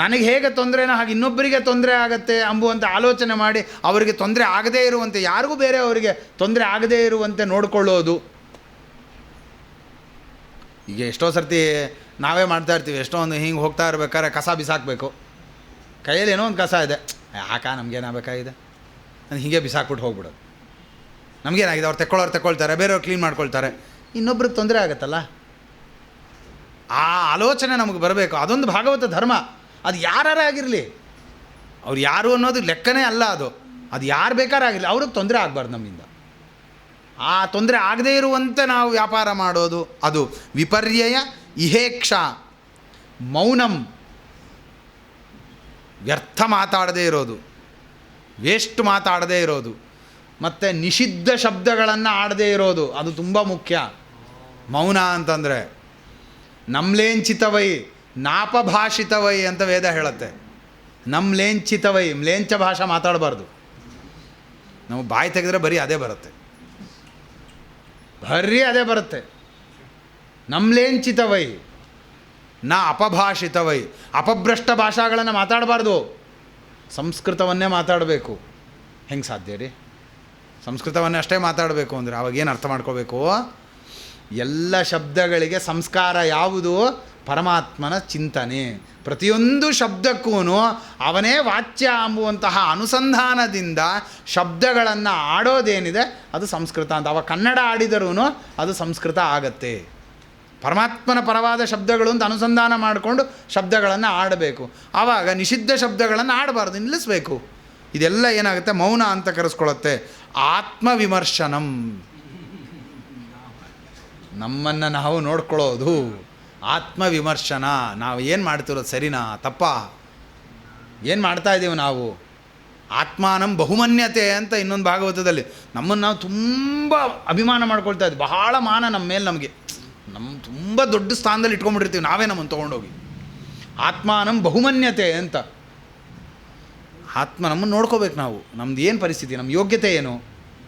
ನನಗೆ ಹೇಗೆ ತೊಂದರೆನೋ ಹಾಗೆ ಇನ್ನೊಬ್ಬರಿಗೆ ತೊಂದರೆ ಆಗತ್ತೆ ಅಂಬುವಂಥ ಆಲೋಚನೆ ಮಾಡಿ ಅವರಿಗೆ ತೊಂದರೆ ಆಗದೇ ಇರುವಂತೆ, ಯಾರಿಗೂ ಬೇರೆ ಅವರಿಗೆ ತೊಂದರೆ ಆಗದೇ ಇರುವಂತೆ ನೋಡಿಕೊಳ್ಳೋದು. ಈಗ ಎಷ್ಟೋ ಸರ್ತಿ ನಾವೇ ಮಾಡ್ತಾ ಇರ್ತೀವಿ, ಎಷ್ಟೋ ಒಂದು ಹಿಂಗೆ ಹೋಗ್ತಾ ಇರ್ಬೇಕಾದ್ರೆ ಕಸ ಬಿಸಾಕಬೇಕು, ಕೈಯಲ್ಲಿ ಏನೋ ಒಂದು ಕಸ ಇದೆ, ಯಾಕೆ ನಮಗೇನಾಗಬೇಕಾಗಿದೆ ನಾನು ಹೀಗೆ ಬಿಸಾಕ್ಬಿಟ್ಟು ಹೋಗ್ಬಿಡೋದು. ನಮಗೇನಾಗಿದೆ, ಅವ್ರು ತೆಕ್ಕೊಳ್ತಾರೆ, ಬೇರೆಯವ್ರು ಕ್ಲೀನ್ ಮಾಡ್ಕೊಳ್ತಾರೆ, ಇನ್ನೊಬ್ರಿಗೆ ತೊಂದರೆ ಆಗುತ್ತಲ್ಲ. ಆ ಆಲೋಚನೆ ನಮಗೆ ಬರಬೇಕು. ಅದೊಂದು ಭಾಗವತ ಧರ್ಮ. ಅದು ಯಾರಾಗಿರಲಿ, ಅವ್ರು ಯಾರು ಅನ್ನೋದು ಲೆಕ್ಕನೇ ಅಲ್ಲ. ಅದು ಯಾರು ಬೇಕಾರಾಗಿರಲಿ, ಅವ್ರಿಗೆ ತೊಂದರೆ ಆಗಬಾರ್ದು ನಮ್ಮಿಂದ. ಆ ತೊಂದರೆ ಆಗದೇ ಇರುವಂತೆ ನಾವು ವ್ಯಾಪಾರ ಮಾಡೋದು ಅದು ವಿಪರ್ಯಯ ಇಹೇಕ್ಷ. ಮೌನಂ, ವ್ಯರ್ಥ ಮಾತಾಡದೇ ಇರೋದು, ವೇಸ್ಟ್ ಮಾತಾಡದೇ ಇರೋದು, ಮತ್ತು ನಿಷಿದ್ಧ ಶಬ್ದಗಳನ್ನು ಆಡದೇ ಇರೋದು, ಅದು ತುಂಬ ಮುಖ್ಯ. ಮೌನ ಅಂತಂದರೆ ನಮ್ಲೇಂಚಿತವೈ ನಾಪಭಾಷಿತವೈ ಅಂತ ವೇದ ಹೇಳುತ್ತೆ. ನಮ್ಲೇಂಚಿತವೈ, ಮ್ಲೇಂಚ ಭಾಷೆ ಮಾತಾಡಬಾರ್ದು. ನಾವು ಬಾಯಿ ತೆಗೆದ್ರೆ ಬರೀ ಅದೇ ಬರುತ್ತೆ, ನಮ್ಲೇಂಚಿತವೈ ನಾ ಅಪಭಾಷಿತವೈ, ಅಪಭ್ರಷ್ಟ ಭಾಷೆಗಳನ್ನು ಮಾತಾಡಬಾರ್ದು, ಸಂಸ್ಕೃತವನ್ನೇ ಮಾತಾಡಬೇಕು. ಹೆಂಗೆ ಸಾಧ್ಯ ರೀ? ಸಂಸ್ಕೃತವನ್ನೇ ಅಷ್ಟೇ ಮಾತಾಡಬೇಕು ಅಂದರೆ ಅವಾಗೇನು ಅರ್ಥ ಮಾಡ್ಕೋಬೇಕು? ಎಲ್ಲ ಶಬ್ದಗಳಿಗೆ ಸಂಸ್ಕಾರ ಯಾವುದು? ಪರಮಾತ್ಮನ ಚಿಂತನೆ. ಪ್ರತಿಯೊಂದು ಶಬ್ದಕ್ಕೂ ಅವನೇ ವಾಚ್ಯ ಎಂಬುವಂತಹ ಅನುಸಂಧಾನದಿಂದ ಶಬ್ದಗಳನ್ನು ಆಡೋದೇನಿದೆ ಅದು ಸಂಸ್ಕೃತ ಅಂತ. ಅವ ಕನ್ನಡ ಆಡಿದರೂ ಅದು ಸಂಸ್ಕೃತ ಆಗತ್ತೆ. ಪರಮಾತ್ಮನ ಪರವಾದ ಶಬ್ದಗಳು ಅಂತ ಅನುಸಂಧಾನ ಮಾಡಿಕೊಂಡು ಶಬ್ದಗಳನ್ನು ಆಡಬೇಕು. ಆವಾಗ ನಿಷಿದ್ಧ ಶಬ್ದಗಳನ್ನು ಆಡಬಾರ್ದು, ನಿಲ್ಲಿಸಬೇಕು. ಇದೆಲ್ಲ ಏನಾಗುತ್ತೆ? ಮೌನ ಅಂತ ಕರೆಸ್ಕೊಳ್ಳುತ್ತೆ. ಆತ್ಮವಿಮರ್ಶನಂ, ನಮ್ಮನ್ನು ನಾವು ನೋಡ್ಕೊಳ್ಳೋದು. ಆತ್ಮವಿಮರ್ಶನ, ನಾವು ಏನು ಮಾಡ್ತಿರೋದು ಸರಿನಾ ತಪ್ಪಾ, ಏನು ಮಾಡ್ತಾಯಿದ್ದೀವಿ ನಾವು. ಆತ್ಮಾನಂ ಬಹುಮನ್ಯತೆ ಅಂತ ಇನ್ನೊಂದು ಭಾಗವತದಲ್ಲಿ ನಮ್ಮನ್ನು ನಾವು ತುಂಬ ಅಭಿಮಾನ ಮಾಡ್ಕೊಳ್ತಾ ಇದ್ವಿ. ಬಹಳ ಮಾನ ನಮ್ಮ ಮೇಲೆ, ನಮಗೆ ತುಂಬ ದೊಡ್ಡ ಸ್ಥಾನದಲ್ಲಿ ಇಟ್ಕೊಂಡ್ಬಿಟ್ಟಿರ್ತೀವಿ ನಾವೇ ನಮ್ಮನ್ನು ತೊಗೊಂಡೋಗಿ. ಆತ್ಮಾನಂ ಬಹುಮನ್ಯತೆ ಅಂತ. ಆತ್ಮ ನಮ್ಮನ್ನು ನೋಡ್ಕೋಬೇಕು ನಾವು. ನಮ್ದು ಏನು ಪರಿಸ್ಥಿತಿ, ನಮ್ಮ ಯೋಗ್ಯತೆ ಏನು,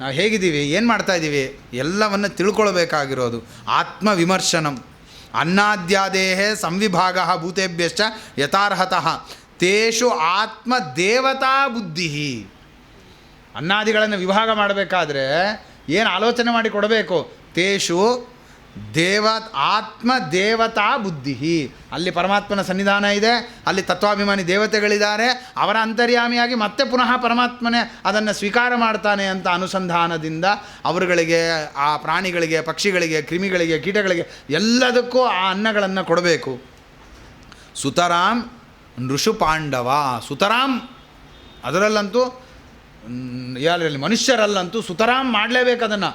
ನಾವು ಹೇಗಿದ್ದೀವಿ, ಏನು ಮಾಡ್ತಾಯಿದ್ದೀವಿ, ಎಲ್ಲವನ್ನು ತಿಳ್ಕೊಳ್ಬೇಕಾಗಿರೋದು. ಆತ್ಮವಿಮರ್ಶನಂ. ಅನ್ನಾದ್ಯಾದೇಹ ಸಂವಿಭಾಗ ಭೂತೇಭ್ಯಶ್ಚ ಯಥಾರ್ಹತಃ ತೇಷು ಆತ್ಮದೇವತಾ ಬುದ್ಧಿ. ಅನ್ನಾದಿಗಳನ್ನು ವಿಭಾಗ ಮಾಡಬೇಕಾದ್ರೆ ಏನು ಆಲೋಚನೆ ಮಾಡಿ ಕೊಡಬೇಕು? ತೇಷು ಆತ್ಮ ದೇವತಾ ಬುದ್ಧಿ. ಅಲ್ಲಿ ಪರಮಾತ್ಮನ ಸನ್ನಿಧಾನ ಇದೆ, ಅಲ್ಲಿ ತತ್ವಾಭಿಮಾನಿ ದೇವತೆಗಳಿದ್ದಾರೆ, ಅವರ ಅಂತರ್ಯಾಮಿಯಾಗಿ ಮತ್ತೆ ಪುನಃ ಪರಮಾತ್ಮನೇ ಅದನ್ನು ಸ್ವೀಕಾರ ಮಾಡ್ತಾನೆ ಅಂತ ಅನುಸಂಧಾನದಿಂದ ಅವರುಗಳಿಗೆ, ಆ ಪ್ರಾಣಿಗಳಿಗೆ, ಪಕ್ಷಿಗಳಿಗೆ, ಕ್ರಿಮಿಗಳಿಗೆ, ಕೀಟಗಳಿಗೆ ಎಲ್ಲದಕ್ಕೂ ಆ ಅನ್ನಗಳನ್ನು ಕೊಡಬೇಕು. ಸುತರಾಂ ನೃಷು ಪಾಂಡವ. ಸುತರಾಂ ಅದರಲ್ಲಂತೂ ಯಾರಲ್ಲಿ ಮನುಷ್ಯರಲ್ಲಂತೂ ಸುತರಾಂ ಮಾಡಲೇಬೇಕು ಅದನ್ನು.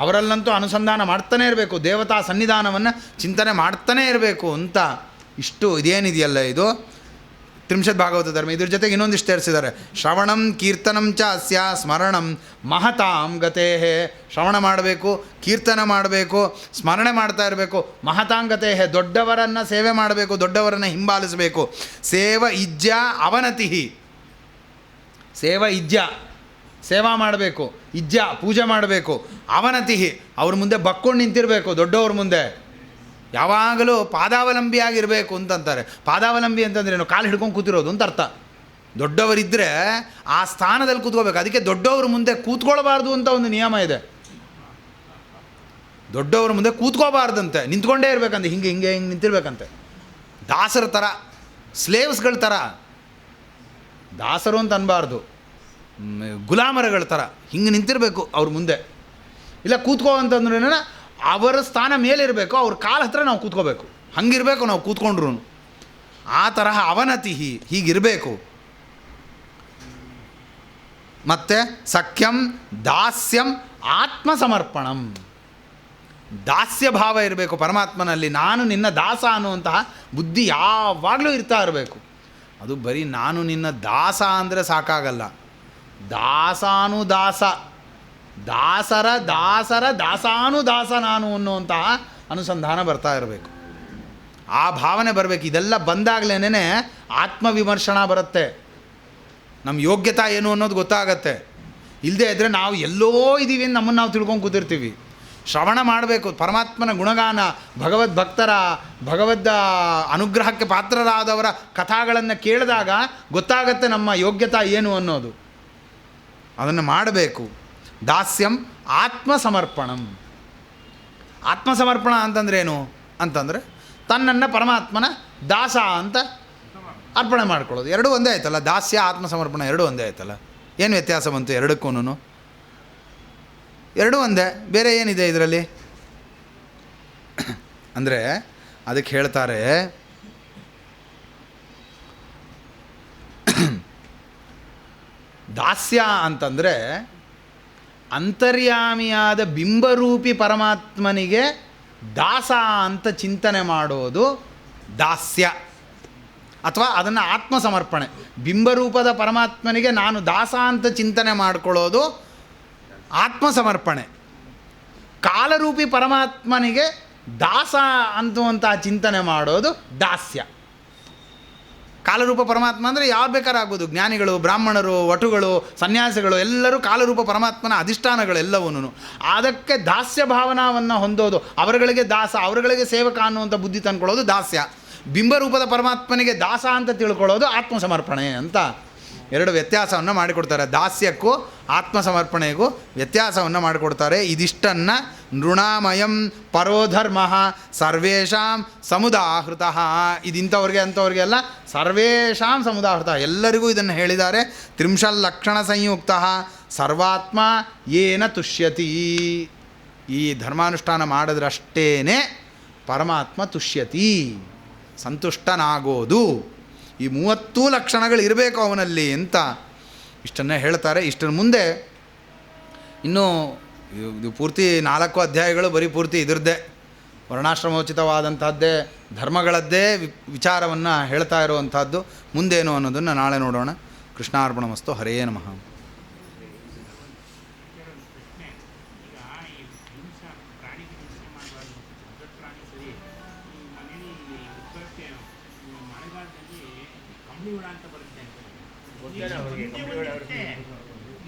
ಅವರಲ್ಲಂತೂ ಅನುಸಂಧಾನ ಮಾಡ್ತಾನೇ ಇರಬೇಕು, ದೇವತಾ ಸನ್ನಿಧಾನವನ್ನು ಚಿಂತನೆ ಮಾಡ್ತಾನೇ ಇರಬೇಕು ಅಂತ. ಇಷ್ಟು ಇದೇನಿದೆಯಲ್ಲ ಇದು ತ್ರಿಂಶತ್ ಭಾಗವತ ಧರ್ಮ. ಇದ್ರ ಜೊತೆಗೆ ಇನ್ನೊಂದಿಷ್ಟು ಸೇರಿಸಿದ್ದಾರೆ. ಶ್ರವಣಂ ಕೀರ್ತನಂ ಚ ಅಸ್ಯ ಸ್ಮರಣಂ ಮಹತಾಂ ಗತೇಹೇ. ಶ್ರವಣ ಮಾಡಬೇಕು, ಕೀರ್ತನ ಮಾಡಬೇಕು, ಸ್ಮರಣೆ ಮಾಡ್ತಾ ಇರಬೇಕು. ಮಹತಾಂ ಗತೇಹೇ, ದೊಡ್ಡವರನ್ನು ಸೇವೆ ಮಾಡಬೇಕು, ದೊಡ್ಡವರನ್ನು ಹಿಂಬಾಲಿಸಬೇಕು. ಸೇವ ಇಜ್ಜ ಅವನತಿ. ಸೇವ ಇಜ್ಜ ಸೇವಾ ಮಾಡಬೇಕು, ಇಜ್ಜ ಪೂಜೆ ಮಾಡಬೇಕು, ಅವನತಿ ಅವ್ರ ಮುಂದೆ ಬಕ್ಕೊಂಡು ನಿಂತಿರಬೇಕು. ದೊಡ್ಡವ್ರ ಮುಂದೆ ಯಾವಾಗಲೂ ಪಾದಾವಲಂಬಿಯಾಗಿರಬೇಕು ಅಂತಂತಾರೆ. ಪಾದಾವಲಂಬಿ ಅಂತಂದ್ರೆ ಏನು? ಕಾಲು ಹಿಡ್ಕೊಂಡು ಕೂತಿರೋದು ಅಂತ ಅರ್ಥ. ದೊಡ್ಡವರಿದ್ದರೆ ಆ ಸ್ಥಾನದಲ್ಲಿ ಕೂತ್ಕೋಬೇಕು. ಅದಕ್ಕೆ ದೊಡ್ಡವ್ರ ಮುಂದೆ ಕೂತ್ಕೊಳ್ಬಾರ್ದು ಅಂತ ಒಂದು ನಿಯಮ ಇದೆ. ದೊಡ್ಡವ್ರ ಮುಂದೆ ಕೂತ್ಕೋಬಾರ್ದಂತೆ, ನಿಂತ್ಕೊಂಡೇ ಇರಬೇಕಂತೆ, ಹಿಂಗೆ ಹಿಂಗೆ ಹಿಂಗೆ ನಿಂತಿರ್ಬೇಕಂತೆ. ದಾಸರ ಥರ, ಸ್ಲೇವ್ಸ್ಗಳ ಥರ. ದಾಸರು ಅಂತ ಅನ್ಬಾರ್ದು, ಗುಲಾಮರಗಳ ಥರ ಹಿಂಗೆ ನಿಂತಿರಬೇಕು ಅವ್ರ ಮುಂದೆ. ಇಲ್ಲ ಕೂತ್ಕೋ ಅಂತಂದ್ರೆ ಅವರ ಸ್ಥಾನ ಮೇಲಿರಬೇಕು, ಅವ್ರ ಕಾಲ ಹತ್ರ ನಾವು ಕೂತ್ಕೋಬೇಕು. ಹಂಗಿರಬೇಕು ನಾವು ಕೂತ್ಕೊಂಡ್ರು. ಆ ತರಹ ಅವನತಿ ಹೀಗಿರಬೇಕು. ಮತ್ತು ಸಖ್ಯಂ ದಾಸ್ಯಂ ಆತ್ಮಸಮರ್ಪಣಂ. ದಾಸ್ಯ ಭಾವ ಇರಬೇಕು ಪರಮಾತ್ಮನಲ್ಲಿ. ನಾನು ನಿನ್ನ ದಾಸ ಅನ್ನುವಂತಹ ಬುದ್ಧಿ ಯಾವಾಗಲೂ ಇರ್ತಾ ಇರಬೇಕು. ಅದು ಬರೀ ನಾನು ನಿನ್ನ ದಾಸ ಅಂದರೆ ಸಾಕಾಗಲ್ಲ. ದಾಸಾನುದಾಸ, ದಾಸರ ದಾಸಾನುದಾಸ ನಾನು ಅನ್ನುವಂತಹ ಅನುಸಂಧಾನ ಬರ್ತಾ ಇರಬೇಕು. ಆ ಭಾವನೆ ಬರಬೇಕು. ಇದೆಲ್ಲ ಬಂದಾಗಲೇ ಆತ್ಮವಿಮರ್ಶನ ಬರುತ್ತೆ. ನಮ್ಮ ಯೋಗ್ಯತಾ ಏನು ಅನ್ನೋದು ಗೊತ್ತಾಗತ್ತೆ. ಇಲ್ಲದೇ ಇದ್ದರೆ ನಾವು ಎಲ್ಲೋ ಇದ್ದೀವಿ ಅಂತ ನಮ್ಮನ್ನು ನಾವು ತಿಳ್ಕೊಂಡು ಕೂತಿರ್ತೀವಿ. ಶ್ರವಣ ಮಾಡಬೇಕು, ಪರಮಾತ್ಮನ ಗುಣಗಾನ, ಭಗವದ್ಭಕ್ತರ, ಭಗವದ್ ಅನುಗ್ರಹಕ್ಕೆ ಪಾತ್ರರಾದವರ ಕಥಾಗಳನ್ನು ಕೇಳಿದಾಗ ಗೊತ್ತಾಗತ್ತೆ ನಮ್ಮ ಯೋಗ್ಯತಾ ಏನು ಅನ್ನೋದು. ಅದನ್ನು ಮಾಡಬೇಕು. ದಾಸ್ಯಂ ಆತ್ಮಸಮರ್ಪಣಂ. ಆತ್ಮಸಮರ್ಪಣ ಅಂತಂದ್ರೆ ಏನು ಅಂತಂದರೆ ತನ್ನನ್ನು ಪರಮಾತ್ಮನ ದಾಸ ಅಂತ ಅರ್ಪಣೆ ಮಾಡ್ಕೊಳ್ಳೋದು. ಎರಡೂ ಒಂದೇ ಆಯ್ತಲ್ಲ. ದಾಸ್ಯ ಆತ್ಮಸಮರ್ಪಣ ಎರಡೂ ಒಂದೇ ಆಯ್ತಲ್ಲ. ಏನು ವ್ಯತ್ಯಾಸ ಬಂತು ಎರಡಕ್ಕೂ? ಎರಡೂ ಒಂದೇ, ಬೇರೆ ಏನಿದೆ ಇದರಲ್ಲಿ ಅಂದರೆ ಅದಕ್ಕೆ ಹೇಳ್ತಾರೆ ದಾಸ್ಯ ಅಂತಂದರೆ ಅಂತರ್ಯಾಮಿಯಾದ ಬಿಂಬರೂಪಿ ಪರಮಾತ್ಮನಿಗೆ ದಾಸ ಅಂತ ಚಿಂತನೆ ಮಾಡೋದು ದಾಸ್ಯ. ಅಥವಾ ಅದನ್ನು ಆತ್ಮಸಮರ್ಪಣೆ. ಬಿಂಬರೂಪದ ಪರಮಾತ್ಮನಿಗೆ ನಾನು ದಾಸ ಅಂತ ಚಿಂತನೆ ಮಾಡಿಕೊಳ್ಳೋದು ಆತ್ಮಸಮರ್ಪಣೆ. ಕಾಲರೂಪಿ ಪರಮಾತ್ಮನಿಗೆ ದಾಸ ಅಂತುವಂಥ ಚಿಂತನೆ ಮಾಡೋದು ದಾಸ್ಯ. ಕಾಲರೂಪ ಪರಮಾತ್ಮ ಅಂದರೆ ಯಾರು ಬೇಕಾದ್ರೂ ಆಗ್ಬೋದು. ಜ್ಞಾನಿಗಳು, ಬ್ರಾಹ್ಮಣರು, ವಟುಗಳು, ಸನ್ಯಾಸಿಗಳು ಎಲ್ಲರೂ ಕಾಲರೂಪ ಪರಮಾತ್ಮನ ಅಧಿಷ್ಠಾನಗಳೆಲ್ಲವೂ. ಅದಕ್ಕೆ ದಾಸ್ಯ ಭಾವನಾವನ್ನು ಹೊಂದೋದು, ಅವರುಗಳಿಗೆ ದಾಸ, ಅವರುಗಳಿಗೆ ಸೇವಕ ಅನ್ನುವಂಥ ಬುದ್ಧಿ ತಂದ್ಕೊಳ್ಳೋದು ದಾಸ್ಯ. ಬಿಂಬರೂಪದ ಪರಮಾತ್ಮನಿಗೆ ದಾಸ ಅಂತ ತಿಳ್ಕೊಳ್ಳೋದು ಆತ್ಮಸಮರ್ಪಣೆ ಅಂತ. ಎರಡು ವ್ಯತ್ಯಾಸವನ್ನು ಮಾಡಿಕೊಡ್ತಾರೆ. ದಾಸ್ಯಕ್ಕೂ ಆತ್ಮಸಮರ್ಪಣೆಗೂ ವ್ಯತ್ಯಾಸವನ್ನು ಮಾಡಿಕೊಡ್ತಾರೆ. ಇದಿಷ್ಟನ್ನು ನೃಣಾಮಯಂ ಪರೋಧರ್ಮ ಸರ್ವೇಷಾಂ ಸಮುದಾಹೃತ. ಇಂಥವ್ರಿಗೆ ಅಂಥವ್ರಿಗೆಲ್ಲ ಸರ್ವೇಷಾಂ ಸಮುದಾಹೃತ, ಎಲ್ಲರಿಗೂ ಇದನ್ನು ಹೇಳಿದ್ದಾರೆ. ತ್ರಿಂಶಲ್ಲಕ್ಷಣ ಸಂಯುಕ್ತ ಸರ್ವಾತ್ಮ ಏನ ತುಷ್ಯತಿ. ಈ ಧರ್ಮಾನುಷ್ಠಾನ ಮಾಡಿದ್ರಷ್ಟೇ ಪರಮಾತ್ಮ ತುಷ್ಯತಿ, ಸಂತುಷ್ಟನಾಗೋದು. ಈ 30 ಲಕ್ಷಣಗಳು ಇರಬೇಕು ಅವನಲ್ಲಿ ಅಂತ ಇಷ್ಟನ್ನೇ ಹೇಳ್ತಾರೆ. ಇಷ್ಟರ ಮುಂದೆ ಇನ್ನೂ ಇದು ಪೂರ್ತಿ 4 ಅಧ್ಯಾಯಗಳು ಬರೀ ಪೂರ್ತಿ ಇದರದ್ದೇ ವರ್ಣಾಶ್ರಮೋಚಿತವಾದಂಥದ್ದೇ ಧರ್ಮಗಳದ್ದೇ ವಿಚಾರವನ್ನು ಹೇಳ್ತಾ ಇರುವಂಥದ್ದು. ಮುಂದೇನು ಅನ್ನೋದನ್ನು ನಾಳೆ ನೋಡೋಣ. ಕೃಷ್ಣಾರ್ಪಣಮಸ್ತು. ಹರೇ ನಮಃ.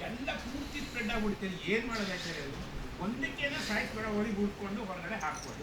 ಎಲ್ಲ ಪೂರ್ತಿ ಸ್ಪ್ರೆಡ್ ಆಗ್ಬಿಡ್ತೇನೆ. ಏನು ಮಾಡೋದು? ಒಂದಕ್ಕೇನೋ ಸಾಯಿಸ್ಬೇಡ, ಹೊರಗೆ ಉಟ್ಕೊಂಡು ಹೊರಗಡೆ ಹಾಕ್ಬೋದು.